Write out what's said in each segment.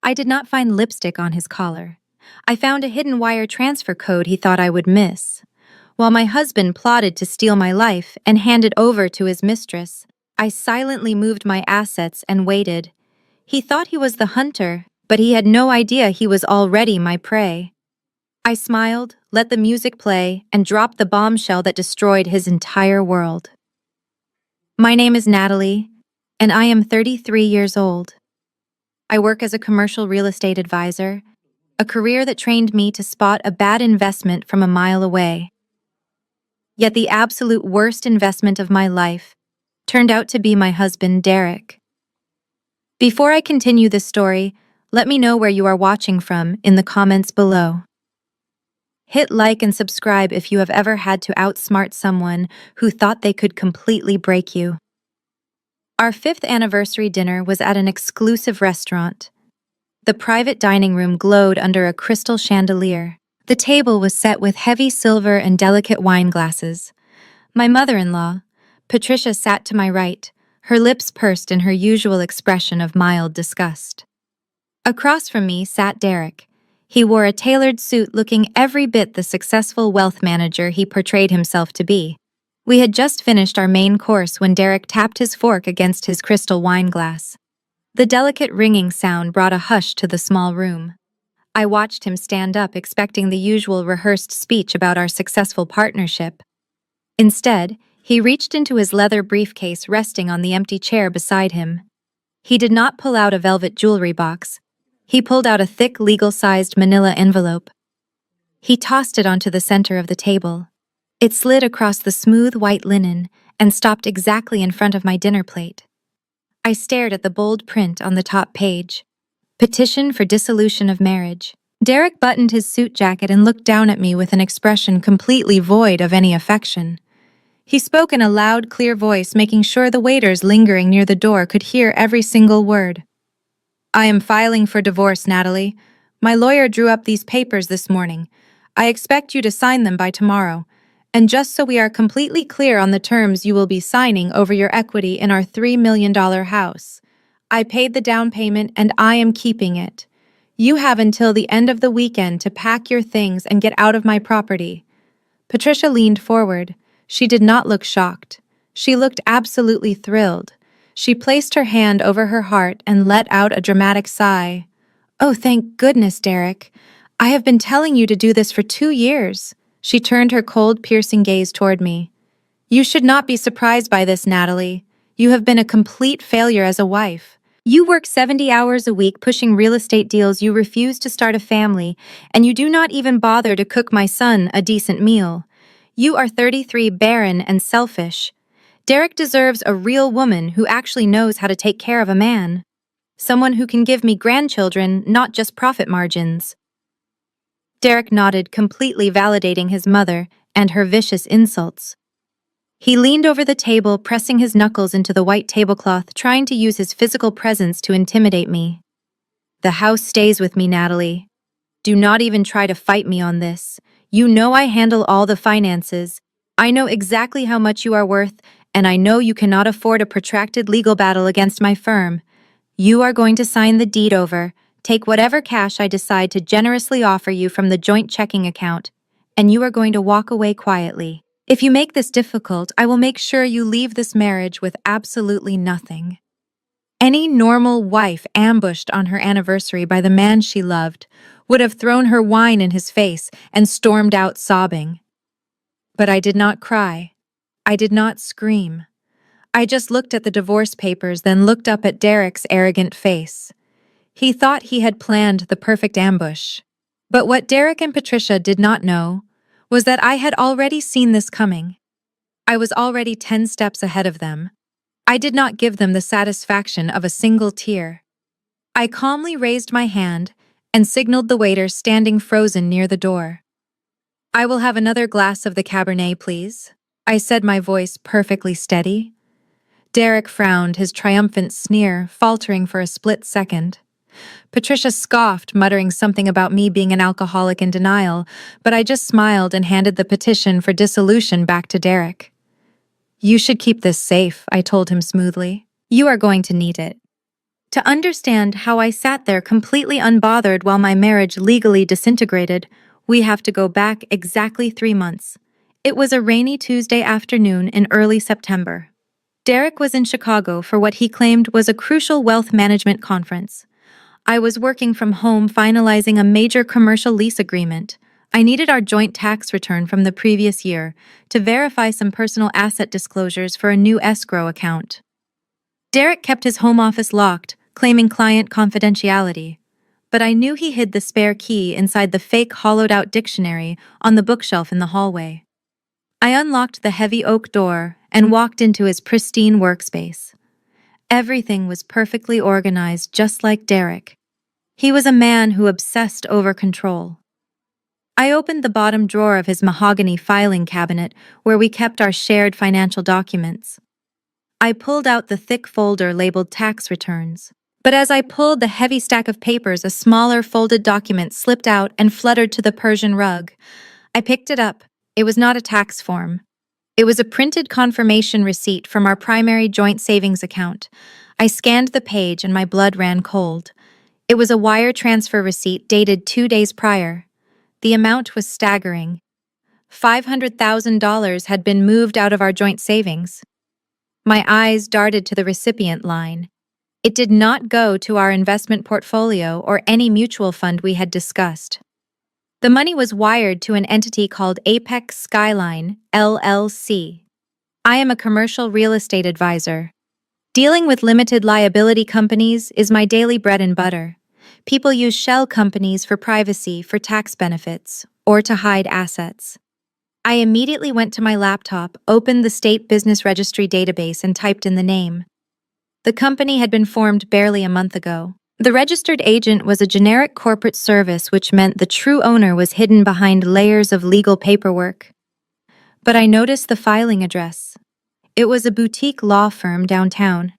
I did not find lipstick on his collar. I found a hidden wire transfer code he thought I would miss. While my husband plotted to steal my life and hand it over to his mistress, I silently moved my assets and waited. He thought he was the hunter, but he had no idea he was already my prey. I smiled, let the music play, and dropped the bombshell that destroyed his entire world. My name is Natalie, and I am 33 years old. I work as a commercial real estate advisor, a career that trained me to spot a bad investment from a mile away. Yet the absolute worst investment of my life turned out to be my husband, Derek. Before I continue this story, let me know where you are watching from in the comments below. Hit like and subscribe if you have ever had to outsmart someone who thought they could completely break you. Our 5th anniversary dinner was at an exclusive restaurant. The private dining room glowed under a crystal chandelier. The table was set with heavy silver and delicate wine glasses. My mother-in-law, Patricia, sat to my right, her lips pursed in her usual expression of mild disgust. Across from me sat Derek. He wore a tailored suit looking every bit the successful wealth manager he portrayed himself to be. We had just finished our main course when Derek tapped his fork against his crystal wine glass. The delicate ringing sound brought a hush to the small room. I watched him stand up, expecting the usual rehearsed speech about our successful partnership. Instead, he reached into his leather briefcase resting on the empty chair beside him. He did not pull out a velvet jewelry box. He pulled out a thick, legal-sized manila envelope. He tossed it onto the center of the table. It slid across the smooth white linen and stopped exactly in front of my dinner plate. I stared at the bold print on the top page. Petition for dissolution of marriage. Derek buttoned his suit jacket and looked down at me with an expression completely void of any affection. He spoke in a loud, clear voice, making sure the waiters lingering near the door could hear every single word. I am filing for divorce, Natalie. My lawyer drew up these papers this morning. I expect you to sign them by tomorrow. And just so we are completely clear on the terms you will be signing over your equity in our $3 million house. I paid the down payment and I am keeping it. You have until the end of the weekend to pack your things and get out of my property. Patricia leaned forward. She did not look shocked. She looked absolutely thrilled. She placed her hand over her heart and let out a dramatic sigh. Oh, thank goodness, Derek. I have been telling you to do this for 2 years. She turned her cold, piercing gaze toward me. You should not be surprised by this, Natalie. You have been a complete failure as a wife. You work 70 hours a week pushing real estate deals, you refuse to start a family, and you do not even bother to cook my son a decent meal. You are 33, barren and selfish. Derek deserves a real woman who actually knows how to take care of a man. Someone who can give me grandchildren, not just profit margins. Derek nodded, completely validating his mother and her vicious insults. He leaned over the table, pressing his knuckles into the white tablecloth, trying to use his physical presence to intimidate me. The house stays with me, Natalie. Do not even try to fight me on this. You know I handle all the finances. I know exactly how much you are worth, and I know you cannot afford a protracted legal battle against my firm. You are going to sign the deed over, take whatever cash I decide to generously offer you from the joint checking account, and you are going to walk away quietly. If you make this difficult, I will make sure you leave this marriage with absolutely nothing. Any normal wife ambushed on her anniversary by the man she loved would have thrown her wine in his face and stormed out sobbing. But I did not cry. I did not scream. I just looked at the divorce papers, then looked up at Derek's arrogant face. He thought he had planned the perfect ambush. But what Derek and Patricia did not know was that I had already seen this coming. I was already 10 steps ahead of them. I did not give them the satisfaction of a single tear. I calmly raised my hand and signaled the waiter standing frozen near the door. I will have another glass of the Cabernet, please. I said, my voice perfectly steady. Derek frowned, his triumphant sneer faltering for a split second. Patricia scoffed, muttering something about me being an alcoholic in denial, but I just smiled and handed the petition for dissolution back to Derek. You should keep this safe, I told him smoothly. You are going to need it. To understand how I sat there completely unbothered while my marriage legally disintegrated, we have to go back exactly 3 months. It was a rainy Tuesday afternoon in early September. Derek was in Chicago for what he claimed was a crucial wealth management conference. I was working from home finalizing a major commercial lease agreement. I needed our joint tax return from the previous year to verify some personal asset disclosures for a new escrow account. Derek kept his home office locked, claiming client confidentiality. But I knew he hid the spare key inside the fake hollowed-out dictionary on the bookshelf in the hallway. I unlocked the heavy oak door and walked into his pristine workspace. Everything was perfectly organized, just like Derek. He was a man who obsessed over control. I opened the bottom drawer of his mahogany filing cabinet where we kept our shared financial documents. I pulled out the thick folder labeled tax returns. But as I pulled the heavy stack of papers, a smaller folded document slipped out and fluttered to the Persian rug. I picked it up. It was not a tax form. It was a printed confirmation receipt from our primary joint savings account. I scanned the page and my blood ran cold. It was a wire transfer receipt dated 2 days prior. The amount was staggering. $500,000 had been moved out of our joint savings. My eyes darted to the recipient line. It did not go to our investment portfolio or any mutual fund we had discussed. The money was wired to an entity called Apex Skyline, LLC. I am a commercial real estate advisor. Dealing with limited liability companies is my daily bread and butter. People use shell companies for privacy, for tax benefits, or to hide assets. I immediately went to my laptop, opened the state business registry database, and typed in the name. The company had been formed barely a month ago. The registered agent was a generic corporate service, which meant the true owner was hidden behind layers of legal paperwork. But I noticed the filing address. It was a boutique law firm downtown.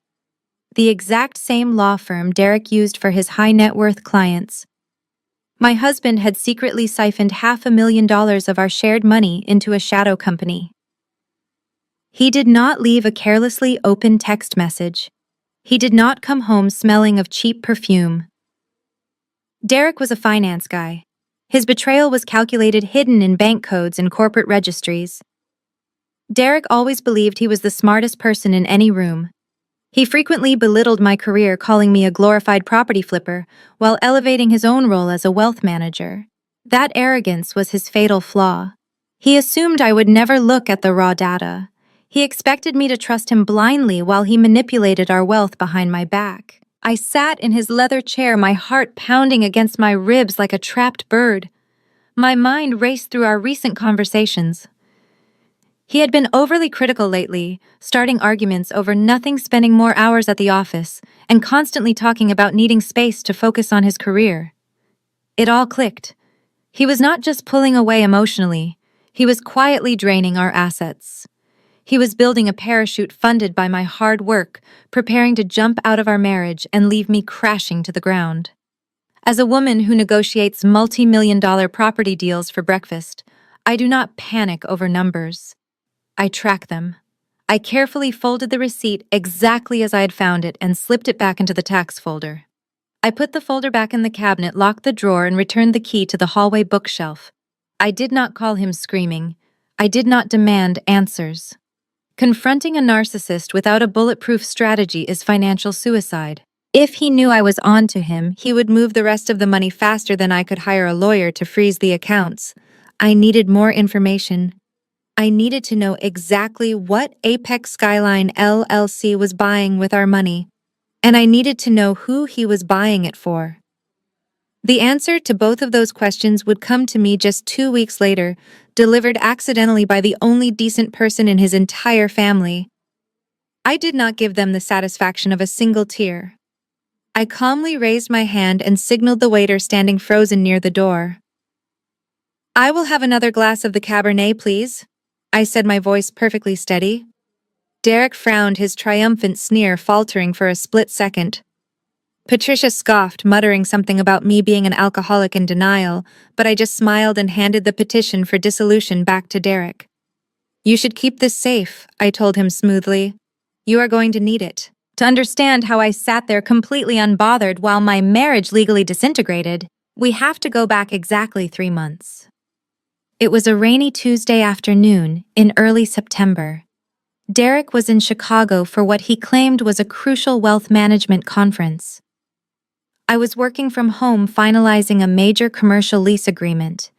The exact same law firm Derek used for his high-net-worth clients. My husband had secretly siphoned $500,000 of our shared money into a shadow company. He did not leave a carelessly open text message. He did not come home smelling of cheap perfume. Derek was a finance guy. His betrayal was calculated hidden in bank codes and corporate registries. Derek always believed he was the smartest person in any room. He frequently belittled my career, calling me a glorified property flipper, while elevating his own role as a wealth manager. That arrogance was his fatal flaw. He assumed I would never look at the raw data. He expected me to trust him blindly while he manipulated our wealth behind my back. I sat in his leather chair, my heart pounding against my ribs like a trapped bird. My mind raced through our recent conversations. He had been overly critical lately, starting arguments over nothing, spending more hours at the office, and constantly talking about needing space to focus on his career. It all clicked. He was not just pulling away emotionally, he was quietly draining our assets. He was building a parachute funded by my hard work, preparing to jump out of our marriage and leave me crashing to the ground. As a woman who negotiates multi-million-dollar property deals for breakfast, I do not panic over numbers. I track them. I carefully folded the receipt exactly as I had found it and slipped it back into the tax folder. I put the folder back in the cabinet, locked the drawer, and returned the key to the hallway bookshelf. I did not call him screaming. I did not demand answers. Confronting a narcissist without a bulletproof strategy is financial suicide. If he knew I was on to him, he would move the rest of the money faster than I could hire a lawyer to freeze the accounts. I needed more information. I needed to know exactly what Apex Skyline LLC was buying with our money, and I needed to know who he was buying it for. The answer to both of those questions would come to me just 2 weeks later, delivered accidentally by the only decent person in his entire family. I did not give them the satisfaction of a single tear. I calmly raised my hand and signaled the waiter standing frozen near the door. "I will have another glass of the Cabernet, please," I said, my voice perfectly steady. Derek frowned, his triumphant sneer faltering for a split second. Patricia scoffed, muttering something about me being an alcoholic in denial, but I just smiled and handed the petition for dissolution back to Derek. "You should keep this safe," I told him smoothly. "You are going to need it." To understand how I sat there completely unbothered while my marriage legally disintegrated, we have to go back exactly 3 months. It was a rainy Tuesday afternoon in early September. Derek was in Chicago for what he claimed was a crucial wealth management conference. I was working from home finalizing a major commercial lease agreement.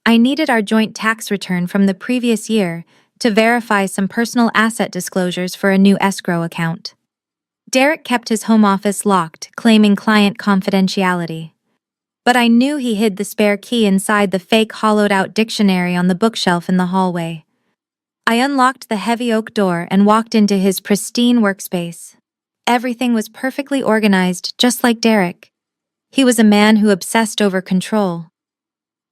I needed our joint tax return from the previous year to verify some personal asset disclosures for a new escrow account. Derek kept his home office locked, claiming client confidentiality. But I knew he hid the spare key inside the fake hollowed-out dictionary on the bookshelf in the hallway. I unlocked the heavy oak door and walked into his pristine workspace. Everything was perfectly organized, just like Derek. He was a man who obsessed over control.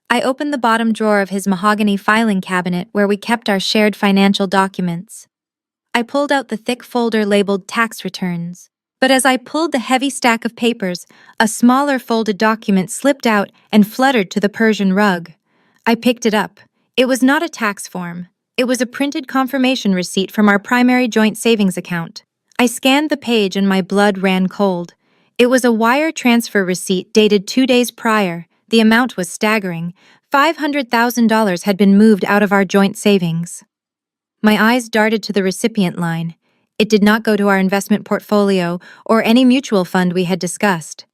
I opened the bottom drawer of his mahogany filing cabinet where we kept our shared financial documents. I pulled out the thick folder labeled tax returns. But as I pulled the heavy stack of papers, a smaller folded document slipped out and fluttered to the Persian rug. I picked it up. It was not a tax form. It was a printed confirmation receipt from our primary joint savings account. I scanned the page and my blood ran cold. It was a wire transfer receipt dated 2 days prior. The amount was staggering. $500,000 had been moved out of our joint savings. My eyes darted to the recipient line. It did not go to our investment portfolio or any mutual fund we had discussed.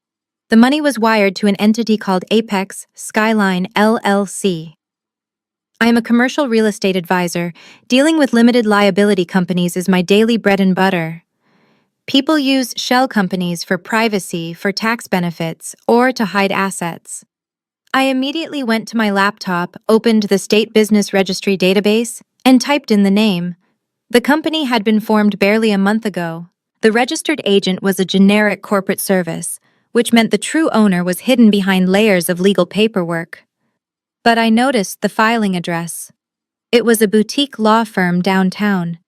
The money was wired to an entity called Apex Skyline LLC. I am a commercial real estate advisor. Dealing with limited liability companies is my daily bread and butter. People use shell companies for privacy, for tax benefits, or to hide assets. I immediately went to my laptop, opened the State Business Registry database, and typed in the name. The company had been formed barely a month ago. The registered agent was a generic corporate service, which meant the true owner was hidden behind layers of legal paperwork. But I noticed the filing address. It was a boutique law firm downtown.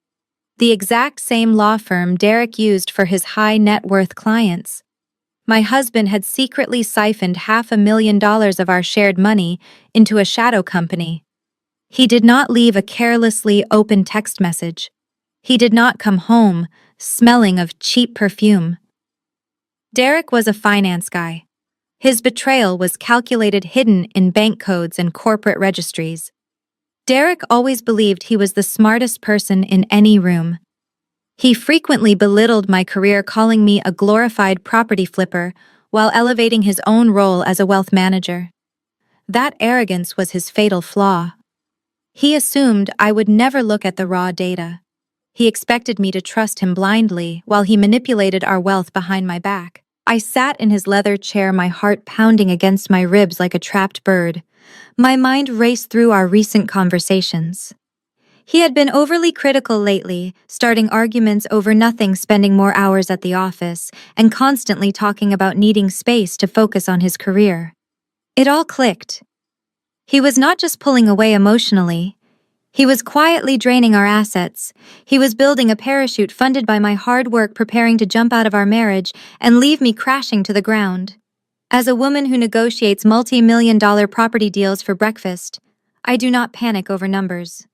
The exact same law firm Derek used for his high net worth clients. My husband had secretly siphoned $500,000 of our shared money into a shadow company. He did not leave a carelessly open text message. He did not come home smelling of cheap perfume. Derek was a finance guy. His betrayal was calculated hidden in bank codes and corporate registries. Derek always believed he was the smartest person in any room. He frequently belittled my career, calling me a glorified property flipper while elevating his own role as a wealth manager. That arrogance was his fatal flaw. He assumed I would never look at the raw data. He expected me to trust him blindly while he manipulated our wealth behind my back. I sat in his leather chair, my heart pounding against my ribs like a trapped bird. My mind raced through our recent conversations. He had been overly critical lately, starting arguments over nothing, spending more hours at the office, and constantly talking about needing space to focus on his career. It all clicked. He was not just pulling away emotionally. He was quietly draining our assets. He was building a parachute funded by my hard work, preparing to jump out of our marriage and leave me crashing to the ground. As a woman who negotiates multi-million-dollar property deals for breakfast, I do not panic over numbers.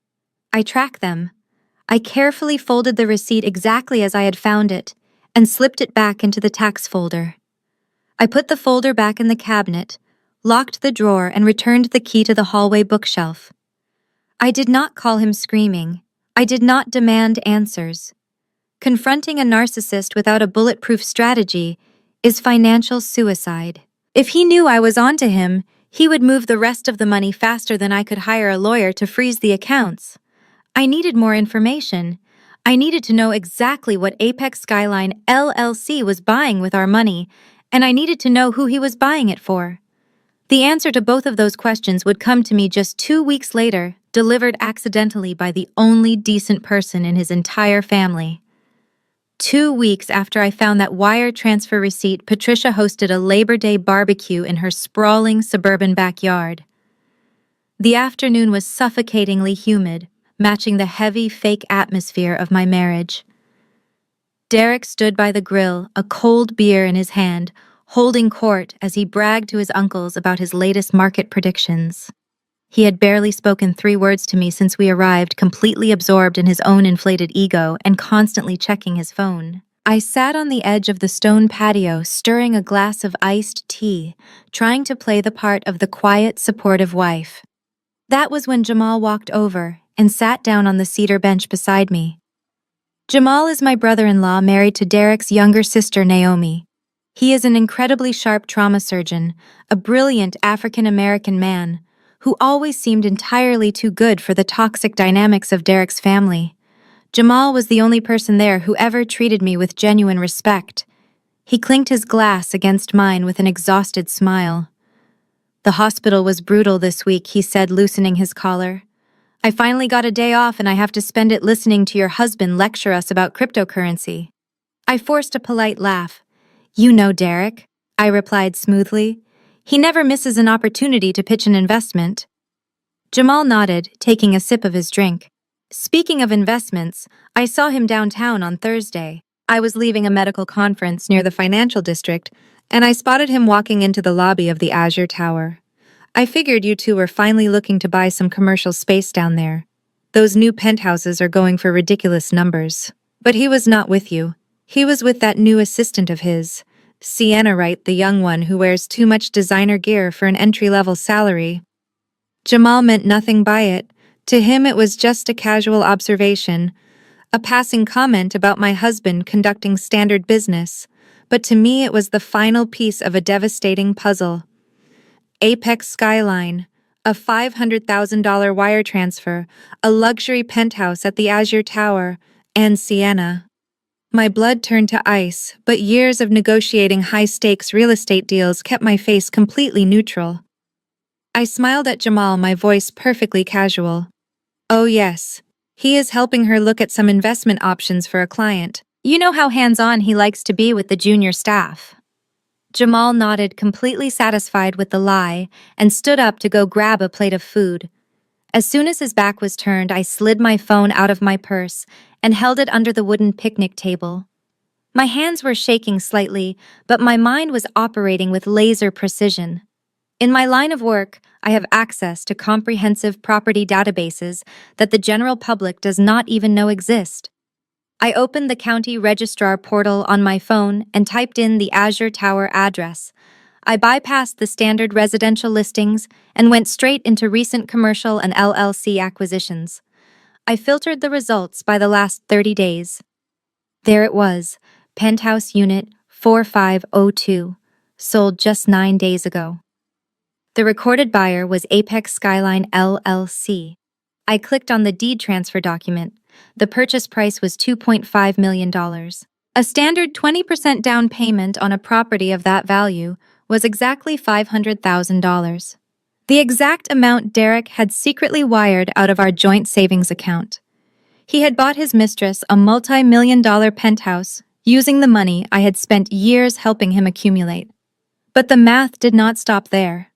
I track them. I carefully folded the receipt exactly as I had found it and slipped it back into the tax folder. I put the folder back in the cabinet, locked the drawer, and returned the key to the hallway bookshelf. I did not call him screaming. I did not demand answers. Confronting a narcissist without a bulletproof strategy is financial suicide. If he knew I was onto him, he would move the rest of the money faster than I could hire a lawyer to freeze the accounts. I needed more information. I needed to know exactly what Apex Skyline LLC was buying with our money, and I needed to know who he was buying it for. The answer to both of those questions would come to me just 2 weeks later, delivered accidentally by the only decent person in his entire family. 2 weeks after I found that wire transfer receipt, Patricia hosted a Labor Day barbecue in her sprawling suburban backyard. The afternoon was suffocatingly humid, matching the heavy, fake atmosphere of my marriage. Derek stood by the grill, a cold beer in his hand, holding court as he bragged to his uncles about his latest market predictions. He had barely spoken 3 words to me since we arrived, completely absorbed in his own inflated ego and constantly checking his phone. I sat on the edge of the stone patio, stirring a glass of iced tea, trying to play the part of the quiet, supportive wife. That was when Jamal walked over and sat down on the cedar bench beside me. Jamal is my brother-in-law married to Derek's younger sister, Naomi. He is an incredibly sharp trauma surgeon, a brilliant African-American man, who always seemed entirely too good for the toxic dynamics of Derek's family. Jamal was the only person there who ever treated me with genuine respect. He clinked his glass against mine with an exhausted smile. "The hospital was brutal this week," he said, loosening his collar. "I finally got a day off and I have to spend it listening to your husband lecture us about cryptocurrency." I forced a polite laugh. "You know Derek," I replied smoothly. "He never misses an opportunity to pitch an investment." Jamal nodded, taking a sip of his drink. "Speaking of investments, I saw him downtown on Thursday. I was leaving a medical conference near the financial district, and I spotted him walking into the lobby of the Azure Tower. I figured you two were finally looking to buy some commercial space down there. Those new penthouses are going for ridiculous numbers. But he was not with you. He was with that new assistant of his, Sienna Wright, the young one who wears too much designer gear for an entry-level salary." Jamal meant nothing by it. To him it was just a casual observation, a passing comment about my husband conducting standard business. But to me it was the final piece of a devastating puzzle. Apex Skyline, a $500,000 wire transfer, a luxury penthouse at the Azure Tower, and Sienna. My blood turned to ice, but years of negotiating high-stakes real estate deals kept my face completely neutral. I smiled at Jamal, my voice perfectly casual. "Oh yes, he is helping her look at some investment options for a client. You know how hands-on he likes to be with the junior staff." Jamal nodded, completely satisfied with the lie, and stood up to go grab a plate of food. As soon as his back was turned, I slid my phone out of my purse and held it under the wooden picnic table. My hands were shaking slightly, but my mind was operating with laser precision. In my line of work, I have access to comprehensive property databases that the general public does not even know exist. I opened the county registrar portal on my phone and typed in the Azure Tower address. I bypassed the standard residential listings and went straight into recent commercial and LLC acquisitions. I filtered the results by the last 30 days. There it was, Penthouse Unit 4502, sold just 9 days ago. The recorded buyer was Apex Skyline LLC. I clicked on the deed transfer document. The purchase price was $2.5 million. A standard 20% down payment on a property of that value was exactly $500,000. The exact amount Derek had secretly wired out of our joint savings account. He had bought his mistress a multi-million-dollar penthouse using the money I had spent years helping him accumulate. But the math did not stop there.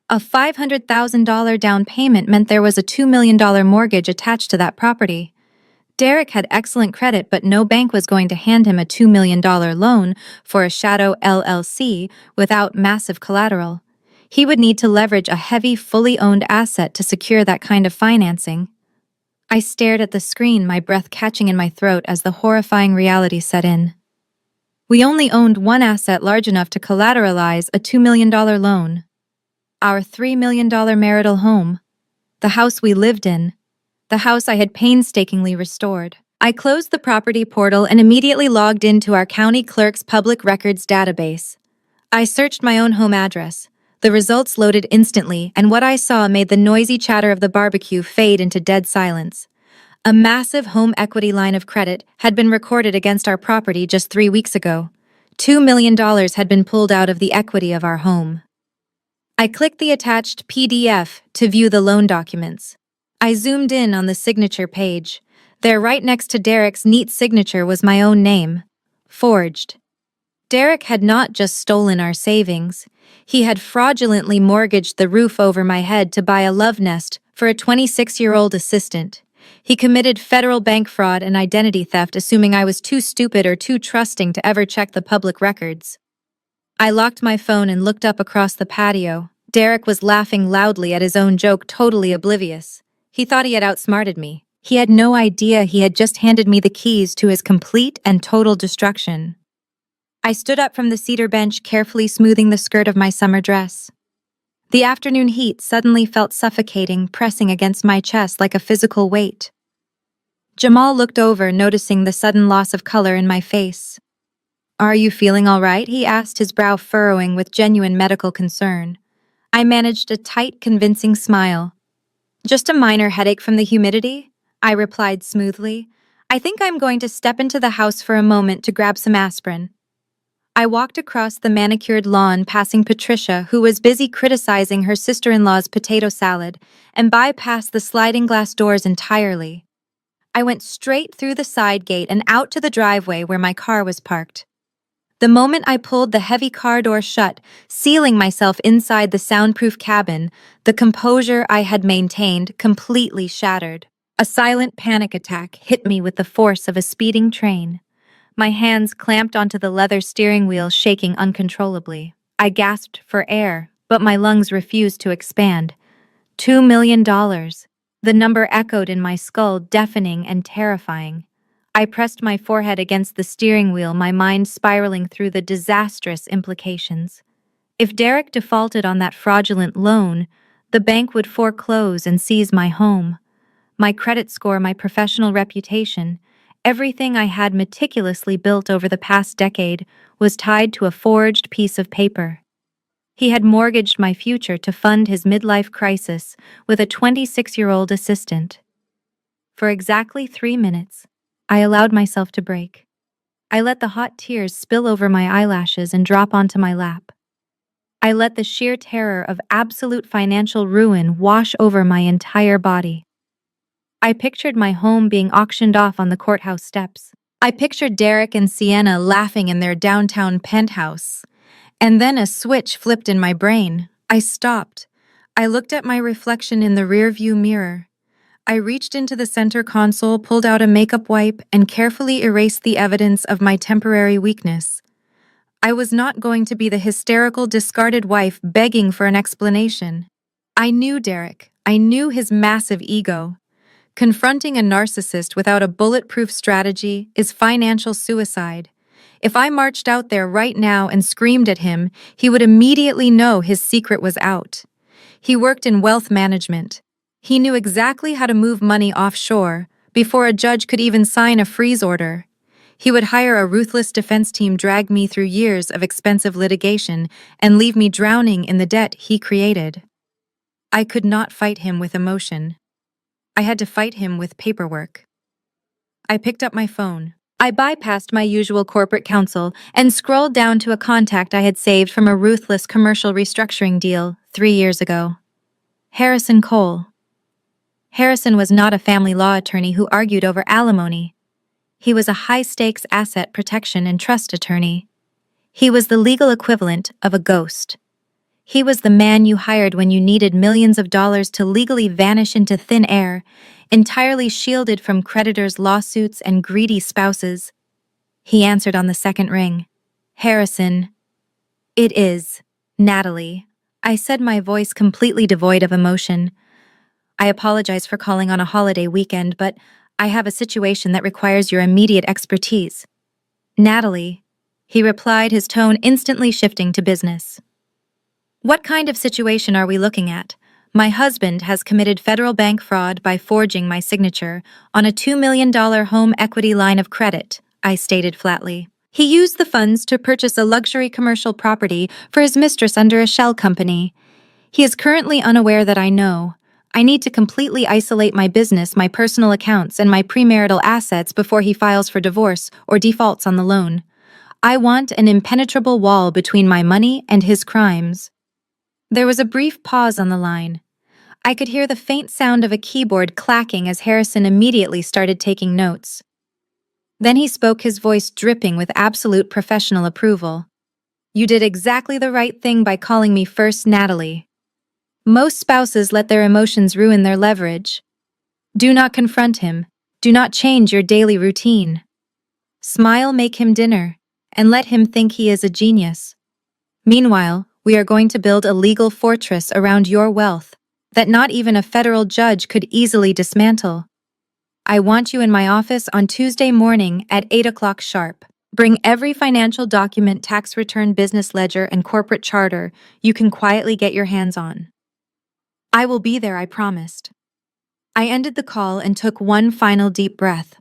A $500,000 down payment meant there was a $2 million mortgage attached to that property. Derek had excellent credit, but no bank was going to hand him a $2 million loan for a shadow LLC without massive collateral. He would need to leverage a heavy, fully owned asset to secure that kind of financing. I stared at the screen, my breath catching in my throat as the horrifying reality set in. We only owned one asset large enough to collateralize a $2 million loan. Our $3 million marital home. The house we lived in. The house I had painstakingly restored. I closed the property portal and immediately logged into our county clerk's public records database. I searched my own home address. The results loaded instantly, and what I saw made the noisy chatter of the barbecue fade into dead silence. A massive home equity line of credit had been recorded against our property just 3 weeks ago. $2 million had been pulled out of the equity of our home. I clicked the attached PDF to view the loan documents. I zoomed in on the signature page. There, right next to Derek's neat signature, was my own name. Forged. Derek had not just stolen our savings. He had fraudulently mortgaged the roof over my head to buy a love nest for a 26-year-old assistant. He committed federal bank fraud and identity theft, assuming I was too stupid or too trusting to ever check the public records. I locked my phone and looked up across the patio. Derek was laughing loudly at his own joke, totally oblivious. He thought he had outsmarted me. He had no idea he had just handed me the keys to his complete and total destruction. I stood up from the cedar bench, carefully smoothing the skirt of my summer dress. The afternoon heat suddenly felt suffocating, pressing against my chest like a physical weight. Jamal looked over, noticing the sudden loss of color in my face. "Are you feeling all right?" he asked, his brow furrowing with genuine medical concern. I managed a tight, convincing smile. "Just a minor headache from the humidity," I replied smoothly. "I think I'm going to step into the house for a moment to grab some aspirin." I walked across the manicured lawn, passing Patricia, who was busy criticizing her sister-in-law's potato salad, and bypassed the sliding glass doors entirely. I went straight through the side gate and out to the driveway where my car was parked. The moment I pulled the heavy car door shut, sealing myself inside the soundproof cabin, the composure I had maintained completely shattered. A silent panic attack hit me with the force of a speeding train. My hands clamped onto the leather steering wheel, shaking uncontrollably. I gasped for air, but my lungs refused to expand. $2 million. The number echoed in my skull, deafening and terrifying. I pressed my forehead against the steering wheel, my mind spiraling through the disastrous implications. If Derek defaulted on that fraudulent loan, the bank would foreclose and seize my home. My credit score, my professional reputation, everything I had meticulously built over the past decade was tied to a forged piece of paper. He had mortgaged my future to fund his midlife crisis with a 26-year-old assistant. For exactly 3 minutes, I allowed myself to break. I let the hot tears spill over my eyelashes and drop onto my lap. I let the sheer terror of absolute financial ruin wash over my entire body. I pictured my home being auctioned off on the courthouse steps. I pictured Derek and Sienna laughing in their downtown penthouse. And then a switch flipped in my brain. I stopped. I looked at my reflection in the rearview mirror. I reached into the center console, pulled out a makeup wipe, and carefully erased the evidence of my temporary weakness. I was not going to be the hysterical, discarded wife begging for an explanation. I knew Derek. I knew his massive ego. Confronting a narcissist without a bulletproof strategy is financial suicide. If I marched out there right now and screamed at him, he would immediately know his secret was out. He worked in wealth management. He knew exactly how to move money offshore before a judge could even sign a freeze order. He would hire a ruthless defense team, drag me through years of expensive litigation, and leave me drowning in the debt he created. I could not fight him with emotion. I had to fight him with paperwork. I picked up my phone. I bypassed my usual corporate counsel and scrolled down to a contact I had saved from a ruthless commercial restructuring deal 3 years ago. Harrison Cole. Harrison was not a family law attorney who argued over alimony. He was a high-stakes asset protection and trust attorney. He was the legal equivalent of a ghost. He was the man you hired when you needed millions of dollars to legally vanish into thin air, entirely shielded from creditors' lawsuits and greedy spouses. He answered on the second ring. "Harrison." "It is, Natalie," I said, my voice completely devoid of emotion. "I apologize for calling on a holiday weekend, but I have a situation that requires your immediate expertise." "Natalie," he replied, his tone instantly shifting to business. "What kind of situation are we looking at?" "My husband has committed federal bank fraud by forging my signature on a $2 million home equity line of credit," I stated flatly. "He used the funds to purchase a luxury commercial property for his mistress under a shell company. He is currently unaware that I know. I need to completely isolate my business, my personal accounts, and my premarital assets before he files for divorce or defaults on the loan. I want an impenetrable wall between my money and his crimes." There was a brief pause on the line. I could hear the faint sound of a keyboard clacking as Harrison immediately started taking notes. Then he spoke, his voice dripping with absolute professional approval. "You did exactly the right thing by calling me first, Natalie. Most spouses let their emotions ruin their leverage. Do not confront him. Do not change your daily routine. Smile, make him dinner, and let him think he is a genius. Meanwhile, we are going to build a legal fortress around your wealth that not even a federal judge could easily dismantle." I want you in my office on Tuesday morning at 8 o'clock sharp. Bring every financial document, tax return, business ledger, and corporate charter you can quietly get your hands on. I will be there, I promised. I ended the call and took one final deep breath.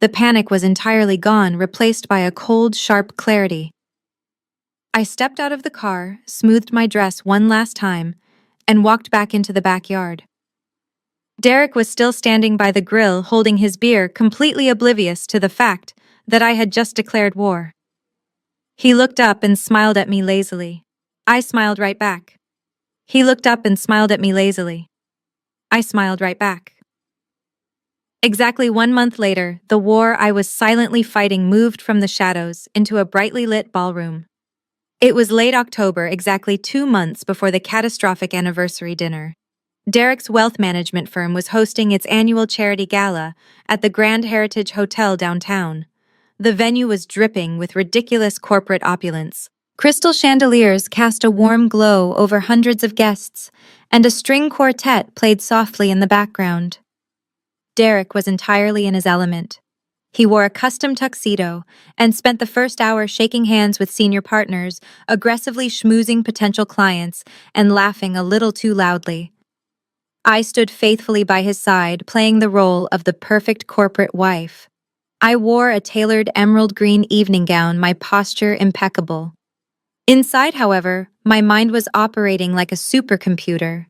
The panic was entirely gone, replaced by a cold, sharp clarity. I stepped out of the car, smoothed my dress one last time, and walked back into the backyard. Derek was still standing by the grill, holding his beer, completely oblivious to the fact that I had just declared war. He looked up and smiled at me lazily. I smiled right back. He looked up and smiled at me lazily. I smiled right back. Exactly 1 month later, the war I was silently fighting moved from the shadows into a brightly lit ballroom. It was late October, exactly 2 months before the catastrophic anniversary dinner. Derek's wealth management firm was hosting its annual charity gala at the Grand Heritage Hotel downtown. The venue was dripping with ridiculous corporate opulence. Crystal chandeliers cast a warm glow over hundreds of guests, and a string quartet played softly in the background. Derek was entirely in his element. He wore a custom tuxedo and spent the first hour shaking hands with senior partners, aggressively schmoozing potential clients, and laughing a little too loudly. I stood faithfully by his side, playing the role of the perfect corporate wife. I wore a tailored emerald green evening gown, my posture impeccable. Inside, however, my mind was operating like a supercomputer.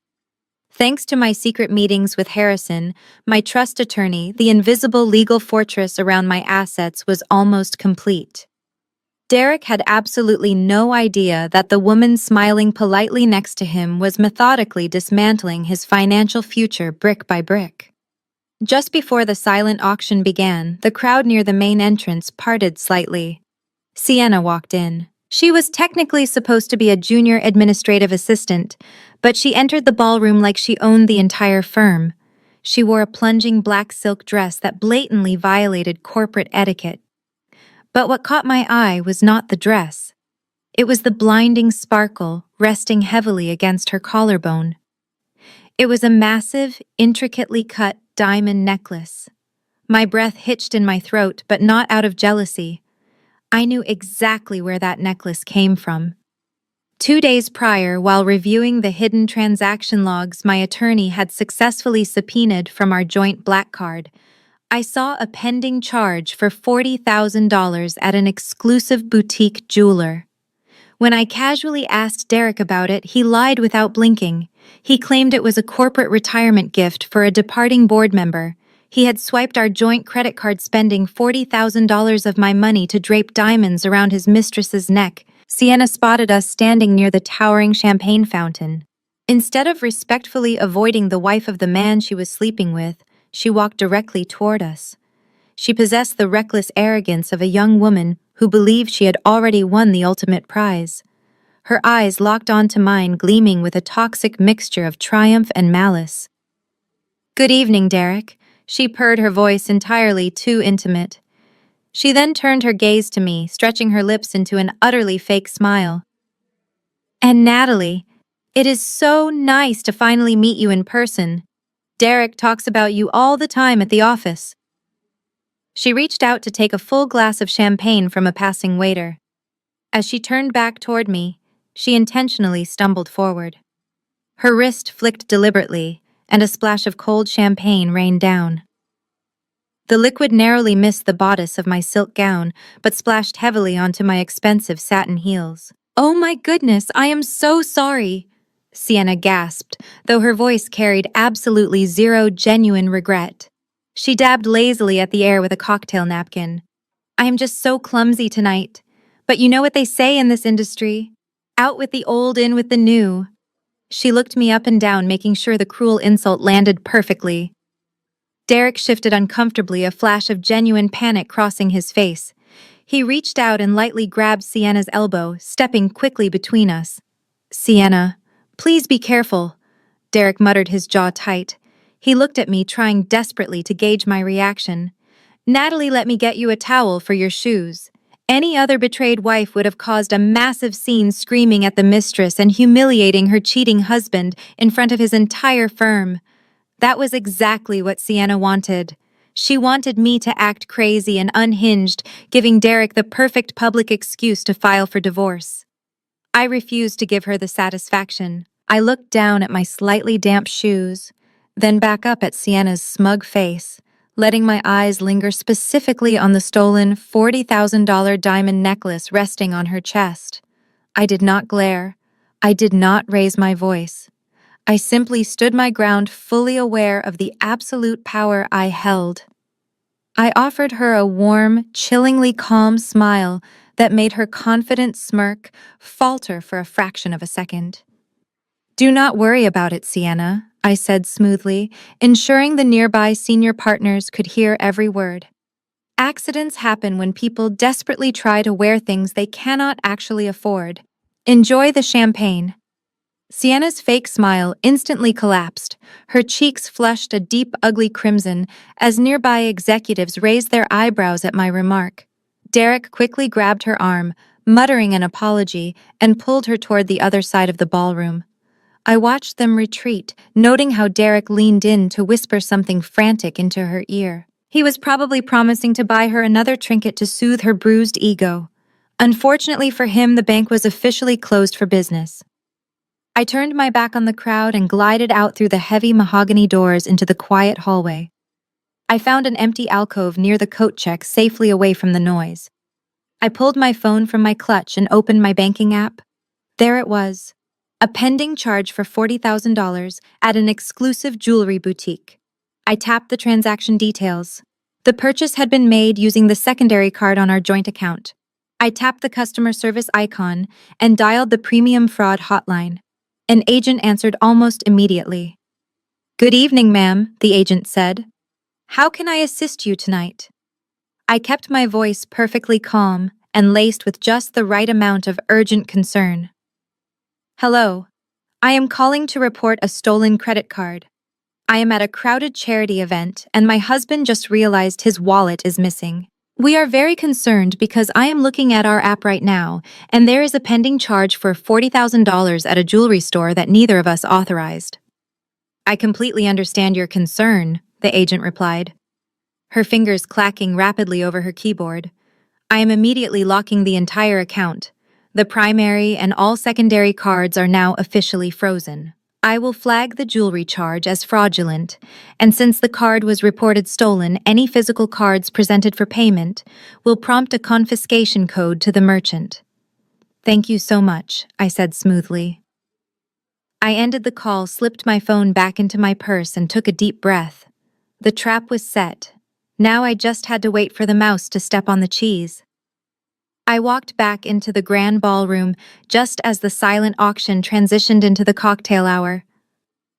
Thanks to my secret meetings with Harrison, my trust attorney, the invisible legal fortress around my assets was almost complete. Derek had absolutely no idea that the woman smiling politely next to him was methodically dismantling his financial future brick by brick. Just before the silent auction began, the crowd near the main entrance parted slightly. Sienna walked in. She was technically supposed to be a junior administrative assistant, but she entered the ballroom like she owned the entire firm. She wore a plunging black silk dress that blatantly violated corporate etiquette. But what caught my eye was not the dress. It was the blinding sparkle resting heavily against her collarbone. It was a massive, intricately cut diamond necklace. My breath hitched in my throat, but not out of jealousy. I knew exactly where that necklace came from. 2 days prior, while reviewing the hidden transaction logs my attorney had successfully subpoenaed from our joint black card, I saw a pending charge for $40,000 at an exclusive boutique jeweler. When I casually asked Derek about it, he lied without blinking. He claimed it was a corporate retirement gift for a departing board member. He had swiped our joint credit card, spending $40,000 of my money to drape diamonds around his mistress's neck. Sienna spotted us standing near the towering champagne fountain. Instead of respectfully avoiding the wife of the man she was sleeping with, she walked directly toward us. She possessed the reckless arrogance of a young woman who believed she had already won the ultimate prize. Her eyes locked onto mine, gleaming with a toxic mixture of triumph and malice. "Good evening, Derek," she purred, her voice entirely too intimate. She then turned her gaze to me, stretching her lips into an utterly fake smile. "And Natalie, it is so nice to finally meet you in person. Derek talks about you all the time at the office." She reached out to take a full glass of champagne from a passing waiter. As she turned back toward me, she intentionally stumbled forward. Her wrist flicked deliberately, and a splash of cold champagne rained down. The liquid narrowly missed the bodice of my silk gown, but splashed heavily onto my expensive satin heels. "Oh my goodness, I am so sorry," Sienna gasped, though her voice carried absolutely zero genuine regret. She dabbed lazily at the air with a cocktail napkin. "I am just so clumsy tonight. But you know what they say in this industry? Out with the old, in with the new." She looked me up and down, making sure the cruel insult landed perfectly. Derek shifted uncomfortably, a flash of genuine panic crossing his face. He reached out and lightly grabbed Sienna's elbow, stepping quickly between us. "Sienna, please be careful," Derek muttered, his jaw tight. He looked at me, trying desperately to gauge my reaction. "Natalie, let me get you a towel for your shoes." Any other betrayed wife would have caused a massive scene, screaming at the mistress and humiliating her cheating husband in front of his entire firm. That was exactly what Sienna wanted. She wanted me to act crazy and unhinged, giving Derek the perfect public excuse to file for divorce. I refused to give her the satisfaction. I looked down at my slightly damp shoes, then back up at Sienna's smug face, letting my eyes linger specifically on the stolen $40,000 diamond necklace resting on her chest. I did not glare. I did not raise my voice. I simply stood my ground, fully aware of the absolute power I held. I offered her a warm, chillingly calm smile that made her confident smirk falter for a fraction of a second. "Do not worry about it, Sienna," I said smoothly, ensuring the nearby senior partners could hear every word. "Accidents happen when people desperately try to wear things they cannot actually afford. Enjoy the champagne." Sienna's fake smile instantly collapsed. Her cheeks flushed a deep, ugly crimson as nearby executives raised their eyebrows at my remark. Derek quickly grabbed her arm, muttering an apology, and pulled her toward the other side of the ballroom. I watched them retreat, noting how Derek leaned in to whisper something frantic into her ear. He was probably promising to buy her another trinket to soothe her bruised ego. Unfortunately for him, the bank was officially closed for business. I turned my back on the crowd and glided out through the heavy mahogany doors into the quiet hallway. I found an empty alcove near the coat check, safely away from the noise. I pulled my phone from my clutch and opened my banking app. There it was. A pending charge for $40,000 at an exclusive jewelry boutique. I tapped the transaction details. The purchase had been made using the secondary card on our joint account. I tapped the customer service icon and dialed the premium fraud hotline. An agent answered almost immediately. "Good evening, ma'am," the agent said. "How can I assist you tonight?" I kept my voice perfectly calm and laced with just the right amount of urgent concern. "Hello. I am calling to report a stolen credit card. I am at a crowded charity event and my husband just realized his wallet is missing. We are very concerned because I am looking at our app right now and there is a pending charge for $40,000 at a jewelry store that neither of us authorized." "I completely understand your concern," the agent replied, her fingers clacking rapidly over her keyboard. "I am immediately locking the entire account. The primary and all secondary cards are now officially frozen. I will flag the jewelry charge as fraudulent, and since the card was reported stolen, any physical cards presented for payment will prompt a confiscation code to the merchant." "Thank you so much," I said smoothly. I ended the call, slipped my phone back into my purse, and took a deep breath. The trap was set. Now I just had to wait for the mouse to step on the cheese. I walked back into the grand ballroom just as the silent auction transitioned into the cocktail hour.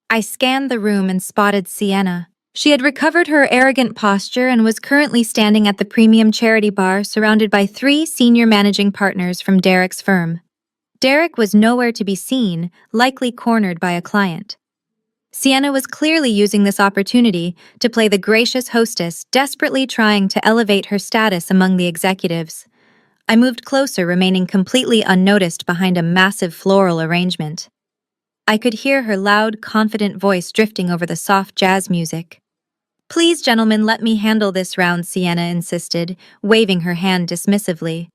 I scanned the room and spotted Sienna. She had recovered her arrogant posture and was currently standing at the premium charity bar surrounded by 3 senior managing partners from Derek's firm. Derek was nowhere to be seen, likely cornered by a client. Sienna was clearly using this opportunity to play the gracious hostess, desperately trying to elevate her status among the executives. I moved closer, remaining completely unnoticed behind a massive floral arrangement. I could hear her loud, confident voice drifting over the soft jazz music. "Please, gentlemen, let me handle this round," Sienna insisted, waving her hand dismissively.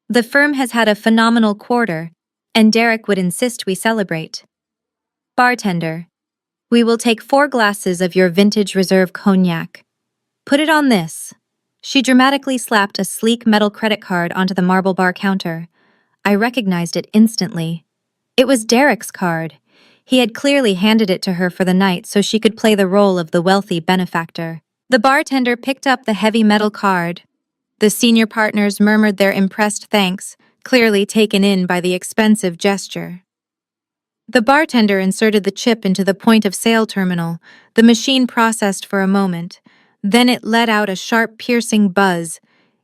"The firm has had a phenomenal quarter, and Derek would insist we celebrate." "Bartender, we will take 4 glasses of your vintage reserve cognac. Put it on this." She dramatically slapped a sleek metal credit card onto the marble bar counter. I recognized it instantly. It was Derek's card. He had clearly handed it to her for the night so she could play the role of the wealthy benefactor. The bartender picked up the heavy metal card. The senior partners murmured their impressed thanks, clearly taken in by the expensive gesture. The bartender inserted the chip into the point-of-sale terminal. The machine processed for a moment. Then it let out a sharp, piercing buzz.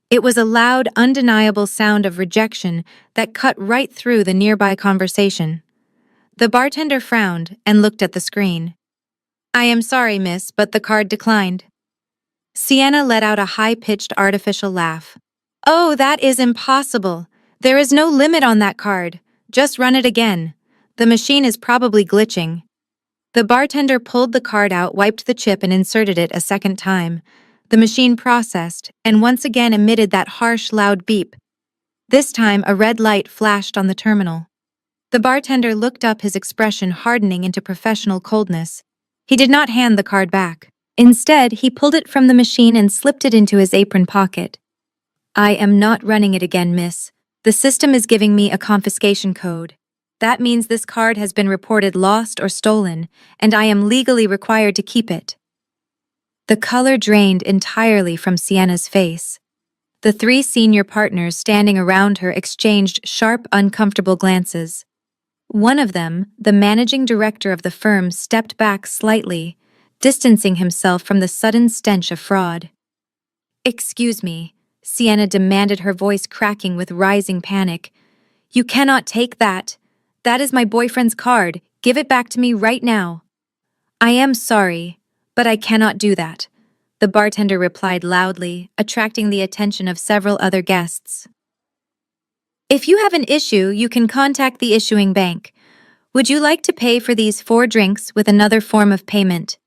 It was a loud, undeniable sound of rejection that cut right through the nearby conversation. The bartender frowned and looked at the screen. "I am sorry, miss, but the card declined." Sienna let out a high-pitched artificial laugh. "Oh, that is impossible. There is no limit on that card. Just run it again. The machine is probably glitching." The bartender pulled the card out, wiped the chip, and inserted it a second time. The machine processed and once again emitted that harsh, loud beep. This time, a red light flashed on the terminal. The bartender looked up, his expression hardening into professional coldness. He did not hand the card back. Instead, he pulled it from the machine and slipped it into his apron pocket. "I am not running it again, miss. The system is giving me a confiscation code. That means this card has been reported lost or stolen, and I am legally required to keep it." The color drained entirely from Sienna's face. The three senior partners standing around her exchanged sharp, uncomfortable glances. One of them, the managing director of the firm, stepped back slightly, distancing himself from the sudden stench of fraud. "Excuse me," Sienna demanded, her voice cracking with rising panic. "You cannot take that. That is my boyfriend's card. Give it back to me right now." "I am sorry, but I cannot do that," the bartender replied loudly, attracting the attention of several other guests. "If you have an issue, you can contact the issuing bank. Would you like to pay for these 4 drinks with another form of payment?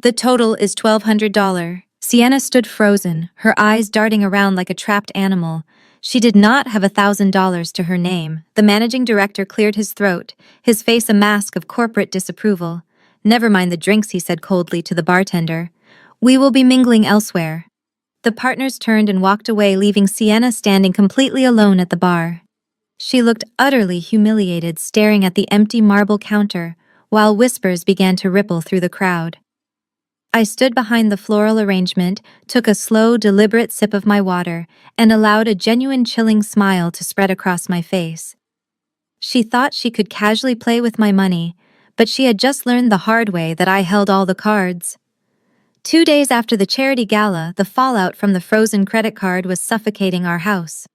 The total is $1,200. Sienna stood frozen, her eyes darting around like a trapped animal. She did not have $1,000 to her name. The managing director cleared his throat, his face a mask of corporate disapproval. "Never mind the drinks," he said coldly to the bartender. "We will be mingling elsewhere." The partners turned and walked away, leaving Sienna standing completely alone at the bar. She looked utterly humiliated, staring at the empty marble counter, while whispers began to ripple through the crowd. I stood behind the floral arrangement, took a slow, deliberate sip of my water, and allowed a genuine chilling smile to spread across my face. She thought she could casually play with my money, but she had just learned the hard way that I held all the cards. 2 days after the charity gala, the fallout from the frozen credit card was suffocating our house.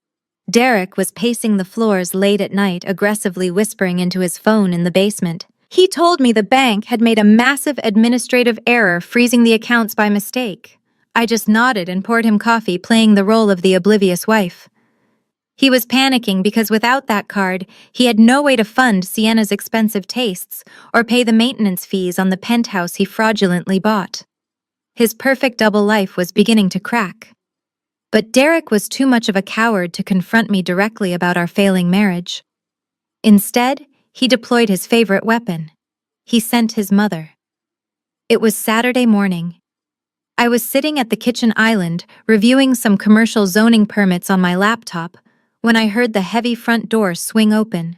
Derek was pacing the floors late at night, aggressively whispering into his phone in the basement. He told me the bank had made a massive administrative error, freezing the accounts by mistake. I just nodded and poured him coffee, playing the role of the oblivious wife. He was panicking because without that card, he had no way to fund Sienna's expensive tastes or pay the maintenance fees on the penthouse he fraudulently bought. His perfect double life was beginning to crack. But Derek was too much of a coward to confront me directly about our failing marriage. Instead, he deployed his favorite weapon. He sent his mother. It was Saturday morning. I was sitting at the kitchen island, reviewing some commercial zoning permits on my laptop, when I heard the heavy front door swing open.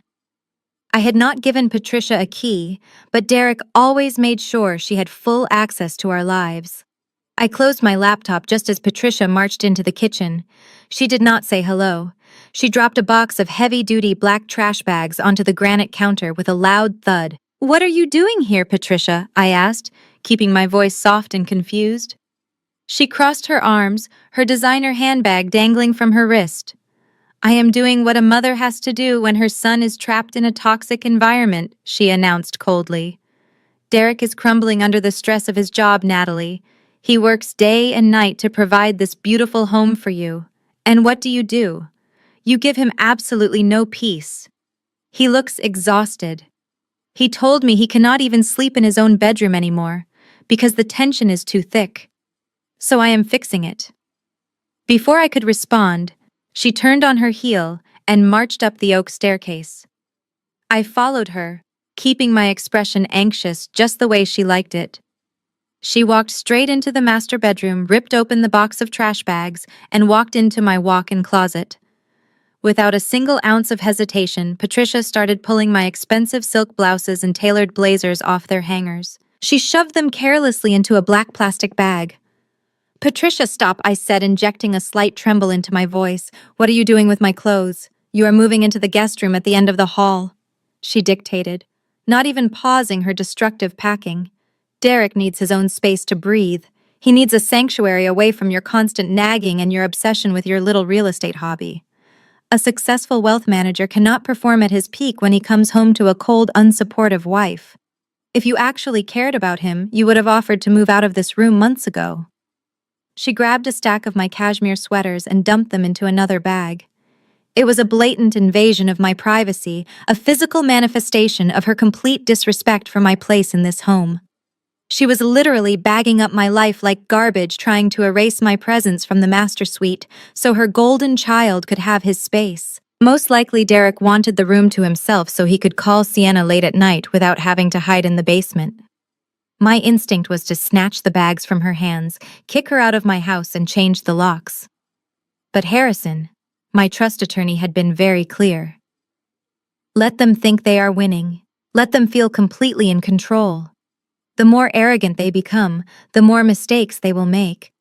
I had not given Patricia a key, but Derek always made sure she had full access to our lives. I closed my laptop just as Patricia marched into the kitchen. She did not say hello. She dropped a box of heavy-duty black trash bags onto the granite counter with a loud thud. "What are you doing here, Patricia?" I asked, keeping my voice soft and confused. She crossed her arms, her designer handbag dangling from her wrist. "I am doing what a mother has to do when her son is trapped in a toxic environment," she announced coldly. "Derek is crumbling under the stress of his job, Natalie. He works day and night to provide this beautiful home for you. And what do? You give him absolutely no peace. He looks exhausted. He told me he cannot even sleep in his own bedroom anymore, because the tension is too thick. So I am fixing it." Before I could respond, she turned on her heel and marched up the oak staircase. I followed her, keeping my expression anxious just the way she liked it. She walked straight into the master bedroom, ripped open the box of trash bags, and walked into my walk-in closet. Without a single ounce of hesitation, Patricia started pulling my expensive silk blouses and tailored blazers off their hangers. She shoved them carelessly into a black plastic bag. "Patricia, stop," I said, injecting a slight tremble into my voice. "What are you doing with my clothes? You are moving into the guest room at the end of the hall," she dictated, not even pausing her destructive packing. "Derek needs his own space to breathe. He needs a sanctuary away from your constant nagging and your obsession with your little real estate hobby. A successful wealth manager cannot perform at his peak when he comes home to a cold, unsupportive wife. If you actually cared about him, you would have offered to move out of this room months ago." She grabbed a stack of my cashmere sweaters and dumped them into another bag. It was a blatant invasion of my privacy, a physical manifestation of her complete disrespect for my place in this home. She was literally bagging up my life like garbage, trying to erase my presence from the master suite so her golden child could have his space. Most likely, Derek wanted the room to himself so he could call Sienna late at night without having to hide in the basement. My instinct was to snatch the bags from her hands, kick her out of my house, and change the locks. But Harrison, my trust attorney, had been very clear. Let them think they are winning. Let them feel completely in control. The more arrogant they become, the more mistakes they will make.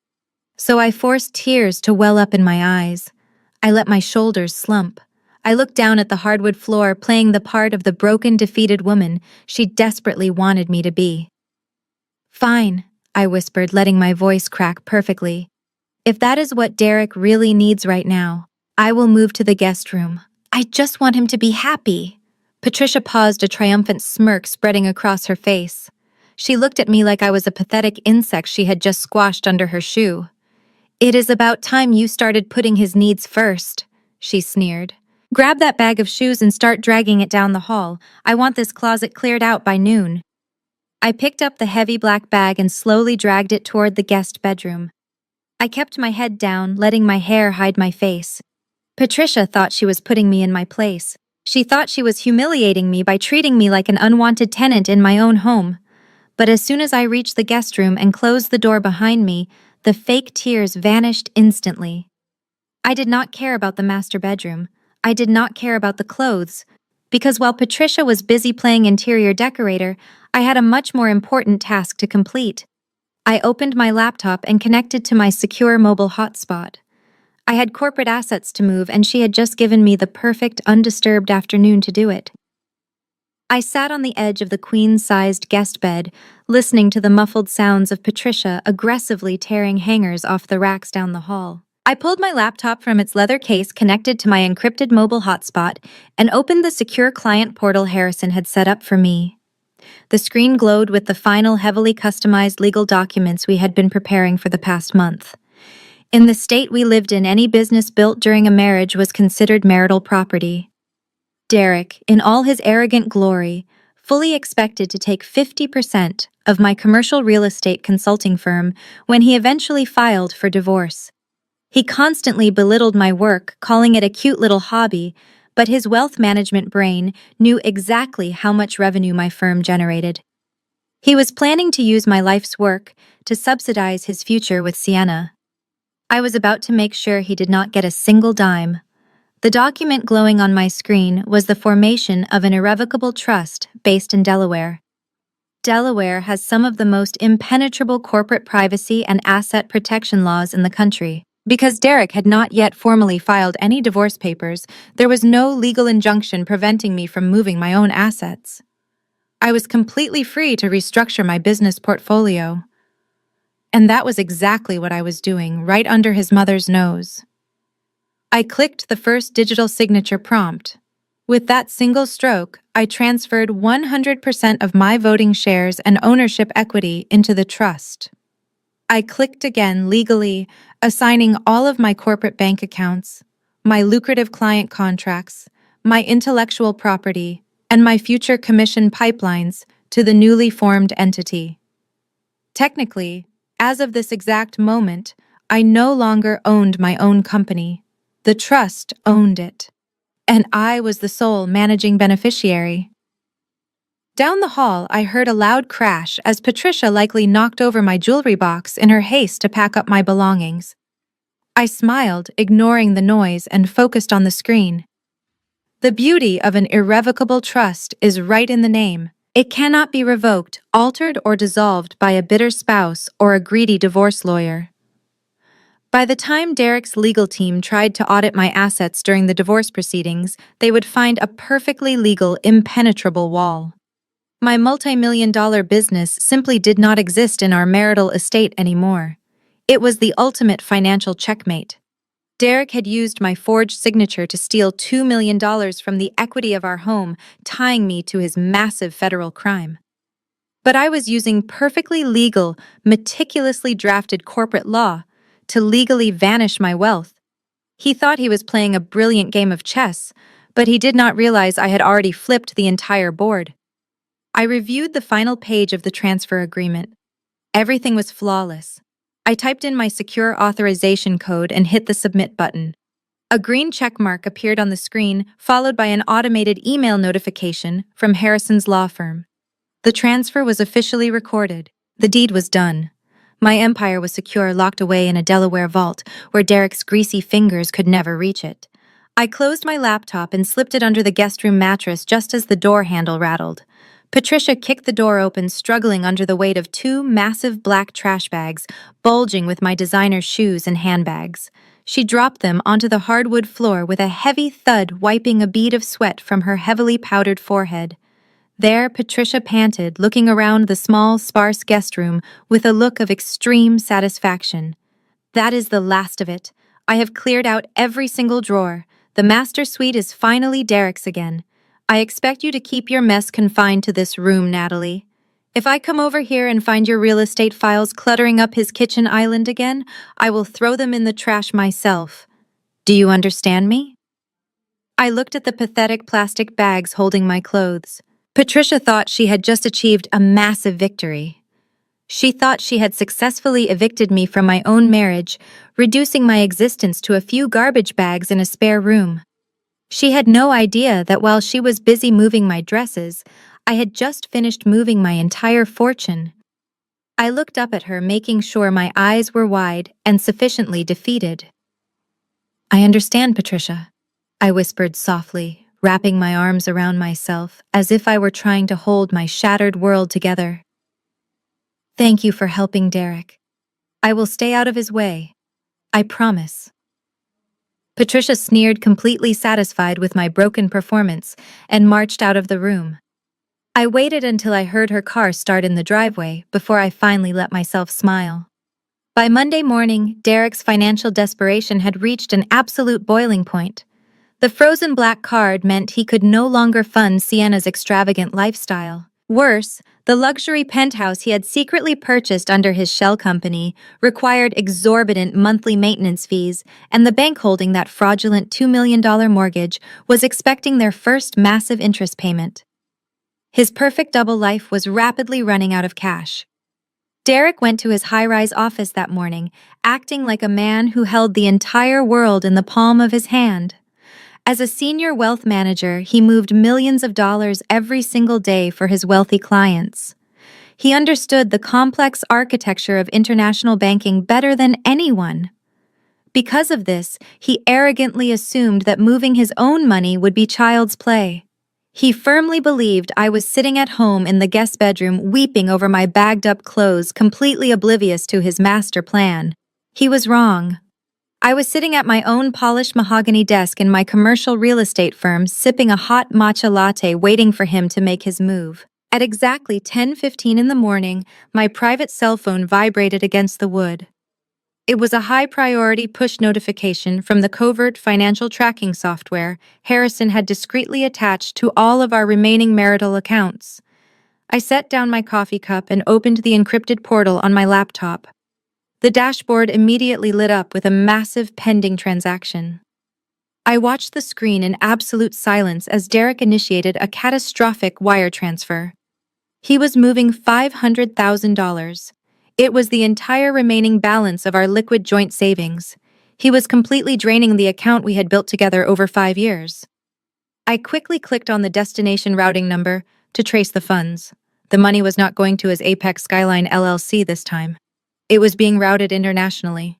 So I forced tears to well up in my eyes. I let my shoulders slump. I looked down at the hardwood floor, playing the part of the broken, defeated woman she desperately wanted me to be. Fine, I whispered, letting my voice crack perfectly. If that is what Derek really needs right now, I will move to the guest room. I just want him to be happy. Patricia paused, a triumphant smirk spreading across her face. She looked at me like I was a pathetic insect she had just squashed under her shoe. It is about time you started putting his needs first, she sneered. Grab that bag of shoes and start dragging it down the hall. I want this closet cleared out by noon. I picked up the heavy black bag and slowly dragged it toward the guest bedroom. I kept my head down, letting my hair hide my face. Patricia thought she was putting me in my place. She thought she was humiliating me by treating me like an unwanted tenant in my own home. But as soon as I reached the guest room and closed the door behind me, the fake tears vanished instantly. I did not care about the master bedroom. I did not care about the clothes, because while Patricia was busy playing interior decorator, I had a much more important task to complete. I opened my laptop and connected to my secure mobile hotspot. I had corporate assets to move, and she had just given me the perfect, undisturbed afternoon to do it. I sat on the edge of the queen-sized guest bed, listening to the muffled sounds of Patricia aggressively tearing hangers off the racks down the hall. I pulled my laptop from its leather case connected to my encrypted mobile hotspot and opened the secure client portal Harrison had set up for me. The screen glowed with the final heavily customized legal documents we had been preparing for the past month. In the state we lived in, any business built during a marriage was considered marital property. Derek, in all his arrogant glory, fully expected to take 50% of my commercial real estate consulting firm when he eventually filed for divorce. He constantly belittled my work, calling it a cute little hobby, but his wealth management brain knew exactly how much revenue my firm generated. He was planning to use my life's work to subsidize his future with Sienna. I was about to make sure he did not get a single dime. The document glowing on my screen was the formation of an irrevocable trust based in Delaware. Delaware has some of the most impenetrable corporate privacy and asset protection laws in the country. Because Derek had not yet formally filed any divorce papers, there was no legal injunction preventing me from moving my own assets. I was completely free to restructure my business portfolio. And that was exactly what I was doing, right under his mother's nose. I clicked the first digital signature prompt. With that single stroke, I transferred 100% of my voting shares and ownership equity into the trust. I clicked again legally, assigning all of my corporate bank accounts, my lucrative client contracts, my intellectual property, and my future commission pipelines to the newly formed entity. Technically, as of this exact moment, I no longer owned my own company. The trust owned it, and I was the sole managing beneficiary. Down the hall, I heard a loud crash as Patricia likely knocked over my jewelry box in her haste to pack up my belongings. I smiled, ignoring the noise, and focused on the screen. The beauty of an irrevocable trust is right in the name. It cannot be revoked, altered, or dissolved by a bitter spouse or a greedy divorce lawyer. By the time Derek's legal team tried to audit my assets during the divorce proceedings, they would find a perfectly legal, impenetrable wall. My multi-million-dollar business simply did not exist in our marital estate anymore. It was the ultimate financial checkmate. Derek had used my forged signature to steal $2 million from the equity of our home, tying me to his massive federal crime. But I was using perfectly legal, meticulously drafted corporate law to legally vanish my wealth. He thought he was playing a brilliant game of chess, but he did not realize I had already flipped the entire board. I reviewed the final page of the transfer agreement. Everything was flawless. I typed in my secure authorization code and hit the submit button. A green check mark appeared on the screen, followed by an automated email notification from Harrison's law firm. The transfer was officially recorded. The deed was done. My empire was secure, locked away in a Delaware vault where Derek's greasy fingers could never reach it. I closed my laptop and slipped it under the guest room mattress just as the door handle rattled. Patricia kicked the door open, struggling under the weight of two massive black trash bags, bulging with my designer shoes and handbags. She dropped them onto the hardwood floor with a heavy thud, wiping a bead of sweat from her heavily powdered forehead. There, Patricia panted, looking around the small, sparse guest room with a look of extreme satisfaction. That is the last of it. I have cleared out every single drawer. The master suite is finally Derek's again. I expect you to keep your mess confined to this room, Natalie. If I come over here and find your real estate files cluttering up his kitchen island again, I will throw them in the trash myself. Do you understand me? I looked at the pathetic plastic bags holding my clothes. Patricia thought she had just achieved a massive victory. She thought she had successfully evicted me from my own marriage, reducing my existence to a few garbage bags in a spare room. She had no idea that while she was busy moving my dresses, I had just finished moving my entire fortune. I looked up at her, making sure my eyes were wide and sufficiently defeated. I understand, Patricia, I whispered softly, wrapping my arms around myself as if I were trying to hold my shattered world together. Thank you for helping Derek. I will stay out of his way. I promise. Patricia sneered, completely satisfied with my broken performance, and marched out of the room. I waited until I heard her car start in the driveway before I finally let myself smile. By Monday morning, Derek's financial desperation had reached an absolute boiling point. The frozen black card meant he could no longer fund Sienna's extravagant lifestyle. Worse, the luxury penthouse he had secretly purchased under his shell company required exorbitant monthly maintenance fees, and the bank holding that fraudulent $2 million mortgage was expecting their first massive interest payment. His perfect double life was rapidly running out of cash. Derek went to his high-rise office that morning, acting like a man who held the entire world in the palm of his hand. As a senior wealth manager, he moved millions of dollars every single day for his wealthy clients. He understood the complex architecture of international banking better than anyone. Because of this, he arrogantly assumed that moving his own money would be child's play. He firmly believed I was sitting at home in the guest bedroom weeping over my bagged-up clothes, completely oblivious to his master plan. He was wrong. I was sitting at my own polished mahogany desk in my commercial real estate firm, sipping a hot matcha latte, waiting for him to make his move. At exactly 10:15 in the morning, my private cell phone vibrated against the wood. It was a high-priority push notification from the covert financial tracking software Harrison had discreetly attached to all of our remaining marital accounts. I set down my coffee cup and opened the encrypted portal on my laptop. The dashboard immediately lit up with a massive pending transaction. I watched the screen in absolute silence as Derek initiated a catastrophic wire transfer. He was moving $500,000. It was the entire remaining balance of our liquid joint savings. He was completely draining the account we had built together over 5 years. I quickly clicked on the destination routing number to trace the funds. The money was not going to his Apex Skyline LLC this time. It was being routed internationally.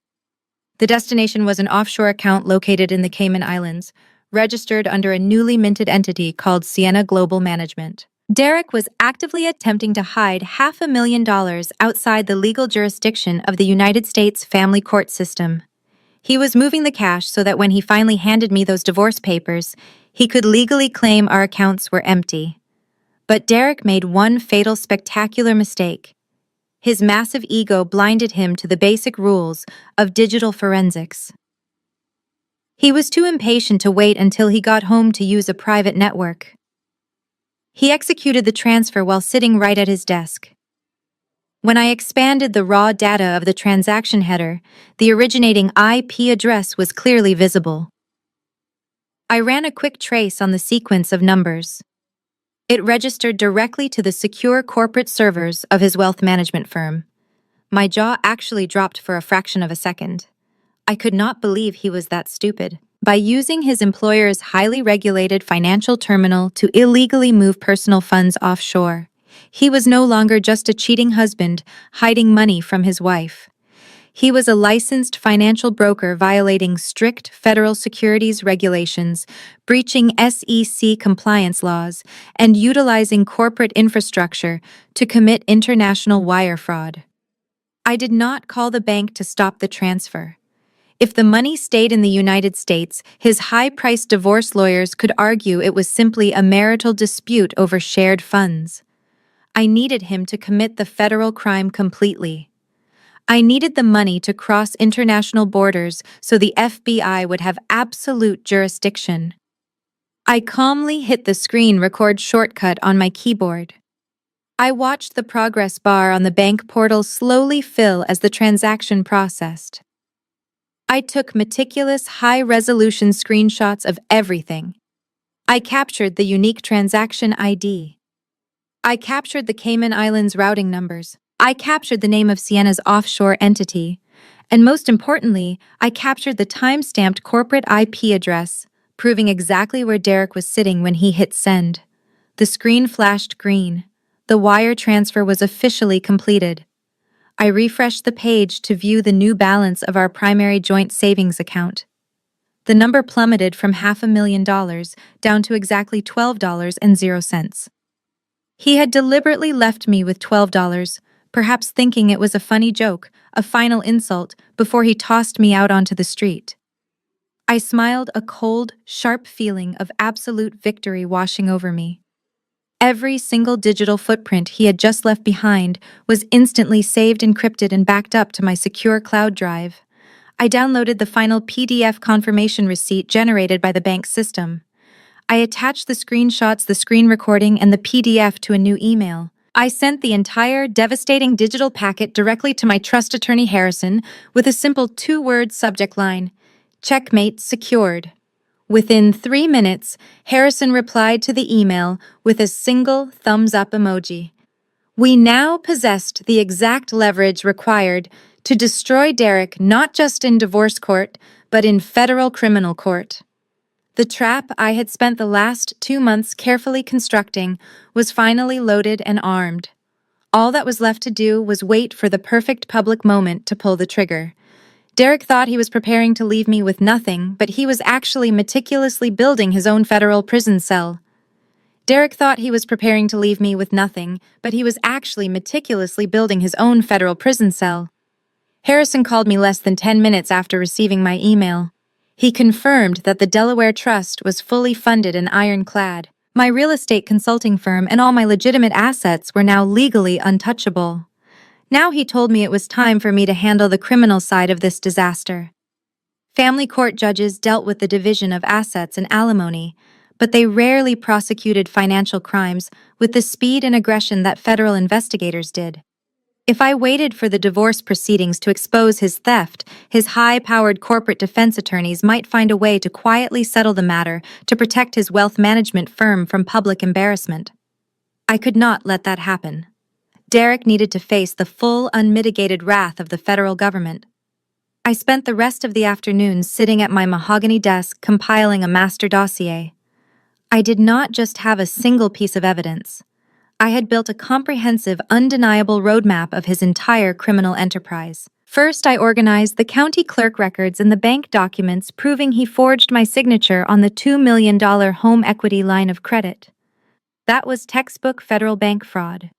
The destination was an offshore account located in the Cayman Islands, registered under a newly minted entity called Sienna Global Management. Derek was actively attempting to hide $500,000 outside the legal jurisdiction of the United States family court system. He was moving the cash so that when he finally handed me those divorce papers, he could legally claim our accounts were empty. But Derek made one fatal, spectacular mistake. His massive ego blinded him to the basic rules of digital forensics. He was too impatient to wait until he got home to use a private network. He executed the transfer while sitting right at his desk. When I expanded the raw data of the transaction header, the originating IP address was clearly visible. I ran a quick trace on the sequence of numbers. It registered directly to the secure corporate servers of his wealth management firm. My jaw actually dropped for a fraction of a second. I could not believe he was that stupid. By using his employer's highly regulated financial terminal to illegally move personal funds offshore, he was no longer just a cheating husband hiding money from his wife. He was a licensed financial broker violating strict federal securities regulations, breaching SEC compliance laws, and utilizing corporate infrastructure to commit international wire fraud. I did not call the bank to stop the transfer. If the money stayed in the United States, his high-priced divorce lawyers could argue it was simply a marital dispute over shared funds. I needed him to commit the federal crime completely. I needed the money to cross international borders so the FBI would have absolute jurisdiction. I calmly hit the screen record shortcut on my keyboard. I watched the progress bar on the bank portal slowly fill as the transaction processed. I took meticulous, high-resolution screenshots of everything. I captured the unique transaction ID. I captured the Cayman Islands routing numbers. I captured the name of Sienna's offshore entity. And most importantly, I captured the time-stamped corporate IP address, proving exactly where Derek was sitting when he hit send. The screen flashed green. The wire transfer was officially completed. I refreshed the page to view the new balance of our primary joint savings account. The number plummeted from $500,000 down to exactly $12.00. He had deliberately left me with $12, perhaps thinking it was a funny joke, a final insult, before he tossed me out onto the street. I smiled, a cold, sharp feeling of absolute victory washing over me. Every single digital footprint he had just left behind was instantly saved, encrypted, and backed up to my secure cloud drive. I downloaded the final PDF confirmation receipt generated by the bank's system. I attached the screenshots, the screen recording, and the PDF to a new email. I sent the entire devastating digital packet directly to my trust attorney Harrison with a simple 2-word subject line: "Checkmate secured." Within 3 minutes, Harrison replied to the email with a single thumbs-up emoji. We now possessed the exact leverage required to destroy Derek not just in divorce court, but in federal criminal court. The trap I had spent the last 2 months carefully constructing was finally loaded and armed. All that was left to do was wait for the perfect public moment to pull the trigger. Derek thought he was preparing to leave me with nothing, but he was actually meticulously building his own federal prison cell. Derek thought he was preparing to leave me with nothing, but he was actually meticulously building his own federal prison cell. Harrison called me less than 10 minutes after receiving my email. He confirmed that the Delaware Trust was fully funded and ironclad. My real estate consulting firm and all my legitimate assets were now legally untouchable. Now he told me it was time for me to handle the criminal side of this disaster. Family court judges dealt with the division of assets and alimony, but they rarely prosecuted financial crimes with the speed and aggression that federal investigators did. If I waited for the divorce proceedings to expose his theft, his high-powered corporate defense attorneys might find a way to quietly settle the matter to protect his wealth management firm from public embarrassment. I could not let that happen. Derek needed to face the full, unmitigated wrath of the federal government. I spent the rest of the afternoon sitting at my mahogany desk compiling a master dossier. I did not just have a single piece of evidence. I had built a comprehensive, undeniable roadmap of his entire criminal enterprise. First, I organized the county clerk records and the bank documents proving he forged my signature on the $2 million home equity line of credit. That was textbook federal bank fraud.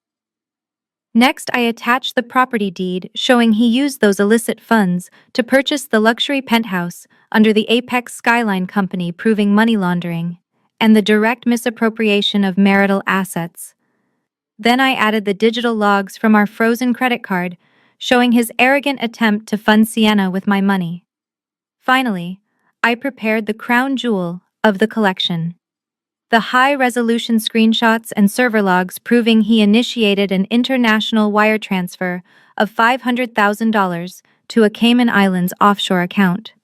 Next, I attached the property deed showing he used those illicit funds to purchase the luxury penthouse under the Apex Skyline Company, proving money laundering, and the direct misappropriation of marital assets. Then I added the digital logs from our frozen credit card, showing his arrogant attempt to fund Sienna with my money. Finally, I prepared the crown jewel of the collection: the high-resolution screenshots and server logs proving he initiated an international wire transfer of $500,000 to a Cayman Islands offshore account.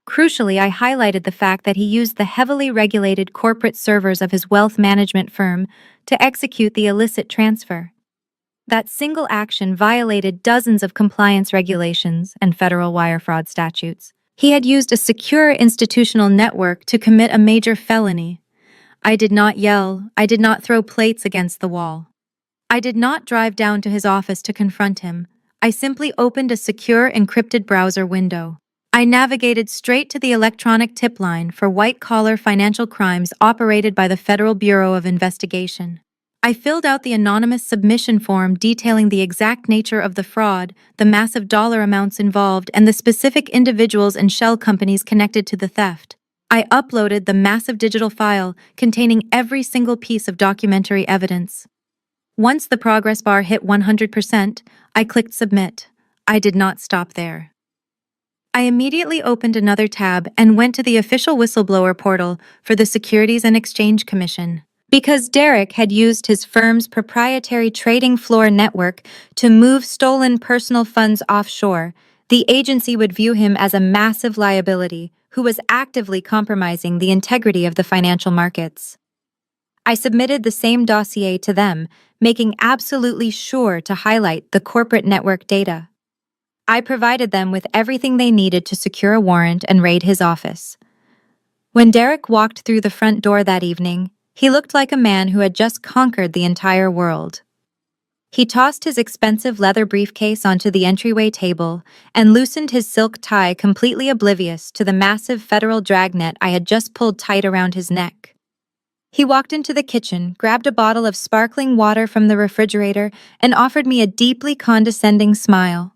Crucially, I highlighted the fact that he used the heavily regulated corporate servers of his wealth management firm to execute the illicit transfer. That single action violated dozens of compliance regulations and federal wire fraud statutes. He had used a secure institutional network to commit a major felony. I did not yell. I did not throw plates against the wall. I did not drive down to his office to confront him. I simply opened a secure encrypted browser window. I navigated straight to the electronic tip line for white-collar financial crimes operated by the Federal Bureau of Investigation. I filled out the anonymous submission form detailing the exact nature of the fraud, the massive dollar amounts involved, and the specific individuals and shell companies connected to the theft. I uploaded the massive digital file containing every single piece of documentary evidence. Once the progress bar hit 100%, I clicked submit. I did not stop there. I immediately opened another tab and went to the official whistleblower portal for the Securities and Exchange Commission. Because Derek had used his firm's proprietary trading floor network to move stolen personal funds offshore, the agency would view him as a massive liability who was actively compromising the integrity of the financial markets. I submitted the same dossier to them, making absolutely sure to highlight the corporate network data. I provided them with everything they needed to secure a warrant and raid his office. When Derek walked through the front door that evening, he looked like a man who had just conquered the entire world. He tossed his expensive leather briefcase onto the entryway table and loosened his silk tie, completely oblivious to the massive federal dragnet I had just pulled tight around his neck. He walked into the kitchen, grabbed a bottle of sparkling water from the refrigerator, and offered me a deeply condescending smile.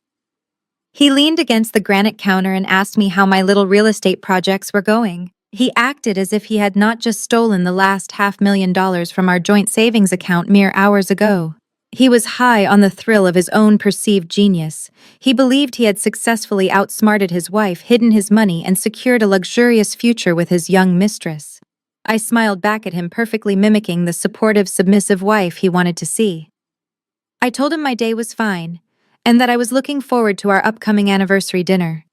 He leaned against the granite counter and asked me how my little real estate projects were going. He acted as if he had not just stolen the last $500,000 from our joint savings account mere hours ago. He was high on the thrill of his own perceived genius. He believed he had successfully outsmarted his wife, hidden his money, and secured a luxurious future with his young mistress. I smiled back at him, perfectly mimicking the supportive, submissive wife he wanted to see. I told him my day was fine, and that I was looking forward to our upcoming anniversary dinner.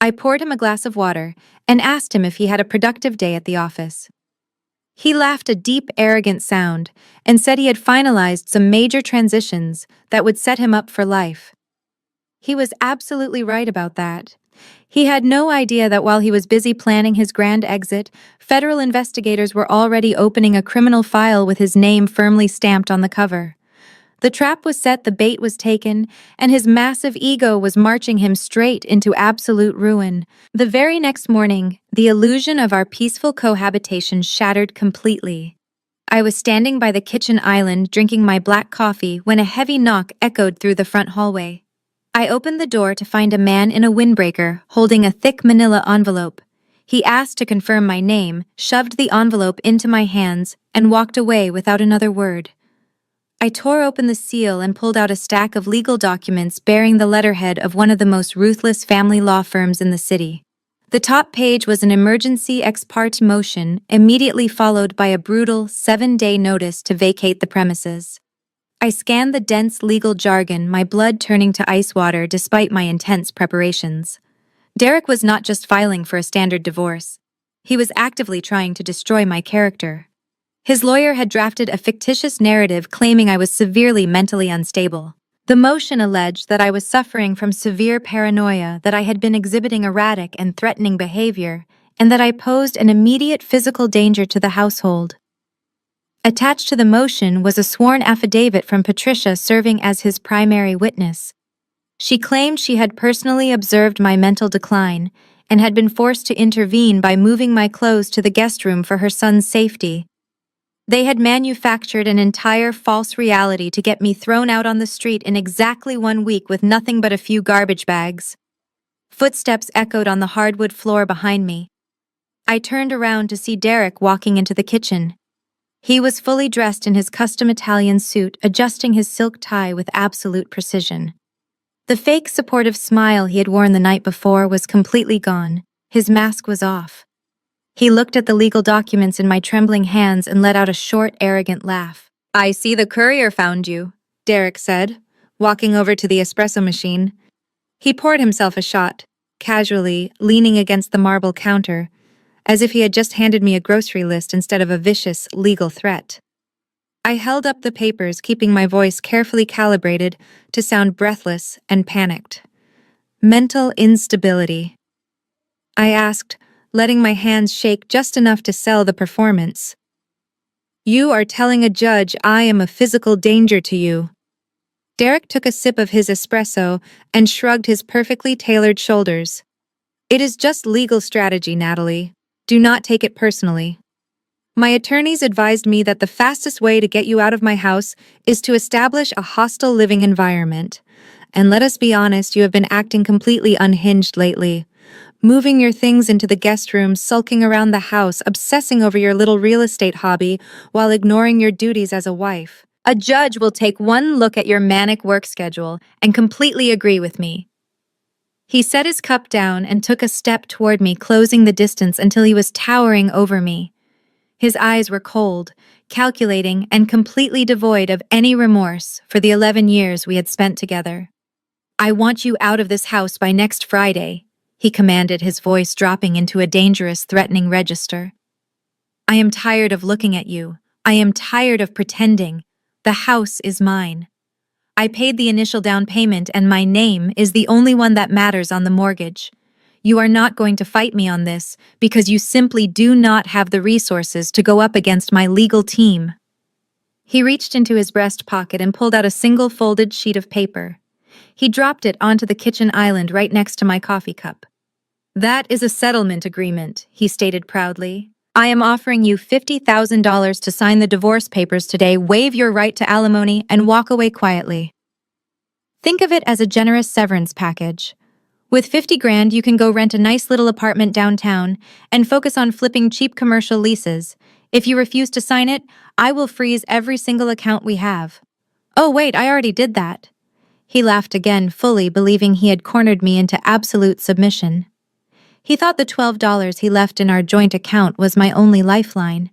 I poured him a glass of water and asked him if he had a productive day at the office. He laughed a deep, arrogant sound and said he had finalized some major transitions that would set him up for life. He was absolutely right about that. He had no idea that while he was busy planning his grand exit, federal investigators were already opening a criminal file with his name firmly stamped on the cover. The trap was set, the bait was taken, and his massive ego was marching him straight into absolute ruin. The very next morning, the illusion of our peaceful cohabitation shattered completely. I was standing by the kitchen island drinking my black coffee when a heavy knock echoed through the front hallway. I opened the door to find a man in a windbreaker holding a thick manila envelope. He asked to confirm my name, shoved the envelope into my hands, and walked away without another word. I tore open the seal and pulled out a stack of legal documents bearing the letterhead of one of the most ruthless family law firms in the city. The top page was an emergency ex parte motion, immediately followed by a brutal 7-day notice to vacate the premises. I scanned the dense legal jargon, my blood turning to ice water despite my intense preparations. Derek was not just filing for a standard divorce. He was actively trying to destroy my character. His lawyer had drafted a fictitious narrative claiming I was severely mentally unstable. The motion alleged that I was suffering from severe paranoia, that I had been exhibiting erratic and threatening behavior, and that I posed an immediate physical danger to the household. Attached to the motion was a sworn affidavit from Patricia serving as his primary witness. She claimed she had personally observed my mental decline and had been forced to intervene by moving my clothes to the guest room for her son's safety. They had manufactured an entire false reality to get me thrown out on the street in exactly 1 week with nothing but a few garbage bags. Footsteps echoed on the hardwood floor behind me. I turned around to see Derek walking into the kitchen. He was fully dressed in his custom Italian suit, adjusting his silk tie with absolute precision. The fake supportive smile he had worn the night before was completely gone. His mask was off. He looked at the legal documents in my trembling hands and let out a short, arrogant laugh. "I see the courier found you," Derek said, walking over to the espresso machine. He poured himself a shot. casually, leaning against the marble counter, as if he had just handed me a grocery list instead of a vicious, legal threat. I held up the papers, keeping my voice carefully calibrated to sound breathless and panicked. Mental instability. I asked, letting my hands shake just enough to sell the performance. You are telling a judge I am a physical danger to you. Derek took a sip of his espresso and shrugged his perfectly tailored shoulders. It is just legal strategy, Natalie. Do not take it personally. My attorneys advised me that the fastest way to get you out of my house is to establish a hostile living environment. And let us be honest, you have been acting completely unhinged lately. Moving your things into the guest room, sulking around the house, obsessing over your little real estate hobby while ignoring your duties as a wife. A judge will take one look at your manic work schedule and completely agree with me. He set his cup down and took a step toward me, closing the distance until he was towering over me. His eyes were cold, calculating, and completely devoid of any remorse for the 11 years we had spent together. I want you out of this house by next Friday, he commanded, his voice dropping into a dangerous, threatening register. I am tired of looking at you. I am tired of pretending. The house is mine. I paid the initial down payment and my name is the only one that matters on the mortgage. You are not going to fight me on this because you simply do not have the resources to go up against my legal team. He reached into his breast pocket and pulled out a single folded sheet of paper. He dropped it onto the kitchen island right next to my coffee cup. That is a settlement agreement, he stated proudly. I am offering you $50,000 to sign the divorce papers today, waive your right to alimony, and walk away quietly. Think of it as a generous severance package. With 50 grand, you can go rent a nice little apartment downtown and focus on flipping cheap commercial leases. If you refuse to sign it, I will freeze every single account we have. Oh wait, I already did that. He laughed again, fully believing he had cornered me into absolute submission. He thought the $12 he left in our joint account was my only lifeline.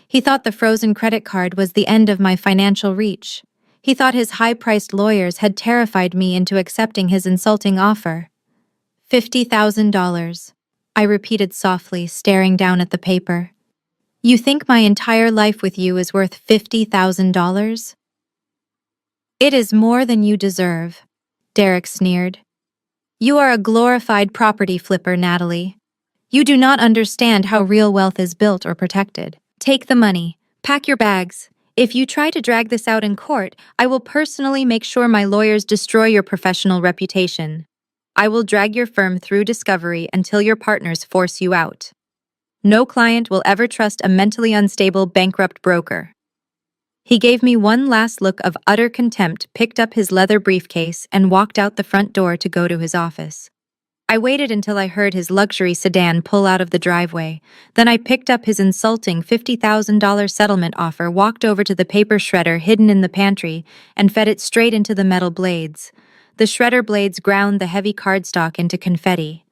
He thought the frozen credit card was the end of my financial reach. He thought his high-priced lawyers had terrified me into accepting his insulting offer. $50,000, I repeated softly, staring down at the paper. You think my entire life with you is worth $50,000? It is more than you deserve, Derek sneered. You are a glorified property flipper, Natalie. You do not understand how real wealth is built or protected. Take the money. Pack your bags. If you try to drag this out in court, I will personally make sure my lawyers destroy your professional reputation. I will drag your firm through discovery until your partners force you out. No client will ever trust a mentally unstable, bankrupt broker. He gave me one last look of utter contempt, picked up his leather briefcase, and walked out the front door to go to his office. I waited until I heard his luxury sedan pull out of the driveway. Then I picked up his insulting $50,000 settlement offer, walked over to the paper shredder hidden in the pantry, and fed it straight into the metal blades. The shredder blades ground the heavy cardstock into confetti.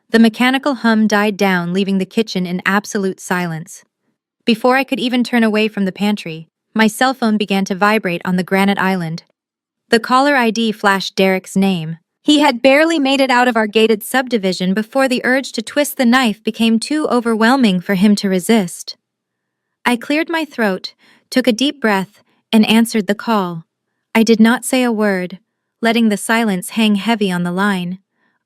The mechanical hum died down, leaving the kitchen in absolute silence. Before I could even turn away from the pantry, my cell phone began to vibrate on the granite island. The caller ID flashed Derek's name. He had barely made it out of our gated subdivision before the urge to twist the knife became too overwhelming for him to resist. I cleared my throat, took a deep breath, and answered the call. I did not say a word, letting the silence hang heavy on the line.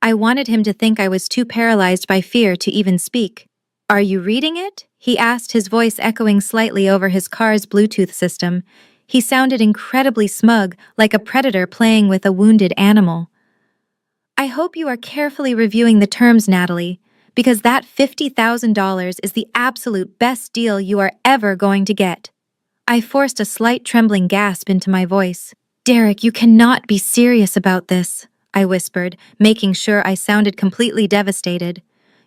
I wanted him to think I was too paralyzed by fear to even speak. Are you reading it? He asked, his voice echoing slightly over his car's Bluetooth system. He sounded incredibly smug, like a predator playing with a wounded animal. I hope you are carefully reviewing the terms, Natalie, because that $50,000 is the absolute best deal you are ever going to get. I forced a slight trembling gasp into my voice. Derek, you cannot be serious about this, I whispered, making sure I sounded completely devastated.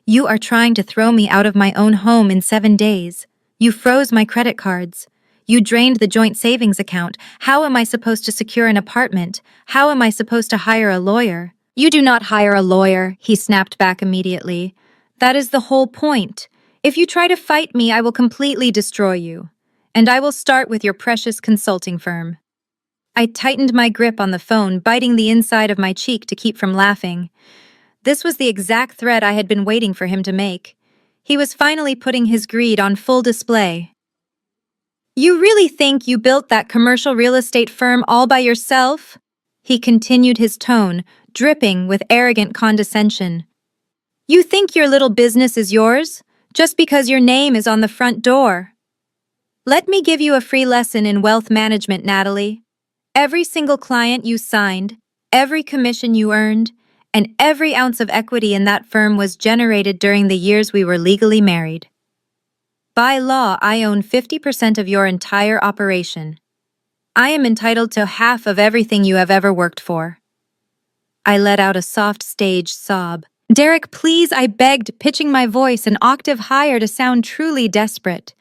You are trying to throw me out of my own home in 7 days. You froze my credit cards. You drained the joint savings account. How am I supposed to secure an apartment? How am I supposed to hire a lawyer? You do not hire a lawyer, he snapped back immediately. That is the whole point. If you try to fight me, I will completely destroy you. And I will start with your precious consulting firm. I tightened my grip on the phone, biting the inside of my cheek to keep from laughing. This was the exact threat I had been waiting for him to make. He was finally putting his greed on full display. "You really think you built that commercial real estate firm all by yourself?" He continued, his tone dripping with arrogant condescension. "You think your little business is yours, just because your name is on the front door? Let me give you a free lesson in wealth management, Natalie. Every single client you signed, every commission you earned, and every ounce of equity in that firm was generated during the years we were legally married. By law, I own 50% of your entire operation. I am entitled to half of everything you have ever worked for." I let out a soft stage sob. "Derek, please," I begged, pitching my voice an octave higher to sound truly desperate.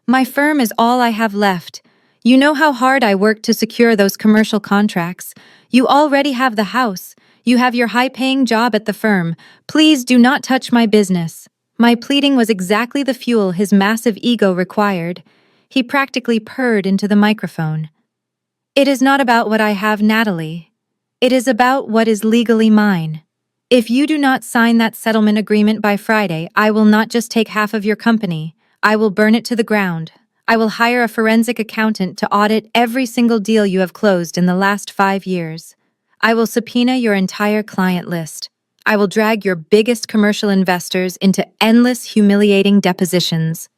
"My firm is all I have left. You know how hard I worked to secure those commercial contracts. You already have the house. You have your high-paying job at the firm. Please do not touch my business." My pleading was exactly the fuel his massive ego required. He practically purred into the microphone. "It is not about what I have, Natalie. It is about what is legally mine. If you do not sign that settlement agreement by Friday, I will not just take half of your company. I will burn it to the ground. I will hire a forensic accountant to audit every single deal you have closed in the last 5 years. I will subpoena your entire client list. I will drag your biggest commercial investors into endless, humiliating depositions."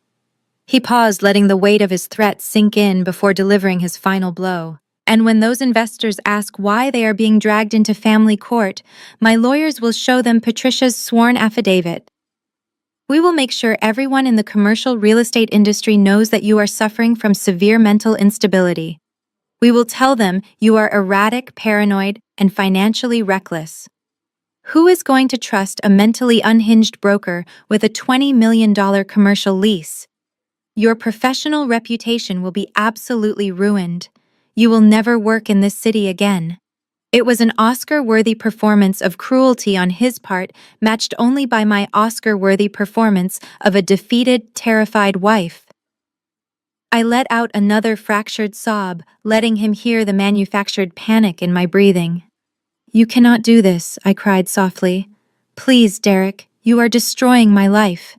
He paused, letting the weight of his threat sink in before delivering his final blow. "And when those investors ask why they are being dragged into family court, my lawyers will show them Patricia's sworn affidavit. We will make sure everyone in the commercial real estate industry knows that you are suffering from severe mental instability. We will tell them you are erratic, paranoid, and financially reckless. Who is going to trust a mentally unhinged broker with a $20 million commercial lease? Your professional reputation will be absolutely ruined. You will never work in this city again." It was an Oscar-worthy performance of cruelty on his part, matched only by my Oscar-worthy performance of a defeated, terrified wife. I let out another fractured sob, letting him hear the manufactured panic in my breathing. "You cannot do this," I cried softly. "Please, Derek, you are destroying my life."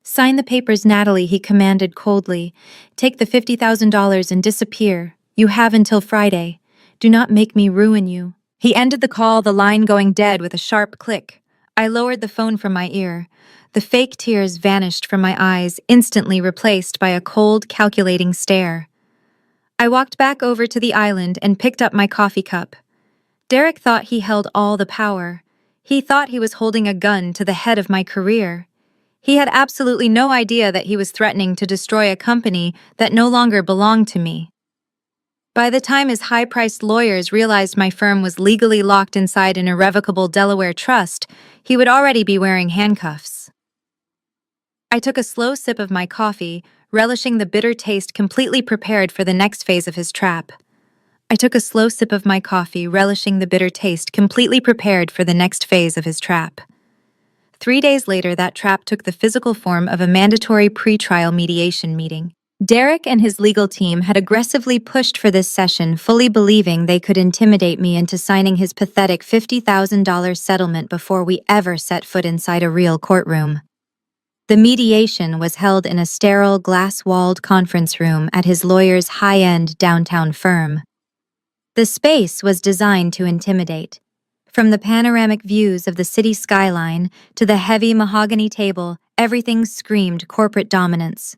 "Sign the papers, Natalie," he commanded coldly. "Take the $50,000 and disappear. You have until Friday. Do not make me ruin you." He ended the call, the line going dead with a sharp click. I lowered the phone from my ear. The fake tears vanished from my eyes, instantly replaced by a cold, calculating stare. I walked back over to the island and picked up my coffee cup. Derek thought he held all the power. He thought he was holding a gun to the head of my career. He had absolutely no idea that he was threatening to destroy a company that no longer belonged to me. By the time his high-priced lawyers realized my firm was legally locked inside an irrevocable Delaware trust, he would already be wearing handcuffs. I took a slow sip of my coffee, relishing the bitter taste, completely prepared for the next phase of his trap. 3 days later, that trap took the physical form of a mandatory pre-trial mediation meeting. Derek and his legal team had aggressively pushed for this session, fully believing they could intimidate me into signing his pathetic $50,000 settlement before we ever set foot inside a real courtroom. The mediation was held in a sterile, glass-walled conference room at his lawyer's high-end downtown firm. The space was designed to intimidate. From the panoramic views of the city skyline to the heavy mahogany table, everything screamed corporate dominance.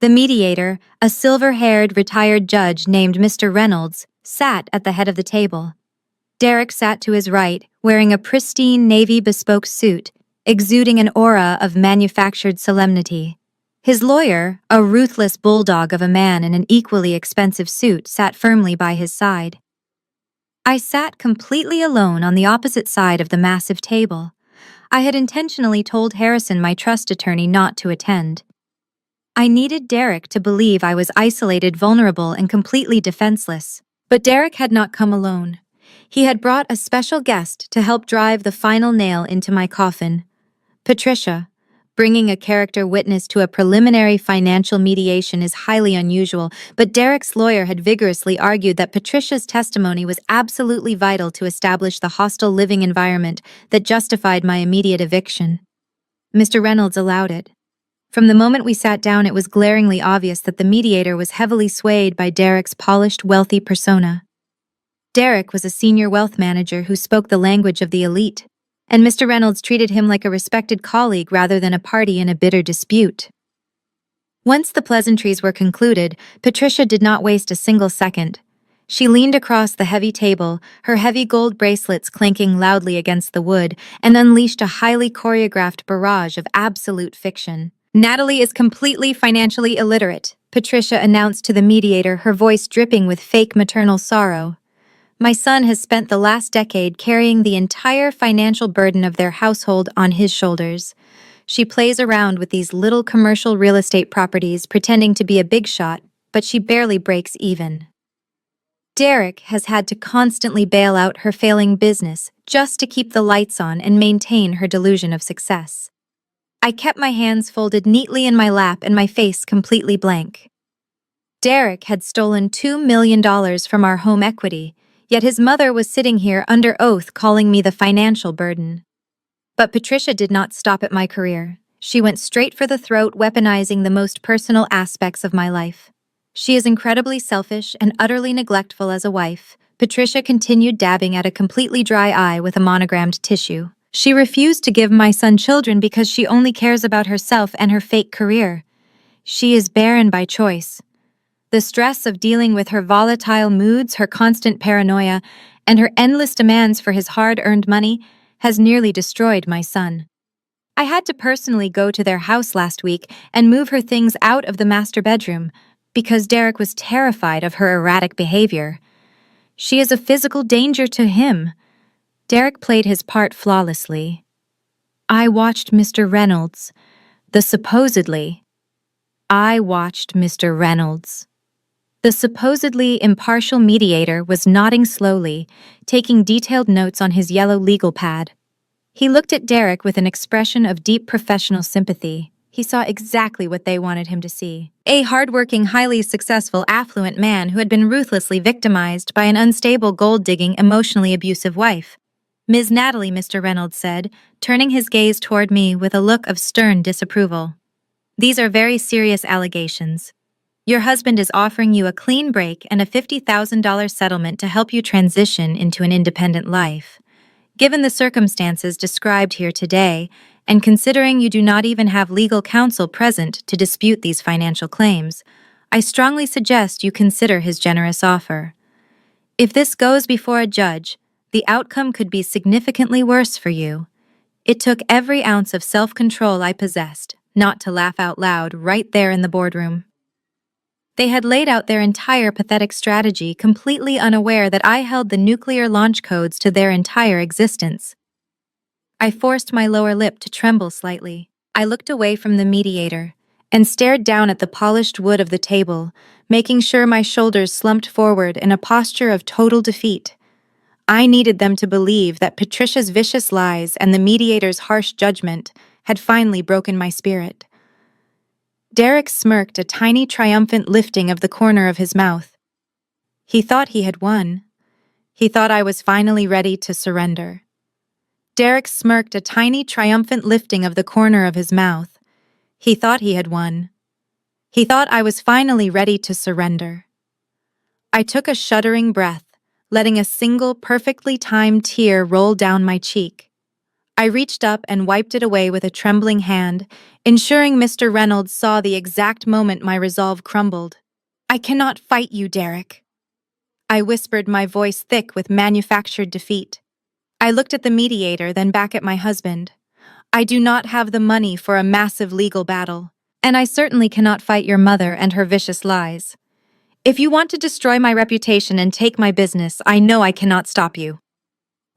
The mediator, a silver-haired retired judge named Mr. Reynolds, sat at the head of the table. Derek sat to his right, wearing a pristine navy bespoke suit, exuding an aura of manufactured solemnity. His lawyer, a ruthless bulldog of a man in an equally expensive suit, sat firmly by his side. I sat completely alone on the opposite side of the massive table. I had intentionally told Harrison, my trust attorney, not to attend. I needed Derek to believe I was isolated, vulnerable, and completely defenseless. But Derek had not come alone. He had brought a special guest to help drive the final nail into my coffin. Patricia, Bringing a character witness to a preliminary financial mediation is highly unusual, but Derek's lawyer had vigorously argued that Patricia's testimony was absolutely vital to establish the hostile living environment that justified my immediate eviction. Mr. Reynolds allowed it. From the moment we sat down, it was glaringly obvious that the mediator was heavily swayed by Derek's polished, wealthy persona. Derek was a senior wealth manager who spoke the language of the elite, and Mr. Reynolds treated him like a respected colleague rather than a party in a bitter dispute. Once the pleasantries were concluded, Patricia did not waste a single second. She leaned across the heavy table, her heavy gold bracelets clanking loudly against the wood, and unleashed a highly choreographed barrage of absolute fiction. "Natalie is completely financially illiterate," Patricia announced to the mediator, her voice dripping with fake maternal sorrow. "My son has spent the last decade carrying the entire financial burden of their household on his shoulders. She plays around with these little commercial real estate properties pretending to be a big shot, but she barely breaks even. Derek has had to constantly bail out her failing business just to keep the lights on and maintain her delusion of success." I kept my hands folded neatly in my lap and my face completely blank. Derek had stolen $2 million from our home equity, yet his mother was sitting here under oath calling me the financial burden. But Patricia did not stop at my career. She went straight for the throat, weaponizing the most personal aspects of my life. "She is incredibly selfish and utterly neglectful as a wife." Patricia continued, dabbing at a completely dry eye with a monogrammed tissue. "She refused to give my son children because she only cares about herself and her fake career. She is barren by choice. The stress of dealing with her volatile moods, her constant paranoia, and her endless demands for his hard-earned money has nearly destroyed my son. I had to personally go to their house last week and move her things out of the master bedroom because Derek was terrified of her erratic behavior. She is a physical danger to him." Derek played his part flawlessly. I watched Mr. Reynolds. I watched Mr. Reynolds. The supposedly impartial mediator was nodding slowly, taking detailed notes on his yellow legal pad. He looked at Derek with an expression of deep professional sympathy. He saw exactly what they wanted him to see. A hardworking, highly successful, affluent man who had been ruthlessly victimized by an unstable, gold-digging, emotionally abusive wife. "Ms. Natalie," Mr. Reynolds said, turning his gaze toward me with a look of stern disapproval. "These are very serious allegations. Your husband is offering you a clean break and a $50,000 settlement to help you transition into an independent life. Given the circumstances described here today, and considering you do not even have legal counsel present to dispute these financial claims, I strongly suggest you consider his generous offer. If this goes before a judge, the outcome could be significantly worse for you. It took every ounce of self-control I possessed not to laugh out loud right there in the boardroom." They had laid out their entire pathetic strategy, completely unaware that I held the nuclear launch codes to their entire existence. I forced my lower lip to tremble slightly. I looked away from the mediator and stared down at the polished wood of the table, making sure my shoulders slumped forward in a posture of total defeat. I needed them to believe that Patricia's vicious lies and the mediator's harsh judgment had finally broken my spirit. Derek smirked, a tiny triumphant lifting of the corner of his mouth. He thought he had won. He thought I was finally ready to surrender. Derek smirked, a tiny triumphant lifting of the corner of his mouth. He thought he had won. He thought I was finally ready to surrender. I took a shuddering breath, letting a single perfectly timed tear roll down my cheek. I reached up and wiped it away with a trembling hand, ensuring Mr. Reynolds saw the exact moment my resolve crumbled. "I cannot fight you, Derek," I whispered, my voice thick with manufactured defeat. I looked at the mediator, then back at my husband. "I do not have the money for a massive legal battle, and I certainly cannot fight your mother and her vicious lies. If you want to destroy my reputation and take my business, I know I cannot stop you."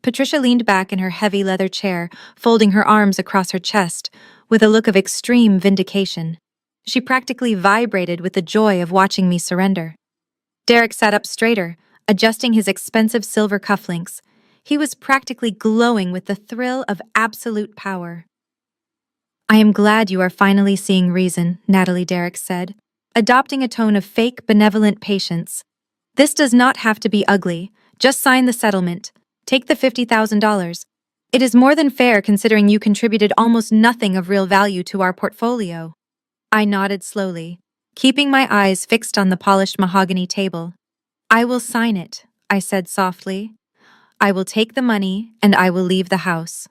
Patricia leaned back in her heavy leather chair, folding her arms across her chest, with a look of extreme vindication. She practically vibrated with the joy of watching me surrender. Derek sat up straighter, adjusting his expensive silver cufflinks. He was practically glowing with the thrill of absolute power. I am glad you are finally seeing reason, Natalie Derrick said, adopting a tone of fake, benevolent patience. This does not have to be ugly. Just sign the settlement. Take the $50,000. It is more than fair considering you contributed almost nothing of real value to our portfolio. I nodded slowly, keeping my eyes fixed on the polished mahogany table. I will sign it, I said softly. I will take the money and I will leave the house.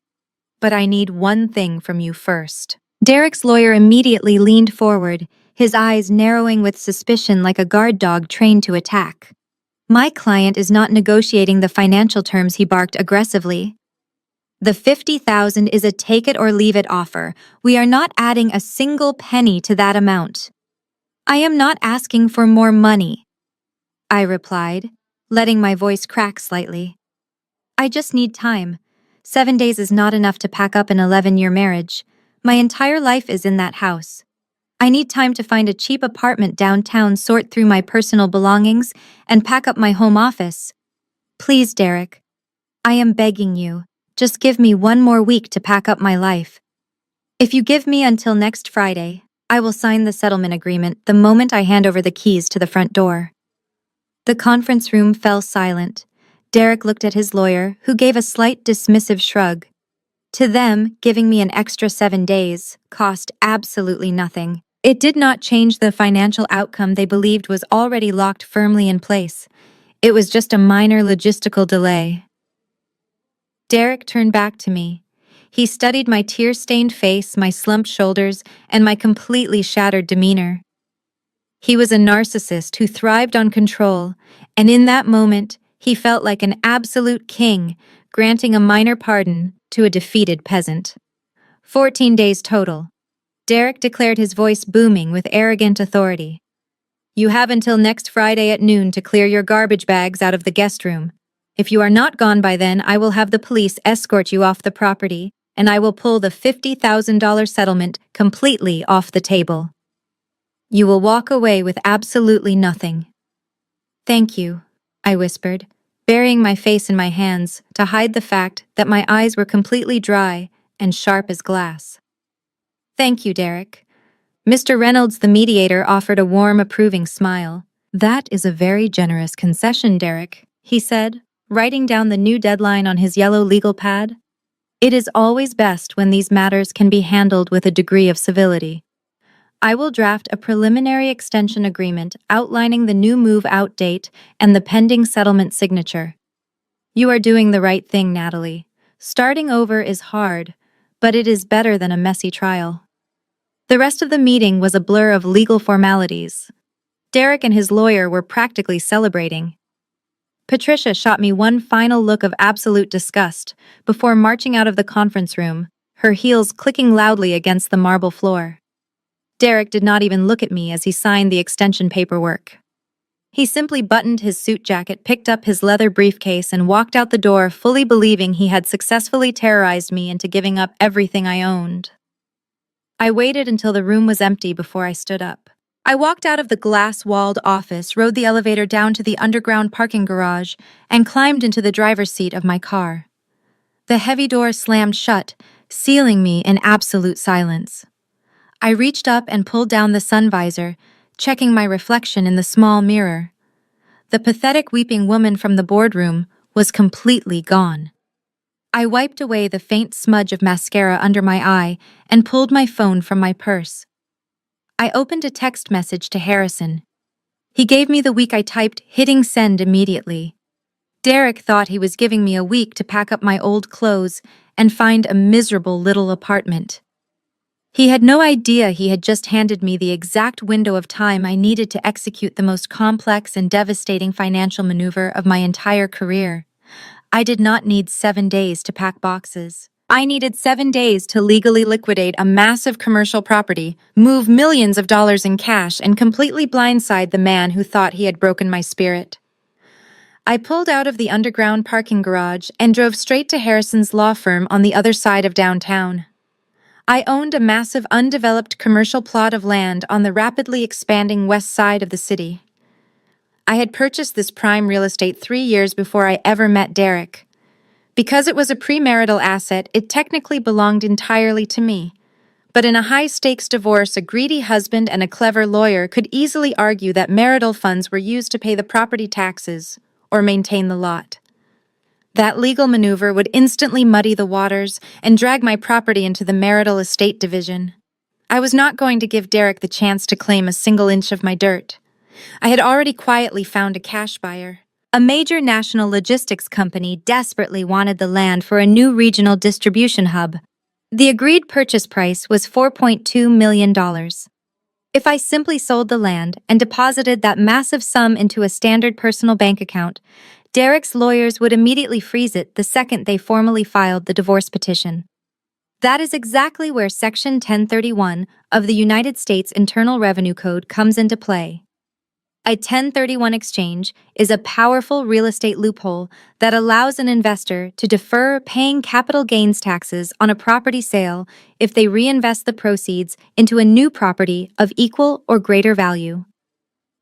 But I need one thing from you first. Derek's lawyer immediately leaned forward, his eyes narrowing with suspicion like a guard dog trained to attack. My client is not negotiating the financial terms, he barked aggressively. The $50,000 is a take-it-or-leave-it offer. We are not adding a single penny to that amount. I am not asking for more money, I replied, letting my voice crack slightly. I just need time. 7 days is not enough to pack up an 11-year marriage. My entire life is in that house. I need time to find a cheap apartment downtown, sort through my personal belongings, and pack up my home office. Please, Derek. I am begging you. Just give me 1 more week to pack up my life. If you give me until next Friday, I will sign the settlement agreement the moment I hand over the keys to the front door. The conference room fell silent. Derek looked at his lawyer, who gave a slight dismissive shrug. To them, giving me an extra 7 days cost absolutely nothing. It did not change the financial outcome they believed was already locked firmly in place. It was just a minor logistical delay. Derek turned back to me. He studied my tear-stained face, my slumped shoulders, and my completely shattered demeanor. He was a narcissist who thrived on control, and in that moment, he felt like an absolute king, granting a minor pardon to a defeated peasant. 14 days total. Derek declared, his voice booming with arrogant authority. You have until next Friday at noon to clear your garbage bags out of the guest room. If you are not gone by then, I will have the police escort you off the property, and I will pull the $50,000 settlement completely off the table. You will walk away with absolutely nothing. Thank you, I whispered, burying my face in my hands to hide the fact that my eyes were completely dry and sharp as glass. Thank you, Derek. Mr. Reynolds, the mediator, offered a warm, approving smile. That is a very generous concession, Derek, he said, writing down the new deadline on his yellow legal pad. It is always best when these matters can be handled with a degree of civility. I will draft a preliminary extension agreement outlining the new move-out date and the pending settlement signature. You are doing the right thing, Natalie. Starting over is hard, but it is better than a messy trial. The rest of the meeting was a blur of legal formalities. Derek and his lawyer were practically celebrating. Patricia shot me one final look of absolute disgust before marching out of the conference room, her heels clicking loudly against the marble floor. Derek did not even look at me as he signed the extension paperwork. He simply buttoned his suit jacket, picked up his leather briefcase, and walked out the door, fully believing he had successfully terrorized me into giving up everything I owned. I waited until the room was empty before I stood up. I walked out of the glass-walled office, rode the elevator down to the underground parking garage, and climbed into the driver's seat of my car. The heavy door slammed shut, sealing me in absolute silence. I reached up and pulled down the sun visor, checking my reflection in the small mirror. The pathetic weeping woman from the boardroom was completely gone. I wiped away the faint smudge of mascara under my eye and pulled my phone from my purse. I opened a text message to Harrison. He gave me the week I typed, hitting send immediately. Derek thought he was giving me a week to pack up my old clothes and find a miserable little apartment. He had no idea he had just handed me the exact window of time I needed to execute the most complex and devastating financial maneuver of my entire career. I did not need 7 days to pack boxes. I needed 7 days to legally liquidate a massive commercial property, move millions of dollars in cash, and completely blindside the man who thought he had broken my spirit. I pulled out of the underground parking garage and drove straight to Harrison's law firm on the other side of downtown. I owned a massive undeveloped commercial plot of land on the rapidly expanding west side of the city. I had purchased this prime real estate 3 years before I ever met Derek. Because it was a premarital asset, it technically belonged entirely to me. But in a high-stakes divorce, a greedy husband and a clever lawyer could easily argue that marital funds were used to pay the property taxes or maintain the lot. That legal maneuver would instantly muddy the waters and drag my property into the marital estate division. I was not going to give Derek the chance to claim a single inch of my dirt. I had already quietly found a cash buyer. A major national logistics company desperately wanted the land for a new regional distribution hub. The agreed purchase price was $4.2 million. If I simply sold the land and deposited that massive sum into a standard personal bank account, Derek's lawyers would immediately freeze it the second they formally filed the divorce petition. That is exactly where Section 1031 of the United States Internal Revenue Code comes into play. A 1031 exchange is a powerful real estate loophole that allows an investor to defer paying capital gains taxes on a property sale if they reinvest the proceeds into a new property of equal or greater value.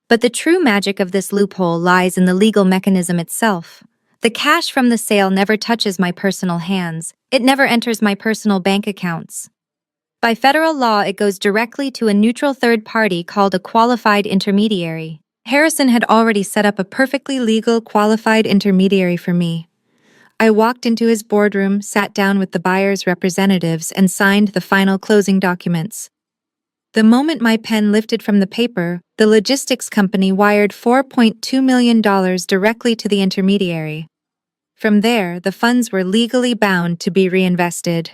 But the true magic of this loophole lies in the legal mechanism itself. The cash from the sale never touches my personal hands. It never enters my personal bank accounts. By federal law, it goes directly to a neutral third party called a qualified intermediary. Harrison had already set up a perfectly legal qualified intermediary for me. I walked into his boardroom, sat down with the buyer's representatives, and signed the final closing documents. The moment my pen lifted from the paper, the logistics company wired $4.2 million directly to the intermediary. From there, the funds were legally bound to be reinvested.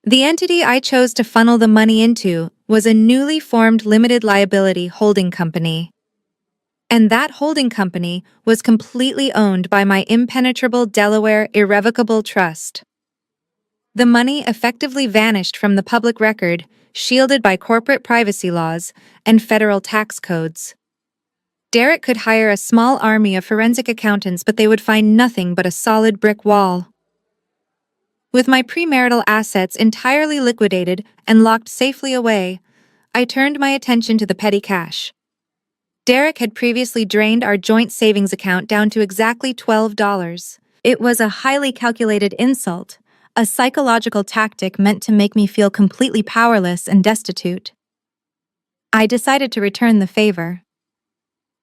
The entity I chose to funnel the money into was a newly formed limited liability holding company. And that holding company was completely owned by my impenetrable Delaware Irrevocable Trust. The money effectively vanished from the public record, shielded by corporate privacy laws and federal tax codes. Derek could hire a small army of forensic accountants, but they would find nothing but a solid brick wall. With my premarital assets entirely liquidated and locked safely away, I turned my attention to the petty cash. Derek had previously drained our joint savings account down to exactly $12. It was a highly calculated insult, a psychological tactic meant to make me feel completely powerless and destitute. I decided to return the favor.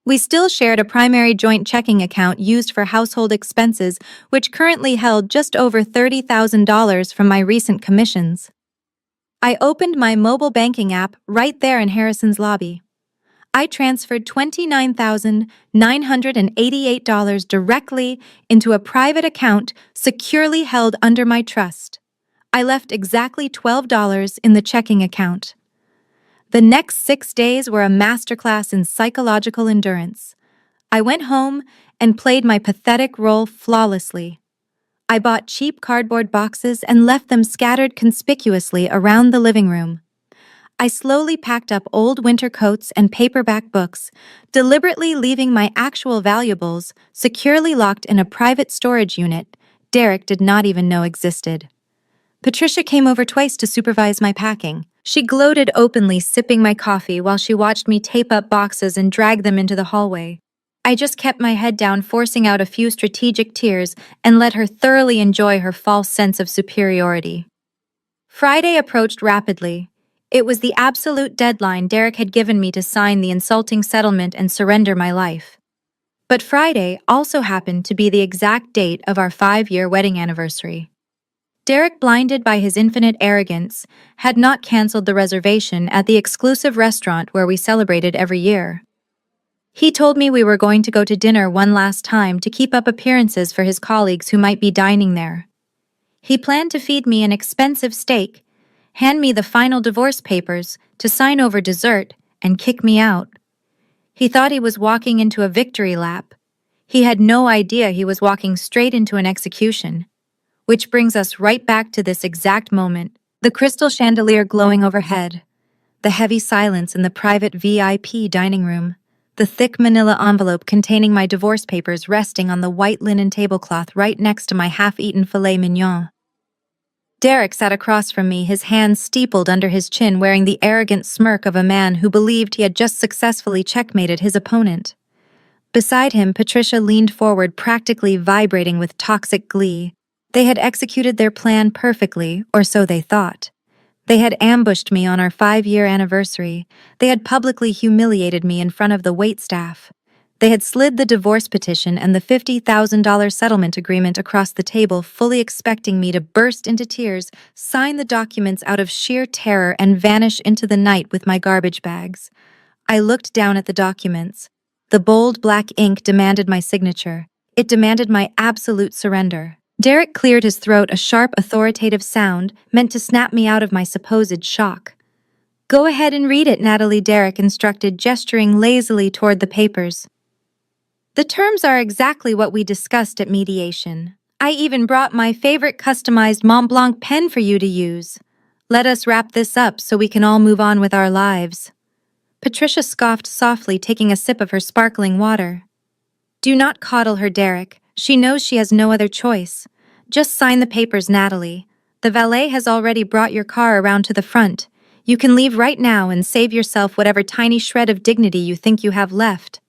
We still shared a primary joint checking account used for household expenses, which currently held just over $30,000 from my recent commissions. I opened my mobile banking app right there in Harrison's lobby. I transferred $29,988 directly into a private account securely held under my trust. I left exactly $12 in the checking account. The next 6 days were a masterclass in psychological endurance. I went home and played my pathetic role flawlessly. I bought cheap cardboard boxes and left them scattered conspicuously around the living room. I slowly packed up old winter coats and paperback books, deliberately leaving my actual valuables securely locked in a private storage unit Derek did not even know existed. Patricia came over twice to supervise my packing. She gloated openly, sipping my coffee while she watched me tape up boxes and drag them into the hallway. I just kept my head down, forcing out a few strategic tears, and let her thoroughly enjoy her false sense of superiority. Friday approached rapidly. It was the absolute deadline Derek had given me to sign the insulting settlement and surrender my life. But Friday also happened to be the exact date of our 5-year wedding anniversary. Derek, blinded by his infinite arrogance, had not canceled the reservation at the exclusive restaurant where we celebrated every year. He told me we were going to go to dinner one last time to keep up appearances for his colleagues who might be dining there. He planned to feed me an expensive steak, hand me the final divorce papers to sign over dessert, and kick me out. He thought he was walking into a victory lap. He had no idea he was walking straight into an execution. Which brings us right back to this exact moment, the crystal chandelier glowing overhead, the heavy silence in the private VIP dining room, the thick manila envelope containing my divorce papers resting on the white linen tablecloth right next to my half-eaten filet mignon. Derek sat across from me, his hands steepled under his chin, wearing the arrogant smirk of a man who believed he had just successfully checkmated his opponent. Beside him, Patricia leaned forward, practically vibrating with toxic glee. They had executed their plan perfectly, or so they thought. They had ambushed me on our 5-year anniversary. They had publicly humiliated me in front of the waitstaff. They had slid the divorce petition and the $50,000 settlement agreement across the table, fully expecting me to burst into tears, sign the documents out of sheer terror, and vanish into the night with my garbage bags. I looked down at the documents. The bold black ink demanded my signature. It demanded my absolute surrender. Derek cleared his throat, a sharp, authoritative sound meant to snap me out of my supposed shock. "Go ahead and read it," Natalie, Derek instructed, gesturing lazily toward the papers. "The terms are exactly what we discussed at mediation. I even brought my favorite customized Mont Blanc pen for you to use. Let us wrap this up so we can all move on with our lives." Patricia scoffed softly, taking a sip of her sparkling water. "Do not coddle her, Derek. She knows she has no other choice. Just sign the papers, Natalie. The valet has already brought your car around to the front. You can leave right now and save yourself whatever tiny shred of dignity you think you have left."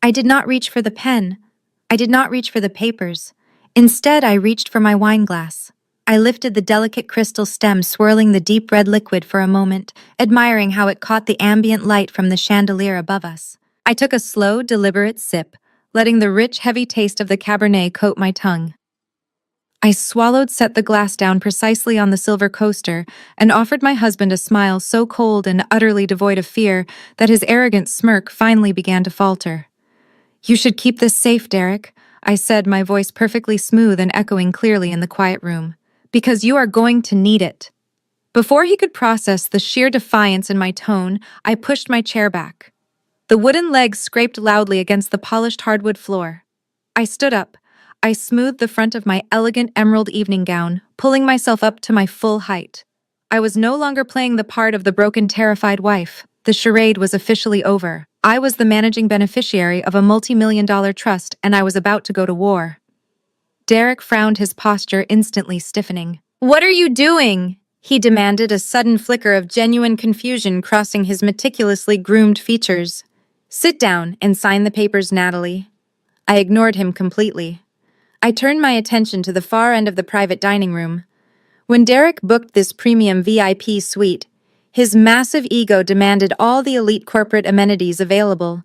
I did not reach for the pen. I did not reach for the papers. Instead, I reached for my wine glass. I lifted the delicate crystal stem, swirling the deep red liquid for a moment, admiring how it caught the ambient light from the chandelier above us. I took a slow, deliberate sip, letting the rich, heavy taste of the Cabernet coat my tongue. I swallowed, set the glass down precisely on the silver coaster, and offered my husband a smile so cold and utterly devoid of fear that his arrogant smirk finally began to falter. "You should keep this safe, Derek," I said, my voice perfectly smooth and echoing clearly in the quiet room, "because you are going to need it." Before he could process the sheer defiance in my tone, I pushed my chair back. The wooden legs scraped loudly against the polished hardwood floor. I stood up. I smoothed the front of my elegant emerald evening gown, pulling myself up to my full height. I was no longer playing the part of the broken, terrified wife. The charade was officially over. I was the managing beneficiary of a multi-million-dollar trust, and I was about to go to war. Derek frowned, his posture instantly stiffening. "What are you doing?" he demanded, a sudden flicker of genuine confusion crossing his meticulously groomed features. "Sit down and sign the papers, Natalie." I ignored him completely. I turned my attention to the far end of the private dining room. When Derek booked this premium VIP suite, his massive ego demanded all the elite corporate amenities available.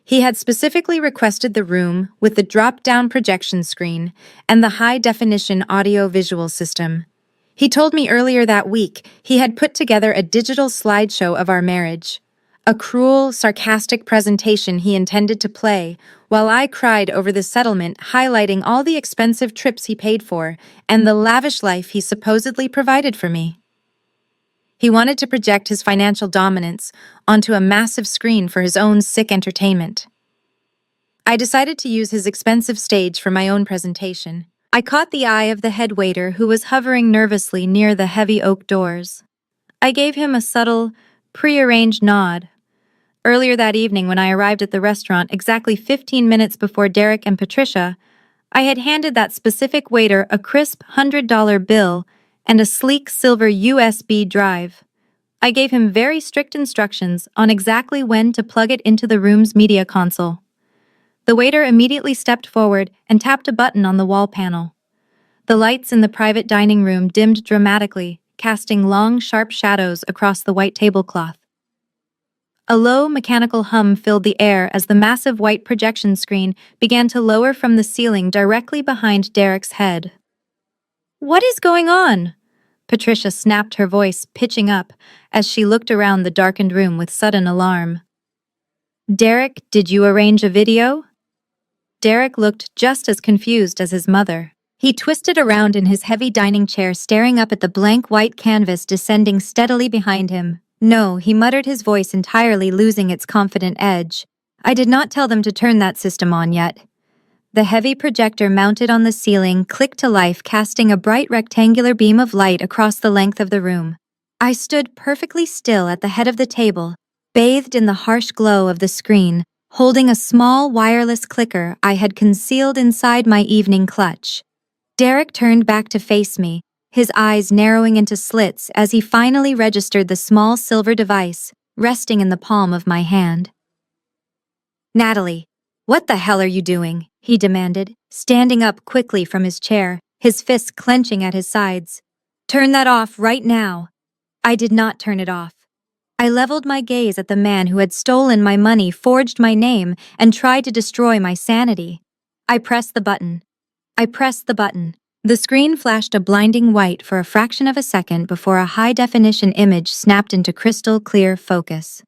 He had specifically requested the room with the drop-down projection screen and the high-definition audio-visual system. He told me earlier that week he had put together a digital slideshow of our marriage, a cruel, sarcastic presentation he intended to play, while I cried over the settlement, highlighting all the expensive trips he paid for and the lavish life he supposedly provided for me. He wanted to project his financial dominance onto a massive screen for his own sick entertainment. I decided to use his expensive stage for my own presentation. I caught the eye of the head waiter, who was hovering nervously near the heavy oak doors. I gave him a subtle, prearranged nod. Earlier that evening, when I arrived at the restaurant exactly 15 minutes before Derek and Patricia, I had handed that specific waiter a crisp $100 bill and a sleek silver USB drive. I gave him very strict instructions on exactly when to plug it into the room's media console. The waiter immediately stepped forward and tapped a button on the wall panel. The lights in the private dining room dimmed dramatically, casting long, sharp shadows across the white tablecloth. A low, mechanical hum filled the air as the massive white projection screen began to lower from the ceiling directly behind Derek's head. "What is going on?" Patricia snapped, her voice pitching up as she looked around the darkened room with sudden alarm. "Derek, did you arrange a video?" Derek looked just as confused as his mother. He twisted around in his heavy dining chair, staring up at the blank white canvas descending steadily behind him. "No," he muttered, his voice entirely losing its confident edge. "I did not tell them to turn that system on yet." The heavy projector mounted on the ceiling clicked to life, casting a bright rectangular beam of light across the length of the room. I stood perfectly still at the head of the table, bathed in the harsh glow of the screen, holding a small wireless clicker I had concealed inside my evening clutch. Derek turned back to face me, his eyes narrowing into slits as he finally registered the small silver device resting in the palm of my hand. "Natalie, what the hell are you doing?" he demanded, standing up quickly from his chair, his fists clenching at his sides. "Turn that off right now." I did not turn it off. I leveled my gaze at the man who had stolen my money, forged my name, and tried to destroy my sanity. I pressed the button. I pressed the button. The screen flashed a blinding white for a fraction of a second before a high-definition image snapped into crystal clear focus.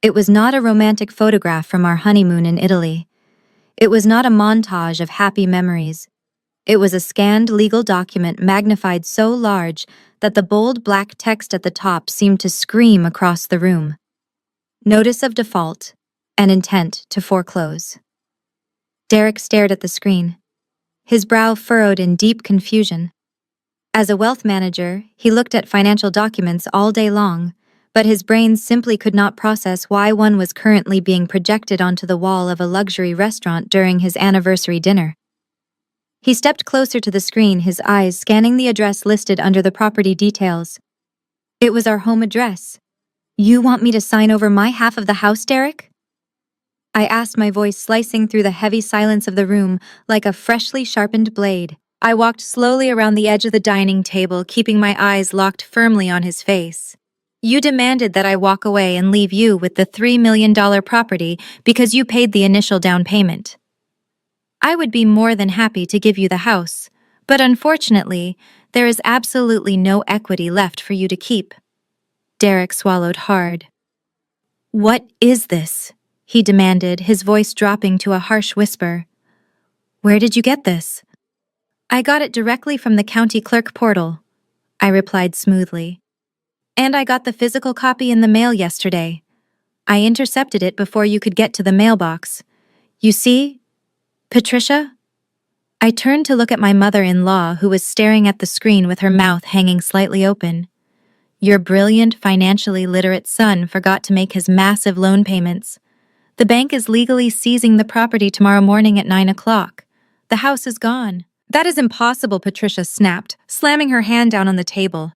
It was not a romantic photograph from our honeymoon in Italy. It was not a montage of happy memories. It was a scanned legal document magnified so large that the bold black text at the top seemed to scream across the room. Notice of default, and intent to foreclose. Derek stared at the screen, his brow furrowed in deep confusion. As a wealth manager, he looked at financial documents all day long, but his brain simply could not process why one was currently being projected onto the wall of a luxury restaurant during his anniversary dinner. He stepped closer to the screen, his eyes scanning the address listed under the property details. It was our home address. You want me to sign over my half of the house, Derek? I asked, my voice slicing through the heavy silence of the room like a freshly sharpened blade. I walked slowly around the edge of the dining table, keeping my eyes locked firmly on his face. You demanded that I walk away and leave you with the $3 million property because you paid the initial down payment. I would be more than happy to give you the house, but unfortunately, there is absolutely no equity left for you to keep. Derek swallowed hard. What is this? He demanded, his voice dropping to a harsh whisper. Where did you get this? I got it directly from the county clerk portal, I replied smoothly. And I got the physical copy in the mail yesterday. I intercepted it before you could get to the mailbox. You see, Patricia? I turned to look at my mother-in-law, who was staring at the screen with her mouth hanging slightly open. Your brilliant, financially literate son forgot to make his massive loan payments. The bank is legally seizing the property tomorrow morning at 9 o'clock. The house is gone. That is impossible, Patricia snapped, slamming her hand down on the table.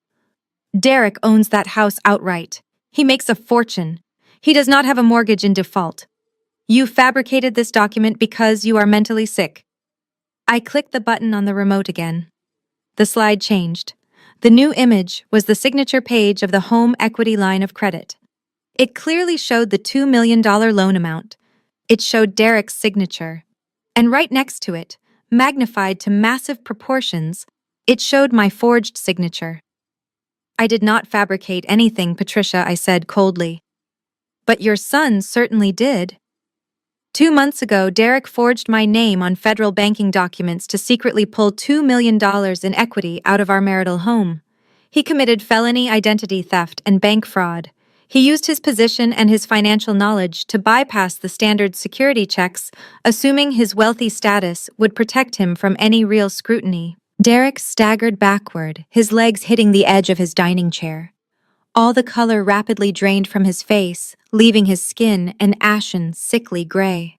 Derek owns that house outright. He makes a fortune. He does not have a mortgage in default. You fabricated this document because you are mentally sick. I clicked the button on the remote again. The slide changed. The new image was the signature page of the home equity line of credit. It clearly showed the $2 million loan amount. It showed Derek's signature. And right next to it, magnified to massive proportions, it showed my forged signature. I did not fabricate anything, Patricia, I said coldly. But your son certainly did. 2 months ago, Derek forged my name on federal banking documents to secretly pull $2 million in equity out of our marital home. He committed felony identity theft and bank fraud. He used his position and his financial knowledge to bypass the standard security checks, assuming his wealthy status would protect him from any real scrutiny. Derek staggered backward, his legs hitting the edge of his dining chair. All the color rapidly drained from his face, leaving his skin an ashen, sickly gray.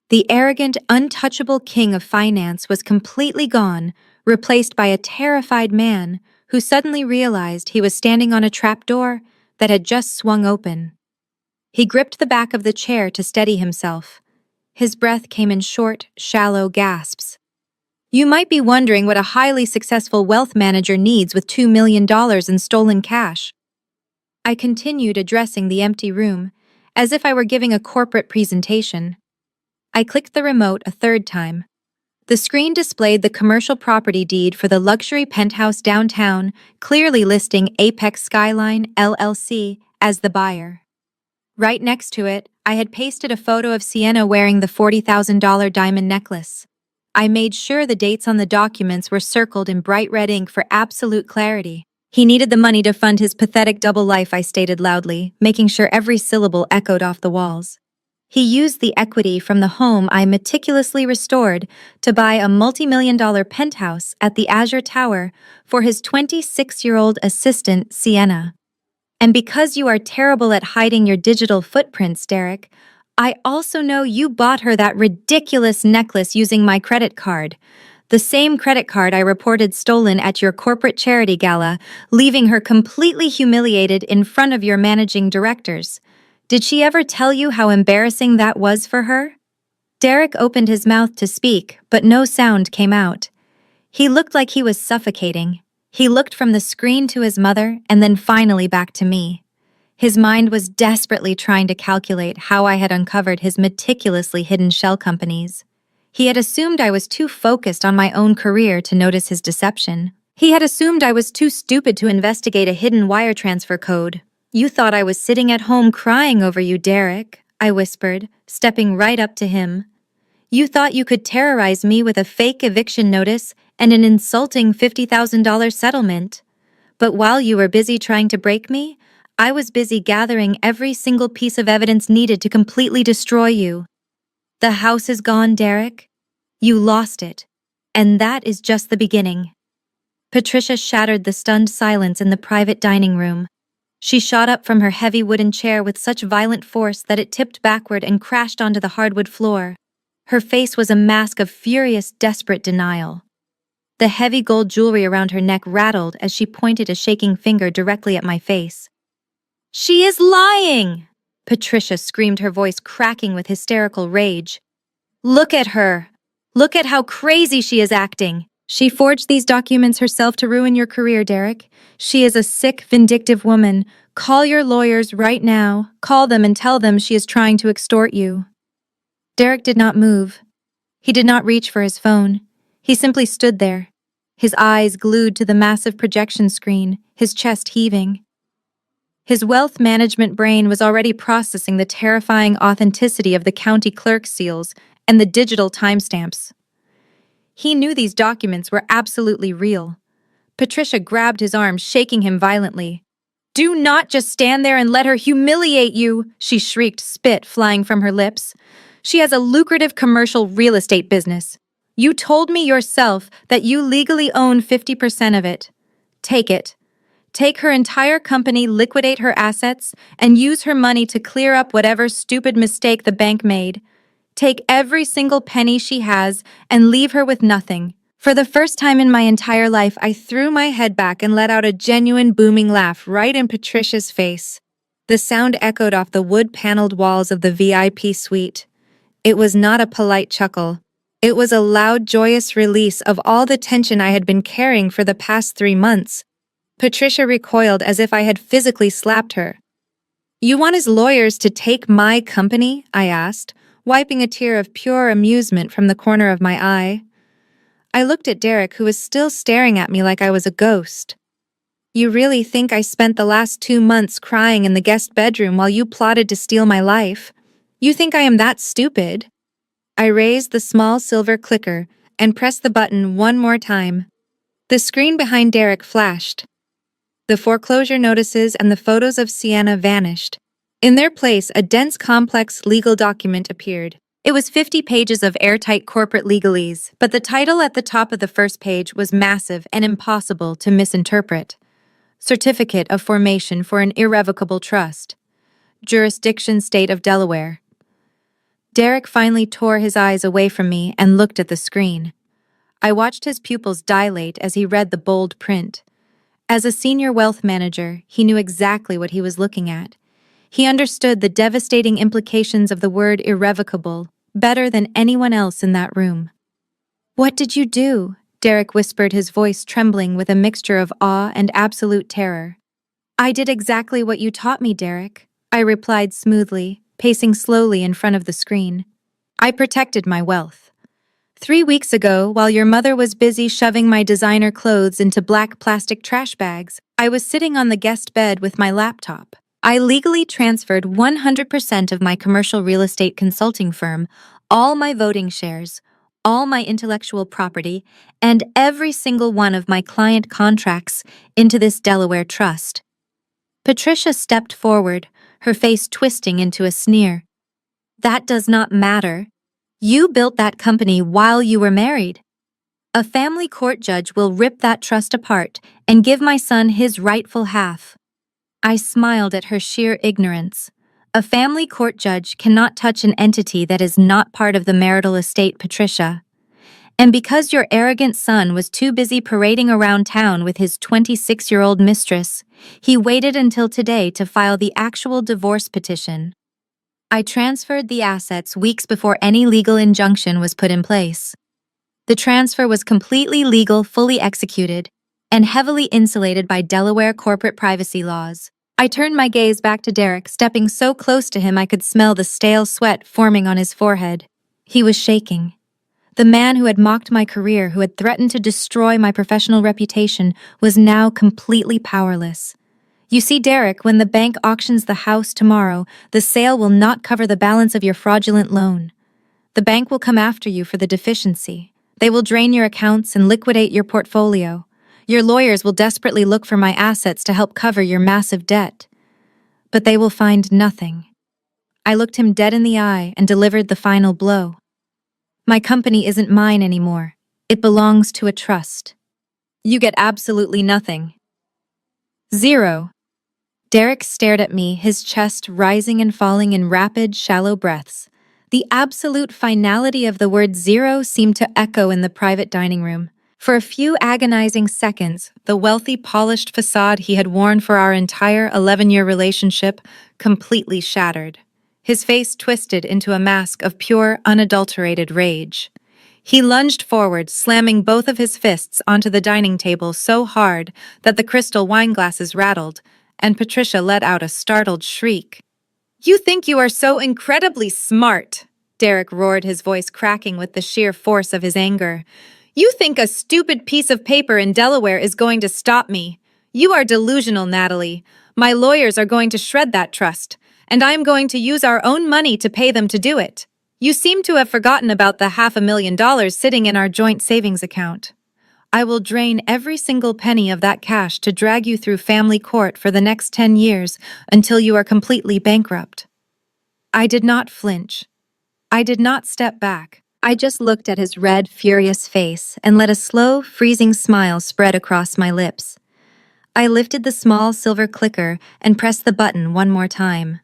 The arrogant, untouchable king of finance was completely gone, replaced by a terrified man who suddenly realized he was standing on a trapdoor that had just swung open. He gripped the back of the chair to steady himself. His breath came in short, shallow gasps. You might be wondering what a highly successful wealth manager needs with $2 million in stolen cash. I continued addressing the empty room, as if I were giving a corporate presentation. I clicked the remote a third time. The screen displayed the commercial property deed for the luxury penthouse downtown, clearly listing Apex Skyline, LLC, as the buyer. Right next to it, I had pasted a photo of Sienna wearing the $40,000 diamond necklace. I made sure the dates on the documents were circled in bright red ink for absolute clarity. He needed the money to fund his pathetic double life, I stated loudly, making sure every syllable echoed off the walls. He used the equity from the home I meticulously restored to buy a multi-million-dollar penthouse at the Azure Tower for his 26-year-old assistant, Sienna. And because you are terrible at hiding your digital footprints, Derek, I also know you bought her that ridiculous necklace using my credit card, the same credit card I reported stolen at your corporate charity gala, leaving her completely humiliated in front of your managing directors. Did she ever tell you how embarrassing that was for her? Derek opened his mouth to speak, but no sound came out. He looked like he was suffocating. He looked from the screen to his mother and then finally back to me. His mind was desperately trying to calculate how I had uncovered his meticulously hidden shell companies. He had assumed I was too focused on my own career to notice his deception. He had assumed I was too stupid to investigate a hidden wire transfer code. "You thought I was sitting at home crying over you, Derek," I whispered, stepping right up to him. "You thought you could terrorize me with a fake eviction notice and an insulting $50,000 settlement. But while you were busy trying to break me, I was busy gathering every single piece of evidence needed to completely destroy you. The house is gone, Derek. You lost it. And that is just the beginning." Patricia shattered the stunned silence in the private dining room. She shot up from her heavy wooden chair with such violent force that it tipped backward and crashed onto the hardwood floor. Her face was a mask of furious, desperate denial. The heavy gold jewelry around her neck rattled as she pointed a shaking finger directly at my face. "She is lying!" Patricia screamed, her voice cracking with hysterical rage. "Look at her! Look at how crazy she is acting! She forged these documents herself to ruin your career, Derek. She is a sick, vindictive woman. Call your lawyers right now. Call them and tell them she is trying to extort you." Derek did not move. He did not reach for his phone. He simply stood there, his eyes glued to the massive projection screen, his chest heaving. His wealth management brain was already processing the terrifying authenticity of the county clerk seals and the digital timestamps. He knew these documents were absolutely real. Patricia grabbed his arm, shaking him violently. "Do not just stand there and let her humiliate you," she shrieked, spit flying from her lips. "She has a lucrative commercial real estate business. You told me yourself that you legally own 50% of it. Take it. Take her entire company, liquidate her assets, and use her money to clear up whatever stupid mistake the bank made. Take every single penny she has and leave her with nothing." For the first time in my entire life, I threw my head back and let out a genuine booming laugh right in Patricia's face. The sound echoed off the wood-paneled walls of the VIP suite. It was not a polite chuckle. It was a loud, joyous release of all the tension I had been carrying for the past 3 months. Patricia recoiled as if I had physically slapped her. "You want his lawyers to take my company?" I asked, wiping a tear of pure amusement from the corner of my eye. I looked at Derek, who was still staring at me like I was a ghost. "You really think I spent the last 2 months crying in the guest bedroom while you plotted to steal my life? You think I am that stupid?" I raised the small silver clicker and pressed the button one more time. The screen behind Derek flashed. The foreclosure notices and the photos of Sienna vanished. In their place, a dense, complex legal document appeared. It was 50 pages of airtight corporate legalese, but the title at the top of the first page was massive and impossible to misinterpret. Certificate of Formation for an Irrevocable Trust. Jurisdiction State of Delaware. Derek finally tore his eyes away from me and looked at the screen. I watched his pupils dilate as he read the bold print. As a senior wealth manager, he knew exactly what he was looking at. He understood the devastating implications of the word irrevocable better than anyone else in that room. "What did you do?" Derek whispered, his voice trembling with a mixture of awe and absolute terror. "I did exactly what you taught me, Derek," I replied smoothly, pacing slowly in front of the screen. "I protected my wealth. 3 weeks ago, while your mother was busy shoving my designer clothes into black plastic trash bags, I was sitting on the guest bed with my laptop. I legally transferred 100% of my commercial real estate consulting firm, all my voting shares, all my intellectual property, and every single one of my client contracts into this Delaware trust." Patricia stepped forward, her face twisting into a sneer. "That does not matter. You built that company while you were married. A family court judge will rip that trust apart and give my son his rightful half." I smiled at her sheer ignorance. A family court judge cannot touch an entity that is not part of the marital estate, Patricia. And because your arrogant son was too busy parading around town with his 26-year-old mistress, he waited until today to file the actual divorce petition. I transferred the assets weeks before any legal injunction was put in place. The transfer was completely legal, fully executed, and heavily insulated by Delaware corporate privacy laws. I turned my gaze back to Derek, stepping so close to him I could smell the stale sweat forming on his forehead. He was shaking. The man who had mocked my career, who had threatened to destroy my professional reputation, was now completely powerless. You see, Derek, when the bank auctions the house tomorrow, the sale will not cover the balance of your fraudulent loan. The bank will come after you for the deficiency. They will drain your accounts and liquidate your portfolio. Your lawyers will desperately look for my assets to help cover your massive debt. But they will find nothing. I looked him dead in the eye and delivered the final blow. My company isn't mine anymore. It belongs to a trust. You get absolutely nothing. Zero. Derek stared at me, his chest rising and falling in rapid, shallow breaths. The absolute finality of the word zero seemed to echo in the private dining room. For a few agonizing seconds, the wealthy, polished facade he had worn for our entire 11-year relationship completely shattered. His face twisted into a mask of pure, unadulterated rage. He lunged forward, slamming both of his fists onto the dining table so hard that the crystal wine glasses rattled, and Patricia let out a startled shriek. "You think you are so incredibly smart," Derek roared, his voice cracking with the sheer force of his anger. "You think a stupid piece of paper in Delaware is going to stop me. You are delusional, Natalie. My lawyers are going to shred that trust, and I am going to use our own money to pay them to do it. You seem to have forgotten about the $500,000 sitting in our joint savings account. I will drain every single penny of that cash to drag you through family court for the next 10 years until you are completely bankrupt." I did not flinch. I did not step back. I just looked at his red, furious face and let a slow, freezing smile spread across my lips. I lifted the small silver clicker and pressed the button one more time.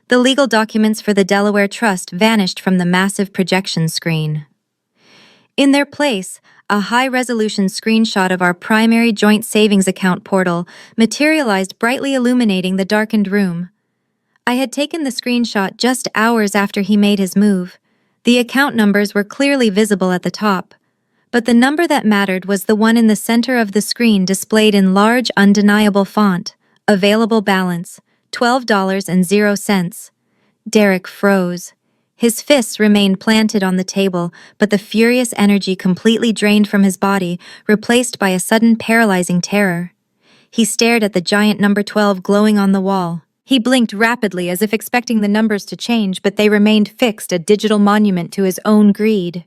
The legal documents for the Delaware Trust vanished from the massive projection screen. In their place, a high-resolution screenshot of our primary joint savings account portal materialized, brightly illuminating the darkened room. I had taken the screenshot just hours after he made his move. The account numbers were clearly visible at the top, but the number that mattered was the one in the center of the screen, displayed in large, undeniable font. Available balance, $12.00. Derek froze. His fists remained planted on the table, but the furious energy completely drained from his body, replaced by a sudden paralyzing terror. He stared at the giant number 12 glowing on the wall. He blinked rapidly as if expecting the numbers to change, but they remained fixed, a digital monument to his own greed.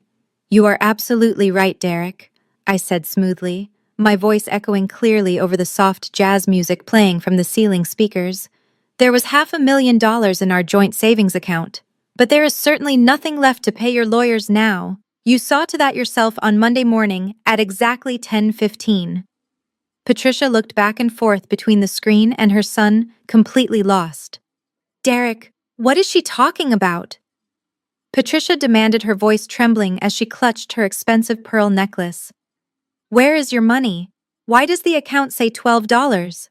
"You are absolutely right, Derek," I said smoothly, my voice echoing clearly over the soft jazz music playing from the ceiling speakers. "There was $500,000 in our joint savings account. But there is certainly nothing left to pay your lawyers now. You saw to that yourself on Monday morning at exactly 10:15. Patricia looked back and forth between the screen and her son, completely lost. "Derek, what is she talking about?" Patricia demanded, her voice trembling as she clutched her expensive pearl necklace. "Where is your money? Why does the account say $12?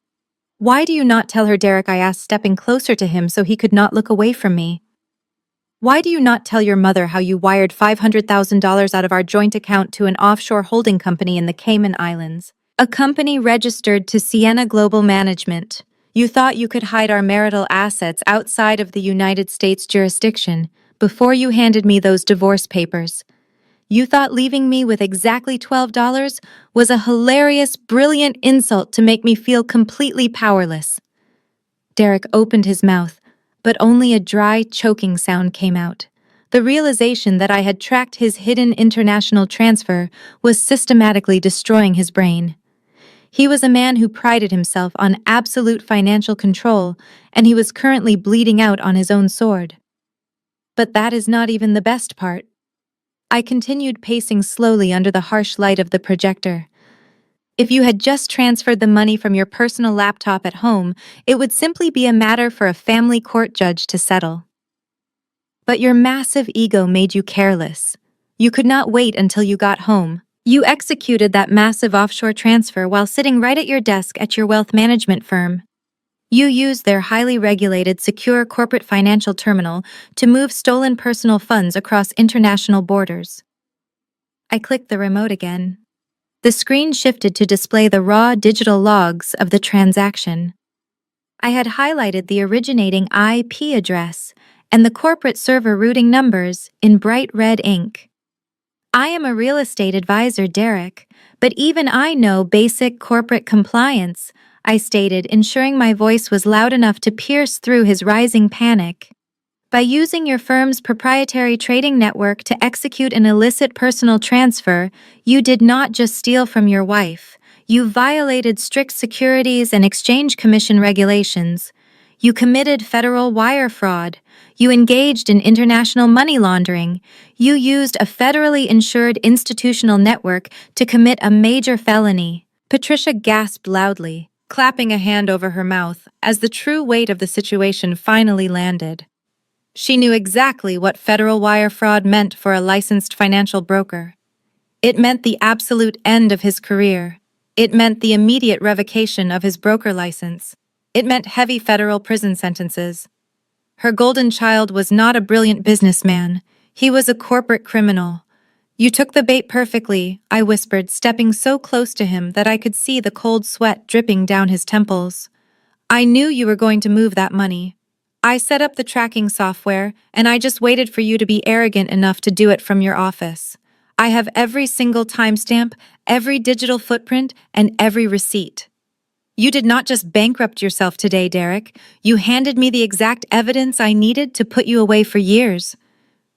"Why do you not tell her, Derek?" I asked, stepping closer to him so he could not look away from me. "Why do you not tell your mother how you wired $500,000 out of our joint account to an offshore holding company in the Cayman Islands? A company registered to Sienna Global Management. You thought you could hide our marital assets outside of the United States jurisdiction before you handed me those divorce papers. You thought leaving me with exactly $12 was a hilarious, brilliant insult to make me feel completely powerless." Derek opened his mouth, but only a dry, choking sound came out. The realization that I had tracked his hidden international transfer was systematically destroying his brain. He was a man who prided himself on absolute financial control, and he was currently bleeding out on his own sword. But that is not even the best part. I continued pacing slowly under the harsh light of the projector. If you had just transferred the money from your personal laptop at home, it would simply be a matter for a family court judge to settle. But your massive ego made you careless. You could not wait until you got home. You executed that massive offshore transfer while sitting right at your desk at your wealth management firm. You used their highly regulated, secure corporate financial terminal to move stolen personal funds across international borders. I clicked the remote again. The screen shifted to display the raw digital logs of the transaction. I had highlighted the originating IP address and the corporate server routing numbers in bright red ink. I am a real estate advisor, Derek, but even I know basic corporate compliance, I stated, ensuring my voice was loud enough to pierce through his rising panic. By using your firm's proprietary trading network to execute an illicit personal transfer, you did not just steal from your wife. You violated strict Securities and Exchange Commission regulations. You committed federal wire fraud. You engaged in international money laundering. You used a federally insured institutional network to commit a major felony. Patricia gasped loudly, clapping a hand over her mouth as the true weight of the situation finally landed. She knew exactly what federal wire fraud meant for a licensed financial broker. It meant the absolute end of his career. It meant the immediate revocation of his broker license. It meant heavy federal prison sentences. Her golden child was not a brilliant businessman. He was a corporate criminal. You took the bait perfectly, I whispered, stepping so close to him that I could see the cold sweat dripping down his temples. I knew you were going to move that money. I set up the tracking software, and I just waited for you to be arrogant enough to do it from your office. I have every single timestamp, every digital footprint, and every receipt. You did not just bankrupt yourself today, Derek. You handed me the exact evidence I needed to put you away for years.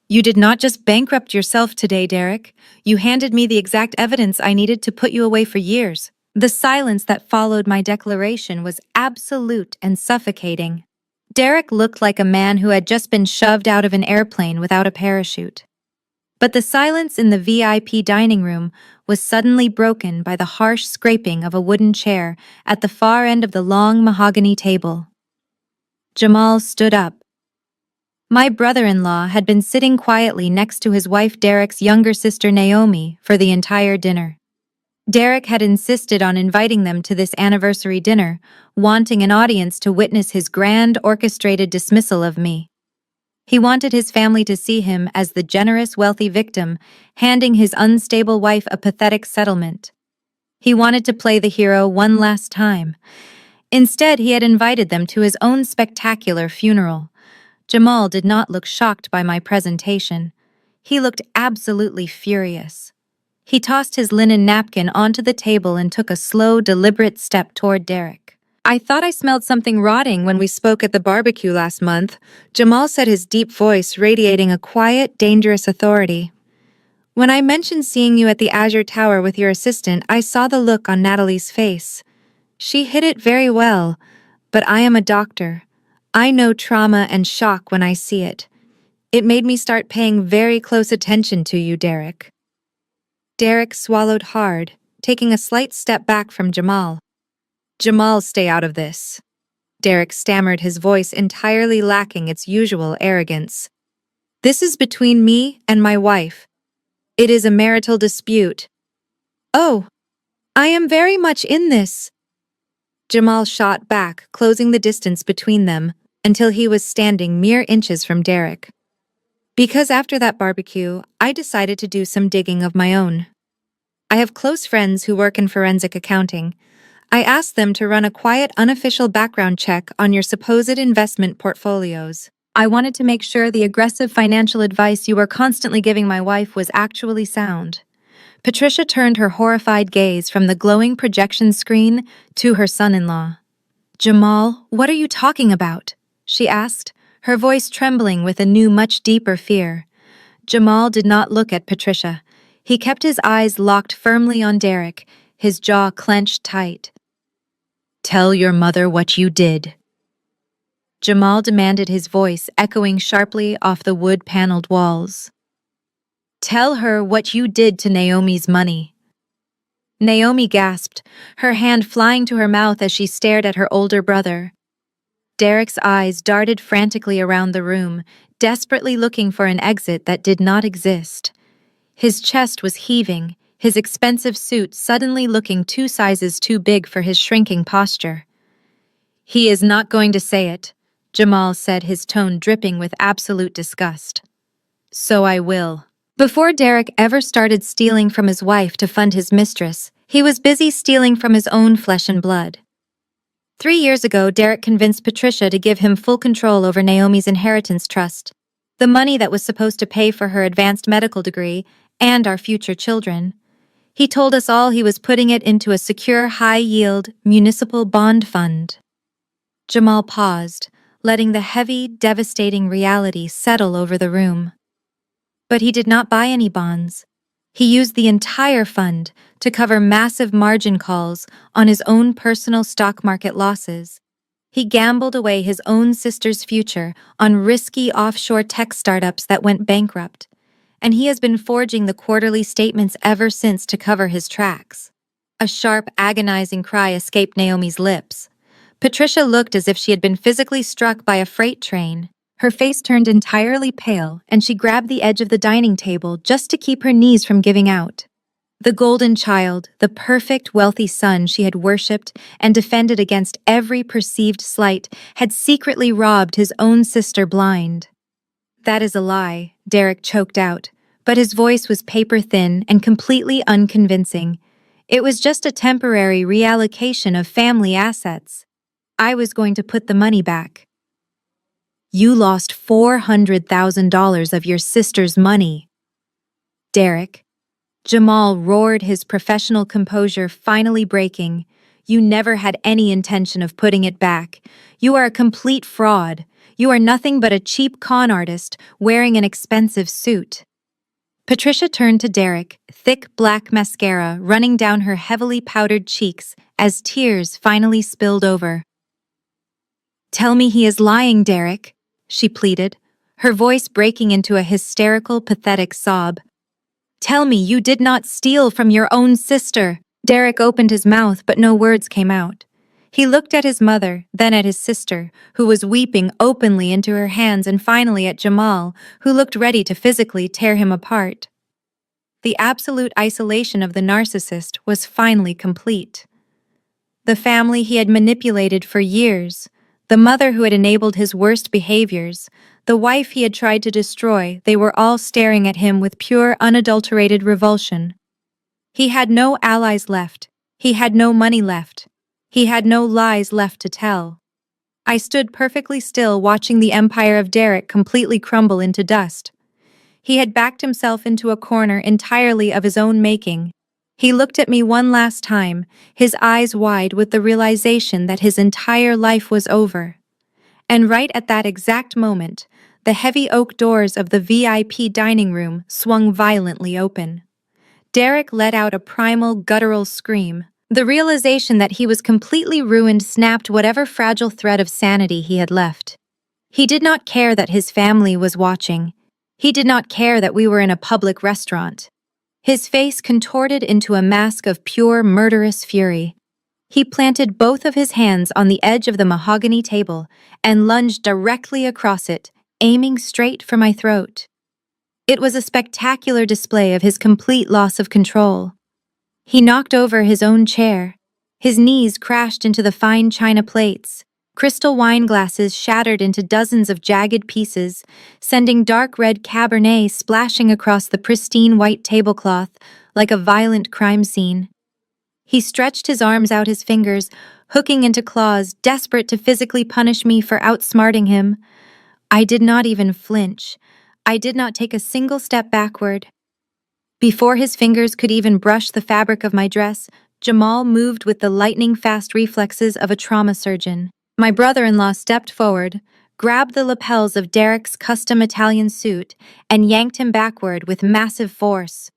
You did not just bankrupt yourself today, Derek. You handed me the exact evidence I needed to put you away for years. The silence that followed my declaration was absolute and suffocating. Derek looked like a man who had just been shoved out of an airplane without a parachute. But the silence in the VIP dining room was suddenly broken by the harsh scraping of a wooden chair at the far end of the long mahogany table. Jamal stood up. My brother-in-law had been sitting quietly next to his wife Derek's younger sister Naomi for the entire dinner. Derek had insisted on inviting them to this anniversary dinner, wanting an audience to witness his grand orchestrated dismissal of me. He wanted his family to see him as the generous, wealthy victim, handing his unstable wife a pathetic settlement. He wanted to play the hero one last time. Instead, he had invited them to his own spectacular funeral. Jamal did not look shocked by my presentation. He looked absolutely furious. He tossed his linen napkin onto the table and took a slow, deliberate step toward Derek. I thought I smelled something rotting when we spoke at the barbecue last month, Jamal said, his deep voice radiating a quiet, dangerous authority. When I mentioned seeing you at the Azure Tower with your assistant, I saw the look on Natalie's face. She hid it very well, but I am a doctor. I know trauma and shock when I see it. It made me start paying very close attention to you, Derek. Derek swallowed hard, taking a slight step back from Jamal. Jamal, stay out of this. Derek stammered, his voice entirely lacking its usual arrogance. This is between me and my wife. It is a marital dispute. Oh, I am very much in this. Jamal shot back, closing the distance between them until he was standing mere inches from Derek. Because after that barbecue, I decided to do some digging of my own. I have close friends who work in forensic accounting. I asked them to run a quiet, unofficial background check on your supposed investment portfolios. I wanted to make sure the aggressive financial advice you were constantly giving my wife was actually sound. Patricia turned her horrified gaze from the glowing projection screen to her son-in-law. Jamal, what are you talking about? She asked, her voice trembling with a new, much deeper fear. Jamal did not look at Patricia. He kept his eyes locked firmly on Derek, his jaw clenched tight. Tell your mother what you did. Jamal demanded, his voice echoing sharply off the wood-paneled walls. Tell her what you did to Naomi's money. Naomi gasped, her hand flying to her mouth as she stared at her older brother. Derek's eyes darted frantically around the room, desperately looking for an exit that did not exist. His chest was heaving, his expensive suit suddenly looking 2 sizes too big for his shrinking posture. He is not going to say it, Jamal said, his tone dripping with absolute disgust. So I will. Before Derek ever started stealing from his wife to fund his mistress, He was busy stealing from his own flesh and blood. 3 years ago, Derek convinced Patricia to give him full control over Naomi's inheritance trust, the money that was supposed to pay for her advanced medical degree and our future children. He told us all he was putting it into a secure, high-yield municipal bond fund. Jamal paused, letting the heavy, devastating reality settle over the room. But he did not buy any bonds. He used the entire fund to cover massive margin calls on his own personal stock market losses. He gambled away his own sister's future on risky offshore tech startups that went bankrupt, and he has been forging the quarterly statements ever since to cover his tracks. A sharp, agonizing cry escaped Naomi's lips. Patricia looked as if she had been physically struck by a freight train. Her face turned entirely pale, and she grabbed the edge of the dining table just to keep her knees from giving out. The golden child, the perfect, wealthy son she had worshipped and defended against every perceived slight, had secretly robbed his own sister blind. "That is a lie," Derek choked out, but his voice was paper-thin and completely unconvincing. It was just a temporary reallocation of family assets. I was going to put the money back. "You lost $400,000 of your sister's money." "Derek," Jamal roared, his professional composure finally breaking, "you never had any intention of putting it back. You are a complete fraud. You are nothing but a cheap con artist wearing an expensive suit." Patricia turned to Derek, thick black mascara running down her heavily powdered cheeks as tears finally spilled over. "Tell me he is lying, Derek," she pleaded, her voice breaking into a hysterical, pathetic sob. "Tell me you did not steal from your own sister." Derek opened his mouth, but no words came out. He looked at his mother, then at his sister, who was weeping openly into her hands, and finally at Jamal, who looked ready to physically tear him apart. The absolute isolation of the narcissist was finally complete. The family he had manipulated for years, the mother who had enabled his worst behaviors, the wife he had tried to destroy, they were all staring at him with pure, unadulterated revulsion. He had no allies left. He had no money left. He had no lies left to tell. I stood perfectly still, watching the empire of Derek completely crumble into dust. He had backed himself into a corner entirely of his own making. He looked at me one last time, his eyes wide with the realization that his entire life was over. And right at that exact moment, the heavy oak doors of the VIP dining room swung violently open. Derek let out a primal, guttural scream. The realization that he was completely ruined snapped whatever fragile thread of sanity he had left. He did not care that his family was watching. He did not care that we were in a public restaurant. His face contorted into a mask of pure, murderous fury. He planted both of his hands on the edge of the mahogany table and lunged directly across it, aiming straight for my throat. It was a spectacular display of his complete loss of control. He knocked over his own chair. His knees crashed into the fine china plates. Crystal wine glasses shattered into dozens of jagged pieces, sending dark red Cabernet splashing across the pristine white tablecloth like a violent crime scene. He stretched his arms out, his fingers hooking into claws, desperate to physically punish me for outsmarting him. I did not even flinch. I did not take a single step backward. Before his fingers could even brush the fabric of my dress, Jamal moved with the lightning-fast reflexes of a trauma surgeon. My brother-in-law stepped forward, grabbed the lapels of Derek's custom Italian suit, and yanked him backward with massive force.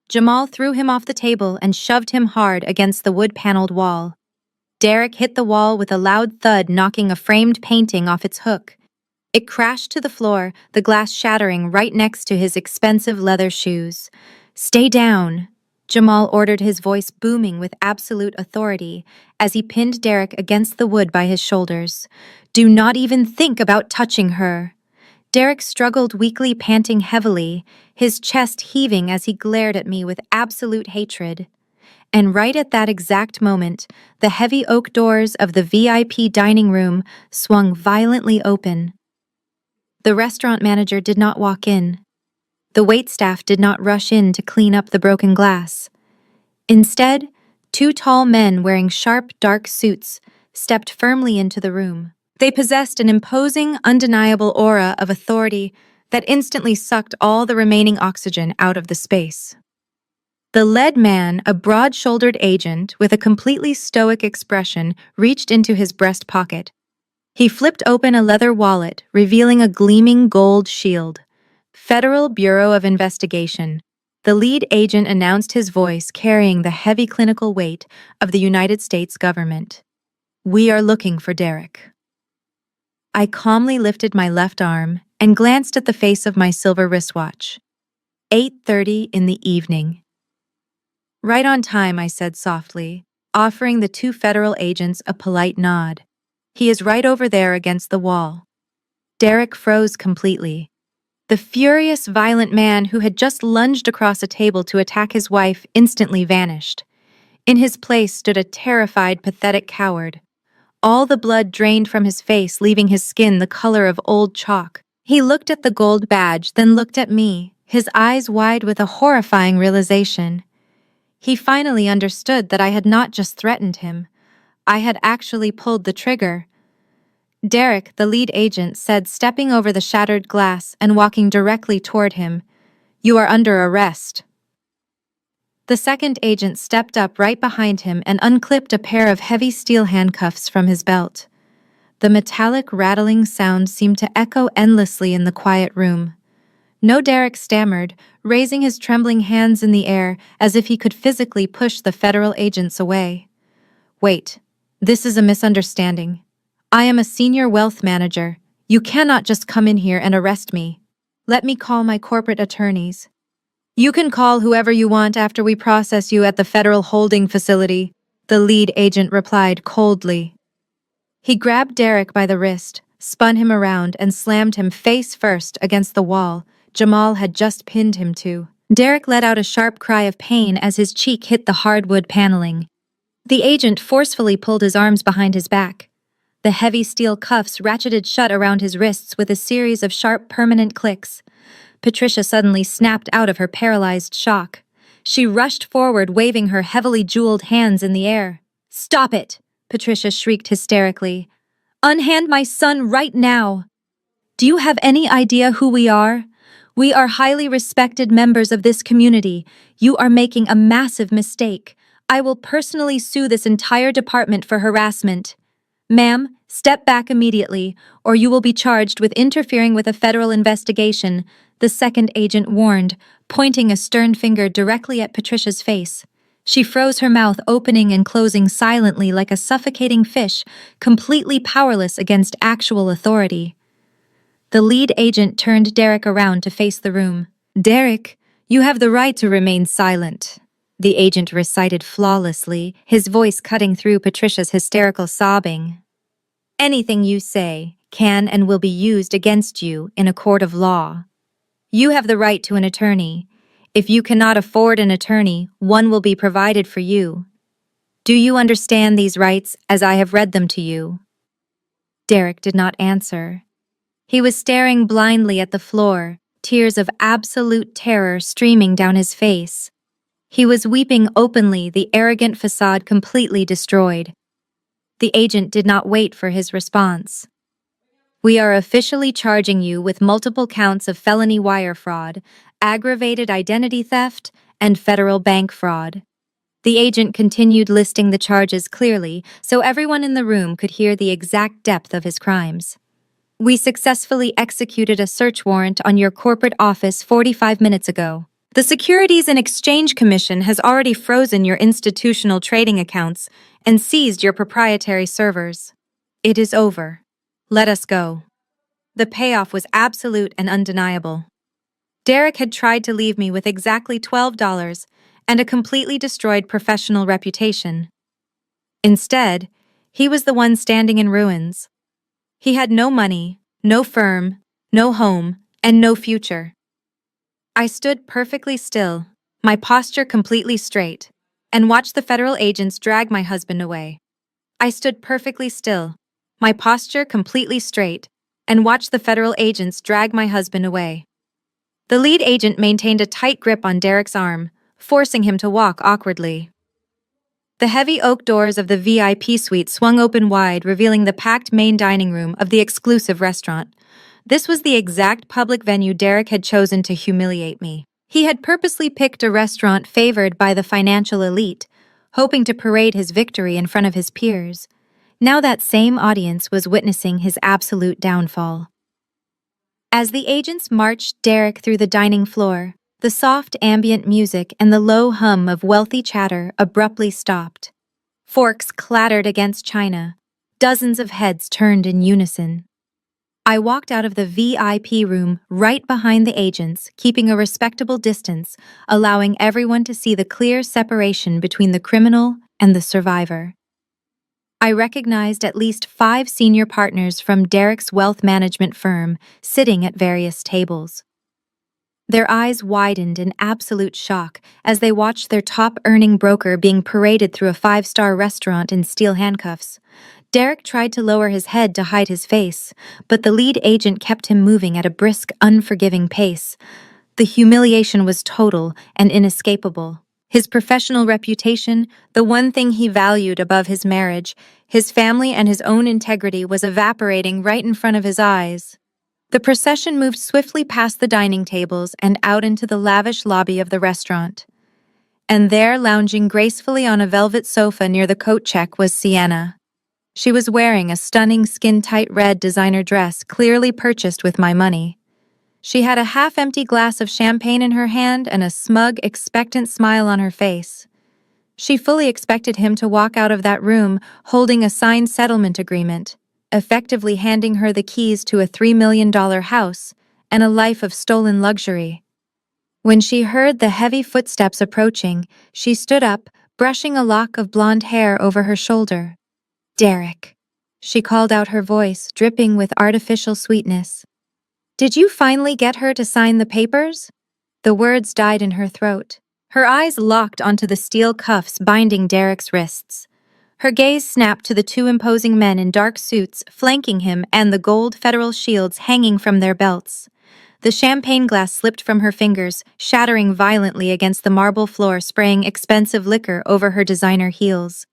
Jamal threw him off the table and shoved him hard against the wood-paneled wall. Derek hit the wall with a loud thud, knocking a framed painting off its hook. It crashed to the floor, the glass shattering right next to his expensive leather shoes. "Stay down," Jamal ordered, his voice booming with absolute authority as he pinned Derek against the wood by his shoulders. "Do not even think about touching her." Derek struggled weakly, panting heavily, his chest heaving as he glared at me with absolute hatred. And right at that exact moment, the heavy oak doors of the VIP dining room swung violently open. The restaurant manager did not walk in. The waitstaff did not rush in to clean up the broken glass. Instead, Two tall men wearing sharp, dark suits stepped firmly into the room. They possessed an imposing, undeniable aura of authority that instantly sucked all the remaining oxygen out of the space. The lead man, a broad-shouldered agent with a completely stoic expression, reached into his breast pocket. He flipped open a leather wallet, revealing a gleaming gold shield. Federal Bureau of Investigation. The lead agent announced, his voice carrying the heavy clinical weight of the United States government. "We are looking for Derek." I calmly lifted my left arm and glanced at the face of my silver wristwatch. 8:30 in the evening. "Right on time," I said softly, offering the two federal agents a polite nod. "He is right over there against the wall." Derek froze completely. The furious, violent man who had just lunged across a table to attack his wife instantly vanished. In his place stood a terrified, pathetic coward. All the blood drained from his face, leaving his skin the color of old chalk. He looked at the gold badge, then looked at me, his eyes wide with a horrifying realization. He finally understood that I had not just threatened him. I had actually pulled the trigger. Derek, the lead agent, said, stepping over the shattered glass and walking directly toward him, "You are under arrest." The second agent stepped up right behind him and unclipped a pair of heavy steel handcuffs from his belt. The metallic rattling sound seemed to echo endlessly in the quiet room. "No," Derek stammered, raising his trembling hands in the air as if he could physically push the federal agents away. "Wait, this is a misunderstanding. I am a senior wealth manager. You cannot just come in here and arrest me. Let me call my corporate attorneys." "You can call whoever you want after we process you at the federal holding facility," the lead agent replied coldly. He grabbed Derek by the wrist, spun him around, and slammed him face first against the wall Jamal had just pinned him to. Derek let out a sharp cry of pain as his cheek hit the hardwood paneling. The agent forcefully pulled his arms behind his back. The heavy steel cuffs ratcheted shut around his wrists with a series of sharp, permanent clicks. Patricia suddenly snapped out of her paralyzed shock. She rushed forward, waving her heavily jeweled hands in the air. "Stop it!" Patricia shrieked hysterically. "Unhand my son right now! Do you have any idea who we are? We are highly respected members of this community. You are making a massive mistake. I will personally sue this entire department for harassment. Ma'am, step back immediately, or you will be charged with interfering with a federal investigation," the second agent warned, pointing a stern finger directly at Patricia's face. She froze, her mouth opening and closing silently like a suffocating fish, completely powerless against actual authority. The lead agent turned Derek around to face the room. "Derek, you have the right to remain silent," the agent recited flawlessly, his voice cutting through Patricia's hysterical sobbing. "Anything you say can and will be used against you in a court of law. You have the right to an attorney. If you cannot afford an attorney, one will be provided for you. Do you understand these rights as I have read them to you?" Derek did not answer. He was staring blindly at the floor, tears of absolute terror streaming down his face. He was weeping openly, the arrogant facade completely destroyed. The agent did not wait for his response. "We are officially charging you with multiple counts of felony wire fraud, aggravated identity theft, and federal bank fraud." The agent continued listing the charges clearly so everyone in the room could hear the exact depth of his crimes. "We successfully executed a search warrant on your corporate office 45 minutes ago. The Securities and Exchange Commission has already frozen your institutional trading accounts and seized your proprietary servers. It is over. Let us go." The payoff was absolute and undeniable. Derek had tried to leave me with exactly $12 and a completely destroyed professional reputation. Instead, he was the one standing in ruins. He had no money, no firm, no home, and no future. I stood perfectly still, my posture completely straight, and watched the federal agents drag my husband away. I stood perfectly still, my posture completely straight, and watched the federal agents drag my husband away. The lead agent maintained a tight grip on Derek's arm, forcing him to walk awkwardly. The heavy oak doors of the VIP suite swung open wide, revealing the packed main dining room of the exclusive restaurant. This was the exact public venue Derek had chosen to humiliate me. He had purposely picked a restaurant favored by the financial elite, hoping to parade his victory in front of his peers. Now that same audience was witnessing his absolute downfall. As the agents marched Derek through the dining floor, the soft ambient music and the low hum of wealthy chatter abruptly stopped. Forks clattered against china. Dozens of heads turned in unison. I walked out of the VIP room right behind the agents, keeping a respectable distance, allowing everyone to see the clear separation between the criminal and the survivor. I recognized at least 5 senior partners from Derek's wealth management firm sitting at various tables. Their eyes widened in absolute shock as they watched their top-earning broker being paraded through a 5-star restaurant in steel handcuffs. Derek tried to lower his head to hide his face, but the lead agent kept him moving at a brisk, unforgiving pace. The humiliation was total and inescapable. His professional reputation, the one thing he valued above his marriage, his family and his own integrity, was evaporating right in front of his eyes. The procession moved swiftly past the dining tables and out into the lavish lobby of the restaurant. And there, lounging gracefully on a velvet sofa near the coat check, was Sienna. She was wearing a stunning skin-tight red designer dress clearly purchased with my money. She had a half-empty glass of champagne in her hand and a smug, expectant smile on her face. She fully expected him to walk out of that room holding a signed settlement agreement, effectively handing her the keys to a $3 million house and a life of stolen luxury. When she heard the heavy footsteps approaching, she stood up, brushing a lock of blonde hair over her shoulder. "Derek," she called out, her voice dripping with artificial sweetness. "Did you finally get her to sign the papers?" The words died in her throat. Her eyes locked onto the steel cuffs binding Derek's wrists. Her gaze snapped to the 2 imposing men in dark suits flanking him and the gold federal shields hanging from their belts. The champagne glass slipped from her fingers, shattering violently against the marble floor, spraying expensive liquor over her designer heels.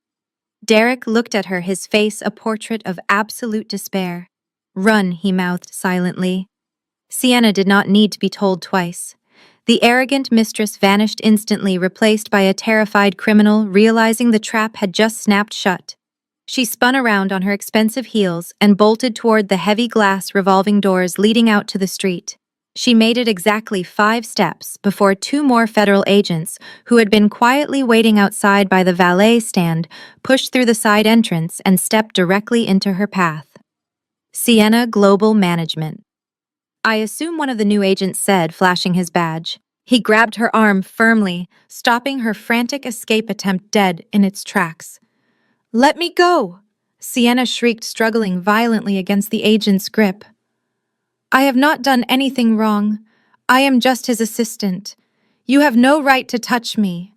Derek looked at her, his face a portrait of absolute despair. "Run," he mouthed silently. Sienna did not need to be told twice. The arrogant mistress vanished instantly, replaced by a terrified criminal realizing the trap had just snapped shut. She spun around on her expensive heels and bolted toward the heavy glass revolving doors leading out to the street. She made it exactly 5 steps before 2 more federal agents, who had been quietly waiting outside by the valet stand, pushed through the side entrance and stepped directly into her path. "Sienna Global Management," I assume one of the new agents said, flashing his badge. He grabbed her arm firmly, stopping her frantic escape attempt dead in its tracks. "Let me go!" Sienna shrieked, struggling violently against the agent's grip. "I have not done anything wrong. I am just his assistant. You have no right to touch me."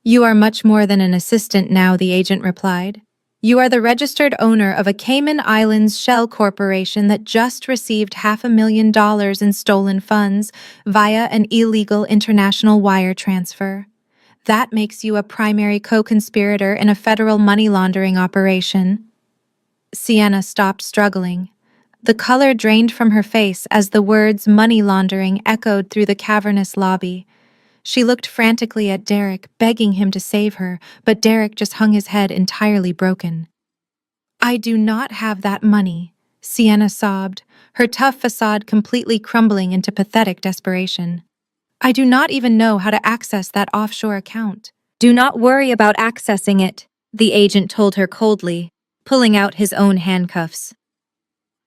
"You are much more than an assistant now," the agent replied. "You are the registered owner of a Cayman Islands shell corporation that just received $500,000 in stolen funds via an illegal international wire transfer. That makes you a primary co-conspirator in a federal money laundering operation." Sienna stopped struggling. The color drained from her face as the words "money laundering" echoed through the cavernous lobby. She looked frantically at Derek, begging him to save her, but Derek just hung his head, entirely broken. "I do not have that money," Sienna sobbed, her tough facade completely crumbling into pathetic desperation. "I do not even know how to access that offshore account." "Do not worry about accessing it," the agent told her coldly, pulling out his own handcuffs.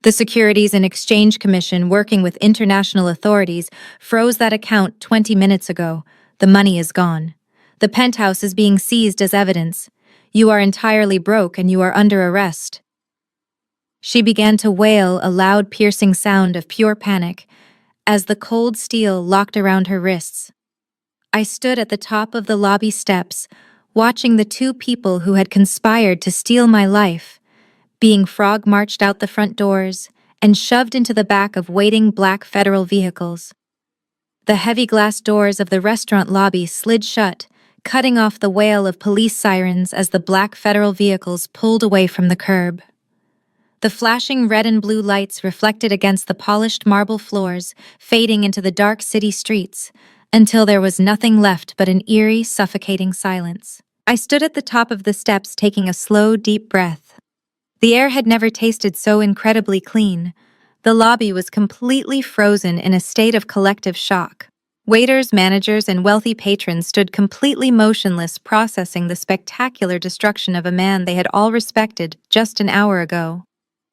"The Securities and Exchange Commission, working with international authorities, froze that account 20 minutes ago. The money is gone. The penthouse is being seized as evidence. You are entirely broke and you are under arrest." She began to wail, a loud, piercing sound of pure panic, as the cold steel locked around her wrists. I stood at the top of the lobby steps, watching the 2 people who had conspired to steal my life being frog-marched out the front doors and shoved into the back of waiting black federal vehicles. The heavy glass doors of the restaurant lobby slid shut, cutting off the wail of police sirens as the black federal vehicles pulled away from the curb. The flashing red and blue lights reflected against the polished marble floors, fading into the dark city streets, until there was nothing left but an eerie, suffocating silence. I stood at the top of the steps taking a slow, deep breath. The air had never tasted so incredibly clean. The lobby was completely frozen in a state of collective shock. Waiters, managers, and wealthy patrons stood completely motionless, processing the spectacular destruction of a man they had all respected just an hour ago.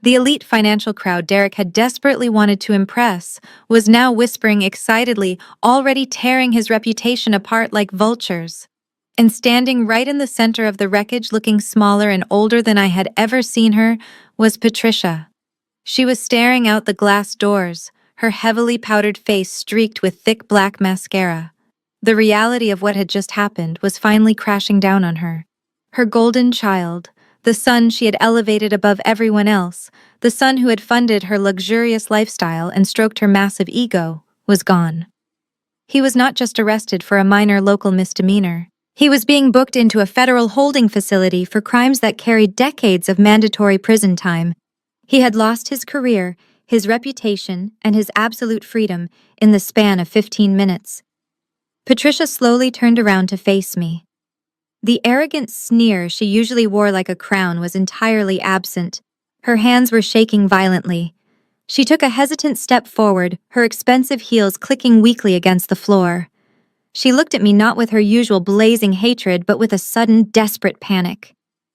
The elite financial crowd Derek had desperately wanted to impress was now whispering excitedly, already tearing his reputation apart like vultures. And standing right in the center of the wreckage, looking smaller and older than I had ever seen her, was Patricia. She was staring out the glass doors, her heavily powdered face streaked with thick black mascara. The reality of what had just happened was finally crashing down on her. Her golden child, the son she had elevated above everyone else, the son who had funded her luxurious lifestyle and stroked her massive ego, was gone. He was not just arrested for a minor local misdemeanor. He was being booked into a federal holding facility for crimes that carried decades of mandatory prison time. He had lost his career, his reputation, and his absolute freedom in the span of 15 minutes. Patricia slowly turned around to face me. The arrogant sneer she usually wore like a crown was entirely absent. Her hands were shaking violently. She took a hesitant step forward, her expensive heels clicking weakly against the floor. She looked at me not with her usual blazing hatred, but with a sudden, desperate panic.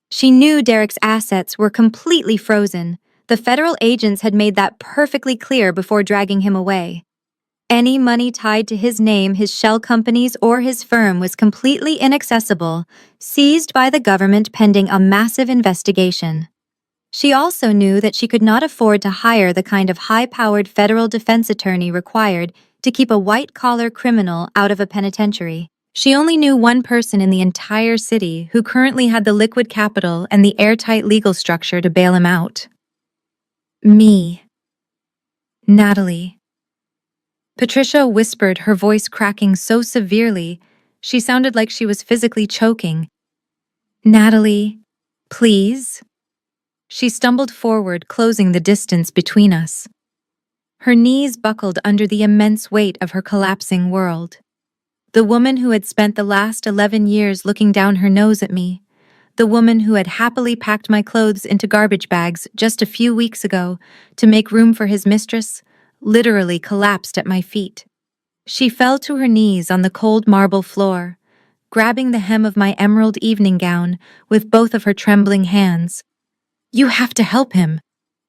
She knew Derek's assets were completely frozen. The federal agents had made that perfectly clear before dragging him away. Any money tied to his name, his shell companies, or his firm was completely inaccessible, seized by the government pending a massive investigation. She also knew that she could not afford to hire the kind of high-powered federal defense attorney required to keep a white-collar criminal out of a penitentiary. She only knew one person in the entire city who currently had the liquid capital and the airtight legal structure to bail him out. Me. Natalie. Patricia whispered, her voice cracking so severely, she sounded like she was physically choking. Natalie, please? She stumbled forward, closing the distance between us. Her knees buckled under the immense weight of her collapsing world. The woman who had spent the last 11 years looking down her nose at me, the woman who had happily packed my clothes into garbage bags just a few weeks ago to make room for his mistress, literally collapsed at my feet. She fell to her knees on the cold marble floor, grabbing the hem of my emerald evening gown with both of her trembling hands. "You have to help him,"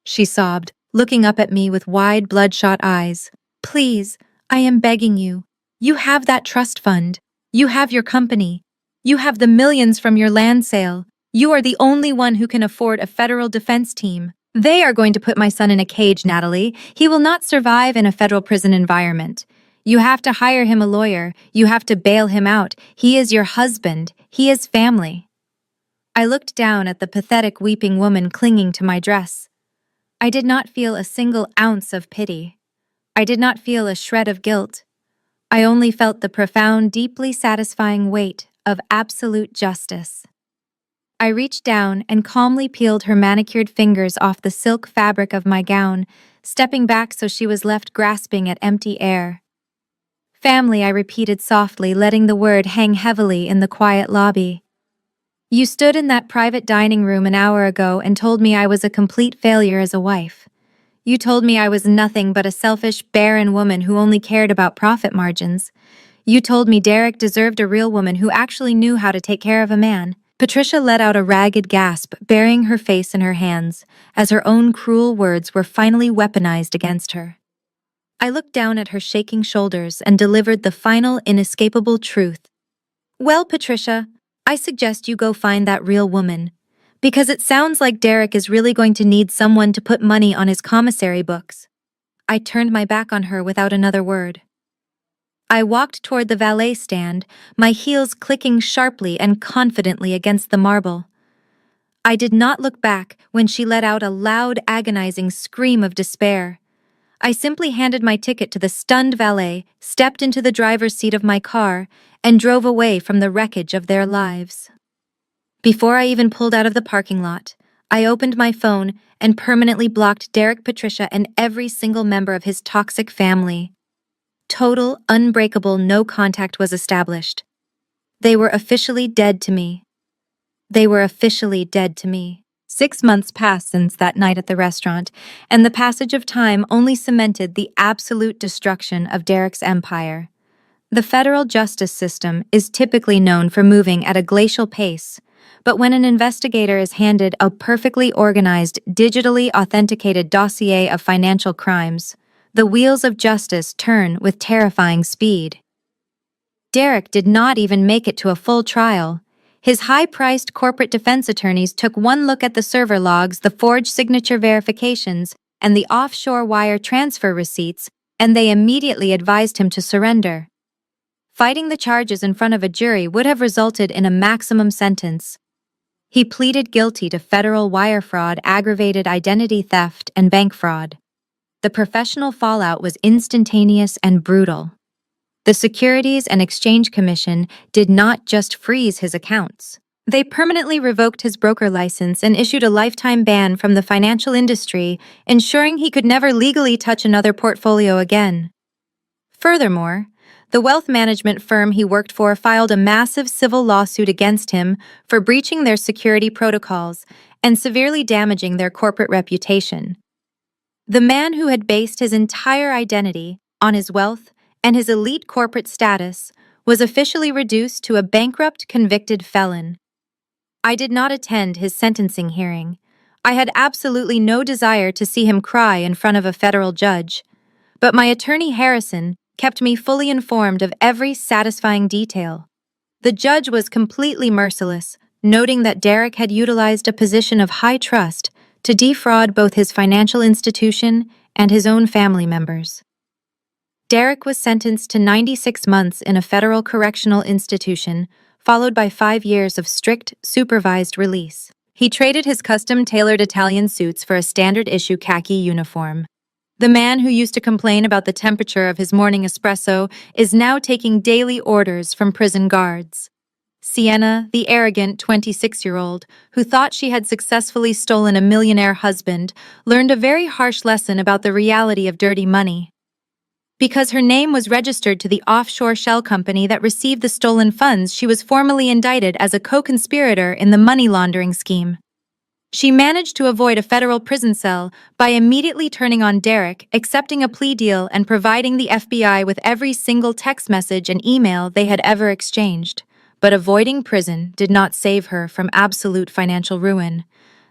she sobbed, looking up at me with wide, bloodshot eyes. "Please, I am begging you. You have that trust fund. You have your company. You have the millions from your land sale. You are the only one who can afford a federal defense team. They are going to put my son in a cage, Natalie. He will not survive in a federal prison environment. You have to hire him a lawyer. You have to bail him out. He is your husband. He is family." I looked down at the pathetic weeping woman clinging to my dress. I did not feel a single ounce of pity. I did not feel a shred of guilt. I only felt the profound, deeply satisfying weight of absolute justice. I reached down and calmly peeled her manicured fingers off the silk fabric of my gown, stepping back so she was left grasping at empty air. "Family," I repeated softly, letting the word hang heavily in the quiet lobby. "You stood in that private dining room an hour ago and told me I was a complete failure as a wife. You told me I was nothing but a selfish, barren woman who only cared about profit margins. You told me Derek deserved a real woman who actually knew how to take care of a man." Patricia let out a ragged gasp, burying her face in her hands, as her own cruel words were finally weaponized against her. I looked down at her shaking shoulders and delivered the final, inescapable truth. "Well, Patricia, I suggest you go find that real woman, because it sounds like Derek is really going to need someone to put money on his commissary books." I turned my back on her without another word. I walked toward the valet stand, my heels clicking sharply and confidently against the marble. I did not look back when she let out a loud, agonizing scream of despair. I simply handed my ticket to the stunned valet, stepped into the driver's seat of my car, and drove away from the wreckage of their lives. Before I even pulled out of the parking lot, I opened my phone and permanently blocked Derek, Patricia, and every single member of his toxic family. Total, unbreakable no contact was established. They were officially dead to me. They were officially dead to me. 6 months passed since that night at the restaurant, and the passage of time only cemented the absolute destruction of Derek's empire. The federal justice system is typically known for moving at a glacial pace, but when an investigator is handed a perfectly organized, digitally authenticated dossier of financial crimes, the wheels of justice turn with terrifying speed. Derek did not even make it to a full trial. His high-priced corporate defense attorneys took one look at the server logs, the forged signature verifications, and the offshore wire transfer receipts, and they immediately advised him to surrender. Fighting the charges in front of a jury would have resulted in a maximum sentence. He pleaded guilty to federal wire fraud, aggravated identity theft, and bank fraud. The professional fallout was instantaneous and brutal. The Securities and Exchange Commission did not just freeze his accounts. They permanently revoked his broker license and issued a lifetime ban from the financial industry, ensuring he could never legally touch another portfolio again. Furthermore, the wealth management firm he worked for filed a massive civil lawsuit against him for breaching their security protocols and severely damaging their corporate reputation. The man who had based his entire identity on his wealth and his elite corporate status was officially reduced to a bankrupt convicted felon. I did not attend his sentencing hearing. I had absolutely no desire to see him cry in front of a federal judge, but my attorney Harrison kept me fully informed of every satisfying detail. The judge was completely merciless, noting that Derek had utilized a position of high trust to defraud both his financial institution and his own family members. Derek was sentenced to 96 months in a federal correctional institution, followed by 5 years of strict, supervised release. He traded his custom-tailored Italian suits for a standard-issue khaki uniform. The man who used to complain about the temperature of his morning espresso is now taking daily orders from prison guards. Sienna, the arrogant 26-year-old, who thought she had successfully stolen a millionaire husband, learned a very harsh lesson about the reality of dirty money. Because her name was registered to the offshore shell company that received the stolen funds, she was formally indicted as a co-conspirator in the money laundering scheme. She managed to avoid a federal prison cell by immediately turning on Derek, accepting a plea deal, and providing the FBI with every single text message and email they had ever exchanged. But avoiding prison did not save her from absolute financial ruin.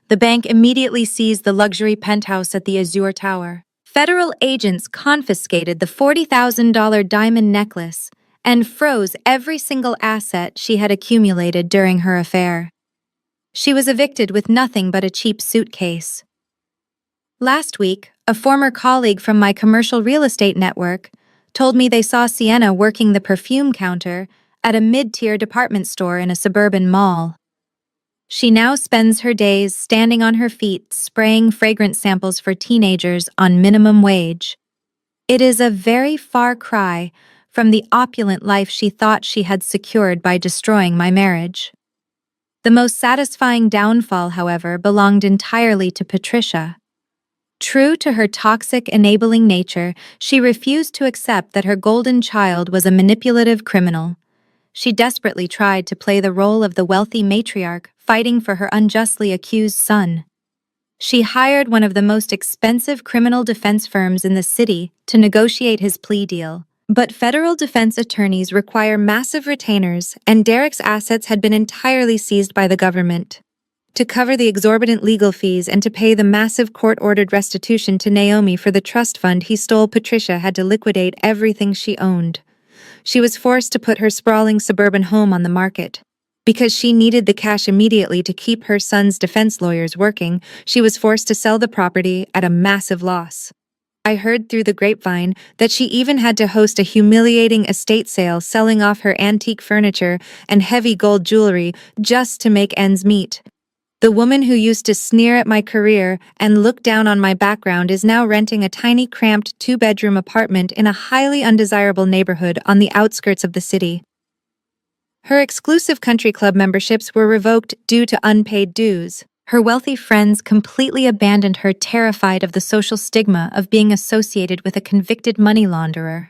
The bank immediately seized the luxury penthouse at the Azure Tower. Federal agents confiscated the $40,000 diamond necklace and froze every single asset she had accumulated during her affair. She was evicted with nothing but a cheap suitcase. Last week, a former colleague from my commercial real estate network told me they saw Sienna working the perfume counter at a mid-tier department store in a suburban mall. She now spends her days standing on her feet, spraying fragrance samples for teenagers on minimum wage. It is a very far cry from the opulent life she thought she had secured by destroying my marriage. The most satisfying downfall, however, belonged entirely to Patricia. True to her toxic, enabling nature, she refused to accept that her golden child was a manipulative criminal. She desperately tried to play the role of the wealthy matriarch fighting for her unjustly accused son. She hired one of the most expensive criminal defense firms in the city to negotiate his plea deal. But federal defense attorneys require massive retainers, and Derek's assets had been entirely seized by the government. To cover the exorbitant legal fees and to pay the massive court-ordered restitution to Naomi for the trust fund he stole, Patricia had to liquidate everything she owned. She was forced to put her sprawling suburban home on the market. Because she needed the cash immediately to keep her son's defense lawyers working, she was forced to sell the property at a massive loss. I heard through the grapevine that she even had to host a humiliating estate sale, selling off her antique furniture and heavy gold jewelry just to make ends meet. The woman who used to sneer at my career and look down on my background is now renting a tiny, cramped two-bedroom apartment in a highly undesirable neighborhood on the outskirts of the city. Her exclusive country club memberships were revoked due to unpaid dues. Her wealthy friends completely abandoned her, terrified of the social stigma of being associated with a convicted money launderer.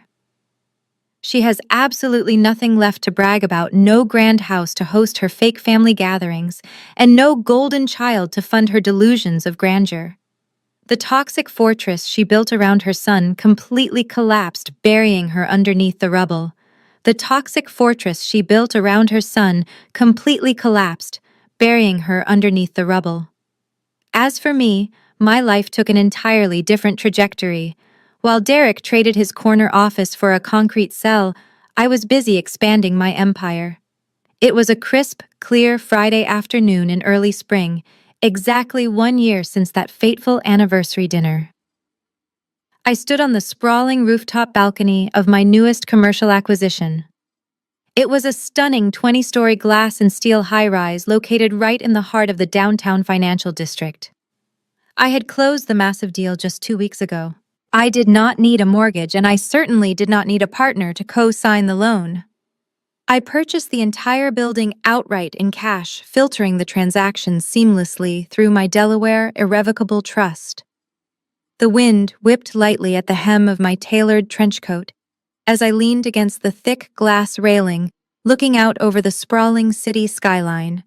She has absolutely nothing left to brag about, no grand house to host her fake family gatherings, and no golden child to fund her delusions of grandeur. The toxic fortress she built around her son completely collapsed, burying her underneath the rubble. The toxic fortress she built around her son completely collapsed, burying her underneath the rubble. As for me, my life took an entirely different trajectory. While Derek traded his corner office for a concrete cell, I was busy expanding my empire. It was a crisp, clear Friday afternoon in early spring, exactly 1 year since that fateful anniversary dinner. I stood on the sprawling rooftop balcony of my newest commercial acquisition. It was a stunning 20-story glass and steel high-rise located right in the heart of the downtown financial district. I had closed the massive deal just 2 weeks ago. I did not need a mortgage, and I certainly did not need a partner to co-sign the loan. I purchased the entire building outright in cash, filtering the transactions seamlessly through my Delaware Irrevocable Trust. The wind whipped lightly at the hem of my tailored trench coat as I leaned against the thick glass railing, looking out over the sprawling city skyline.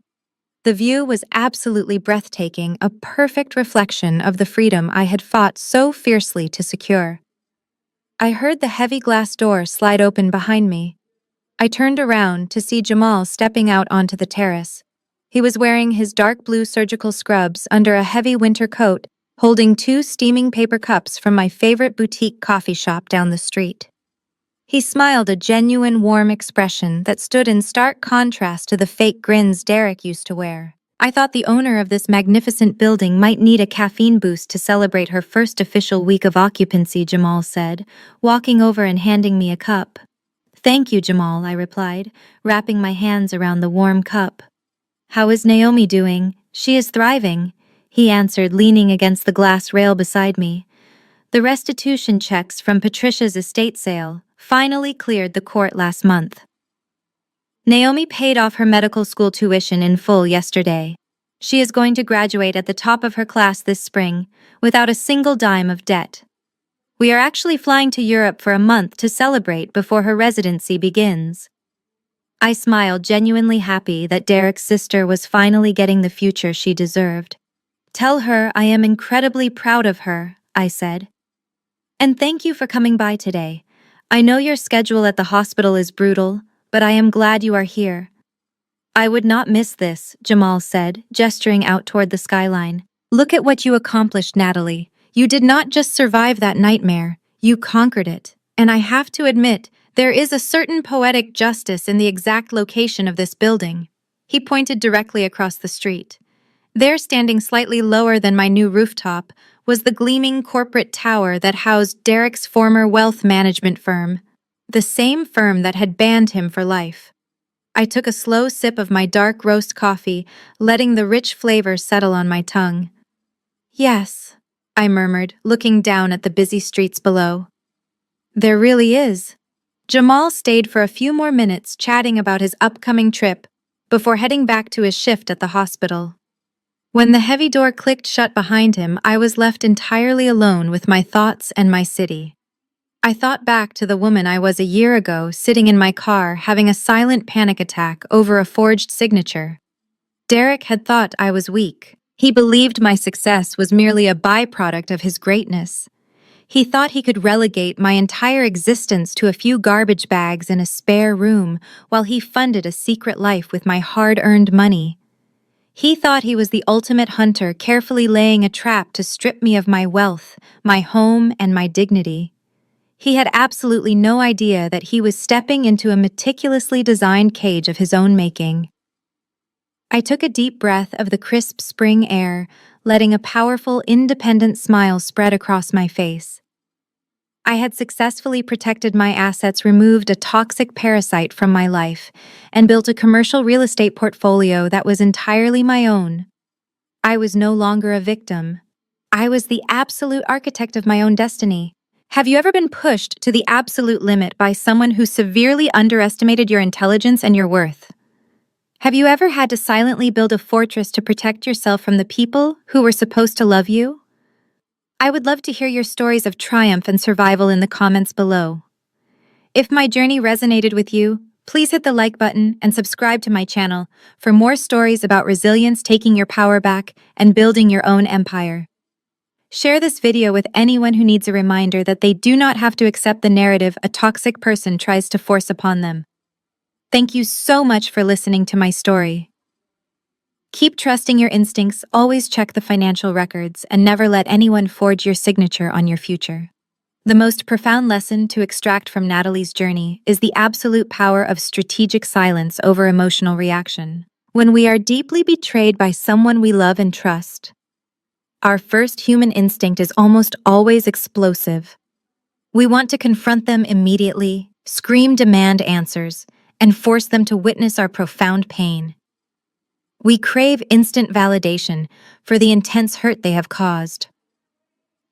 The view was absolutely breathtaking, a perfect reflection of the freedom I had fought so fiercely to secure. I heard the heavy glass door slide open behind me. I turned around to see Jamal stepping out onto the terrace. He was wearing his dark blue surgical scrubs under a heavy winter coat, holding 2 steaming paper cups from my favorite boutique coffee shop down the street. He smiled, a genuine, warm expression that stood in stark contrast to the fake grins Derek used to wear. I thought the owner of this magnificent building might need a caffeine boost to celebrate her first official week of occupancy, Jamal said, walking over and handing me a cup. Thank you, Jamal, I replied, wrapping my hands around the warm cup. How is Naomi doing? She is thriving, he answered, leaning against the glass rail beside me. The restitution checks from Patricia's estate sale finally cleared the court last month. Naomi paid off her medical school tuition in full yesterday. She is going to graduate at the top of her class this spring, without a single dime of debt. We are actually flying to Europe for a month to celebrate before her residency begins. I smiled, genuinely happy that Derek's sister was finally getting the future she deserved. Tell her I am incredibly proud of her, I said. And thank you for coming by today. I know your schedule at the hospital is brutal, but I am glad you are here. I would not miss this, Jamal said, gesturing out toward the skyline. Look at what you accomplished, Natalie. You did not just survive that nightmare, you conquered it. And I have to admit, there is a certain poetic justice in the exact location of this building. He pointed directly across the street. There, standing slightly lower than my new rooftop, was the gleaming corporate tower that housed Derek's former wealth management firm, the same firm that had banned him for life. I took a slow sip of my dark roast coffee, letting the rich flavor settle on my tongue. Yes, I murmured, looking down at the busy streets below. There really is. Jamal stayed for a few more minutes chatting about his upcoming trip before heading back to his shift at the hospital. When the heavy door clicked shut behind him, I was left entirely alone with my thoughts and my city. I thought back to the woman I was a year ago, sitting in my car having a silent panic attack over a forged signature. Derek had thought I was weak. He believed my success was merely a byproduct of his greatness. He thought he could relegate my entire existence to a few garbage bags in a spare room while he funded a secret life with my hard-earned money. He thought he was the ultimate hunter, carefully laying a trap to strip me of my wealth, my home, and my dignity. He had absolutely no idea that he was stepping into a meticulously designed cage of his own making. I took a deep breath of the crisp spring air, letting a powerful, independent smile spread across my face. I had successfully protected my assets, removed a toxic parasite from my life, and built a commercial real estate portfolio that was entirely my own. I was no longer a victim. I was the absolute architect of my own destiny. Have you ever been pushed to the absolute limit by someone who severely underestimated your intelligence and your worth? Have you ever had to silently build a fortress to protect yourself from the people who were supposed to love you? I would love to hear your stories of triumph and survival in the comments below. If my journey resonated with you, please hit the like button and subscribe to my channel for more stories about resilience, taking your power back, and building your own empire. Share this video with anyone who needs a reminder that they do not have to accept the narrative a toxic person tries to force upon them. Thank you so much for listening to my story. Keep trusting your instincts, always check the financial records, and never let anyone forge your signature on your future. The most profound lesson to extract from Natalie's journey is the absolute power of strategic silence over emotional reaction. When we are deeply betrayed by someone we love and trust, our first human instinct is almost always explosive. We want to confront them immediately, scream demand answers, and force them to witness our profound pain. We crave instant validation for the intense hurt they have caused.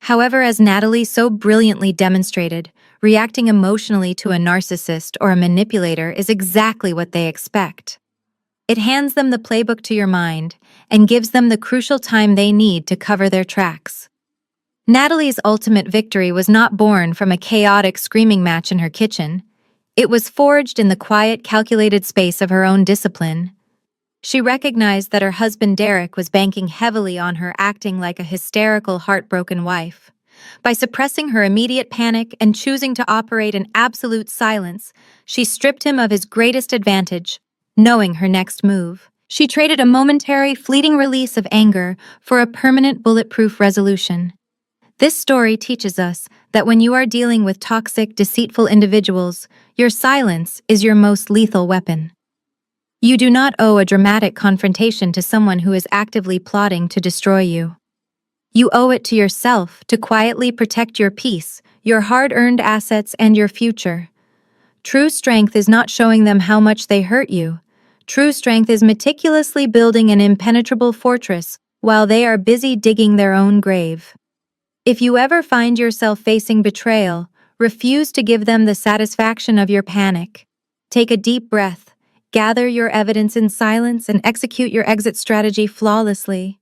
However, as Natalie so brilliantly demonstrated, reacting emotionally to a narcissist or a manipulator is exactly what they expect. It hands them the playbook to your mind and gives them the crucial time they need to cover their tracks. Natalie's ultimate victory was not born from a chaotic screaming match in her kitchen. It was forged in the quiet, calculated space of her own discipline. She recognized that her husband Derek was banking heavily on her acting like a hysterical, heartbroken wife. By suppressing her immediate panic and choosing to operate in absolute silence, she stripped him of his greatest advantage, knowing her next move. She traded a momentary, fleeting release of anger for a permanent, bulletproof resolution. This story teaches us that when you are dealing with toxic, deceitful individuals, your silence is your most lethal weapon. You do not owe a dramatic confrontation to someone who is actively plotting to destroy you. You owe it to yourself to quietly protect your peace, your hard-earned assets, and your future. True strength is not showing them how much they hurt you. True strength is meticulously building an impenetrable fortress while they are busy digging their own grave. If you ever find yourself facing betrayal, refuse to give them the satisfaction of your panic. Take a deep breath, gather your evidence in silence, and execute your exit strategy flawlessly.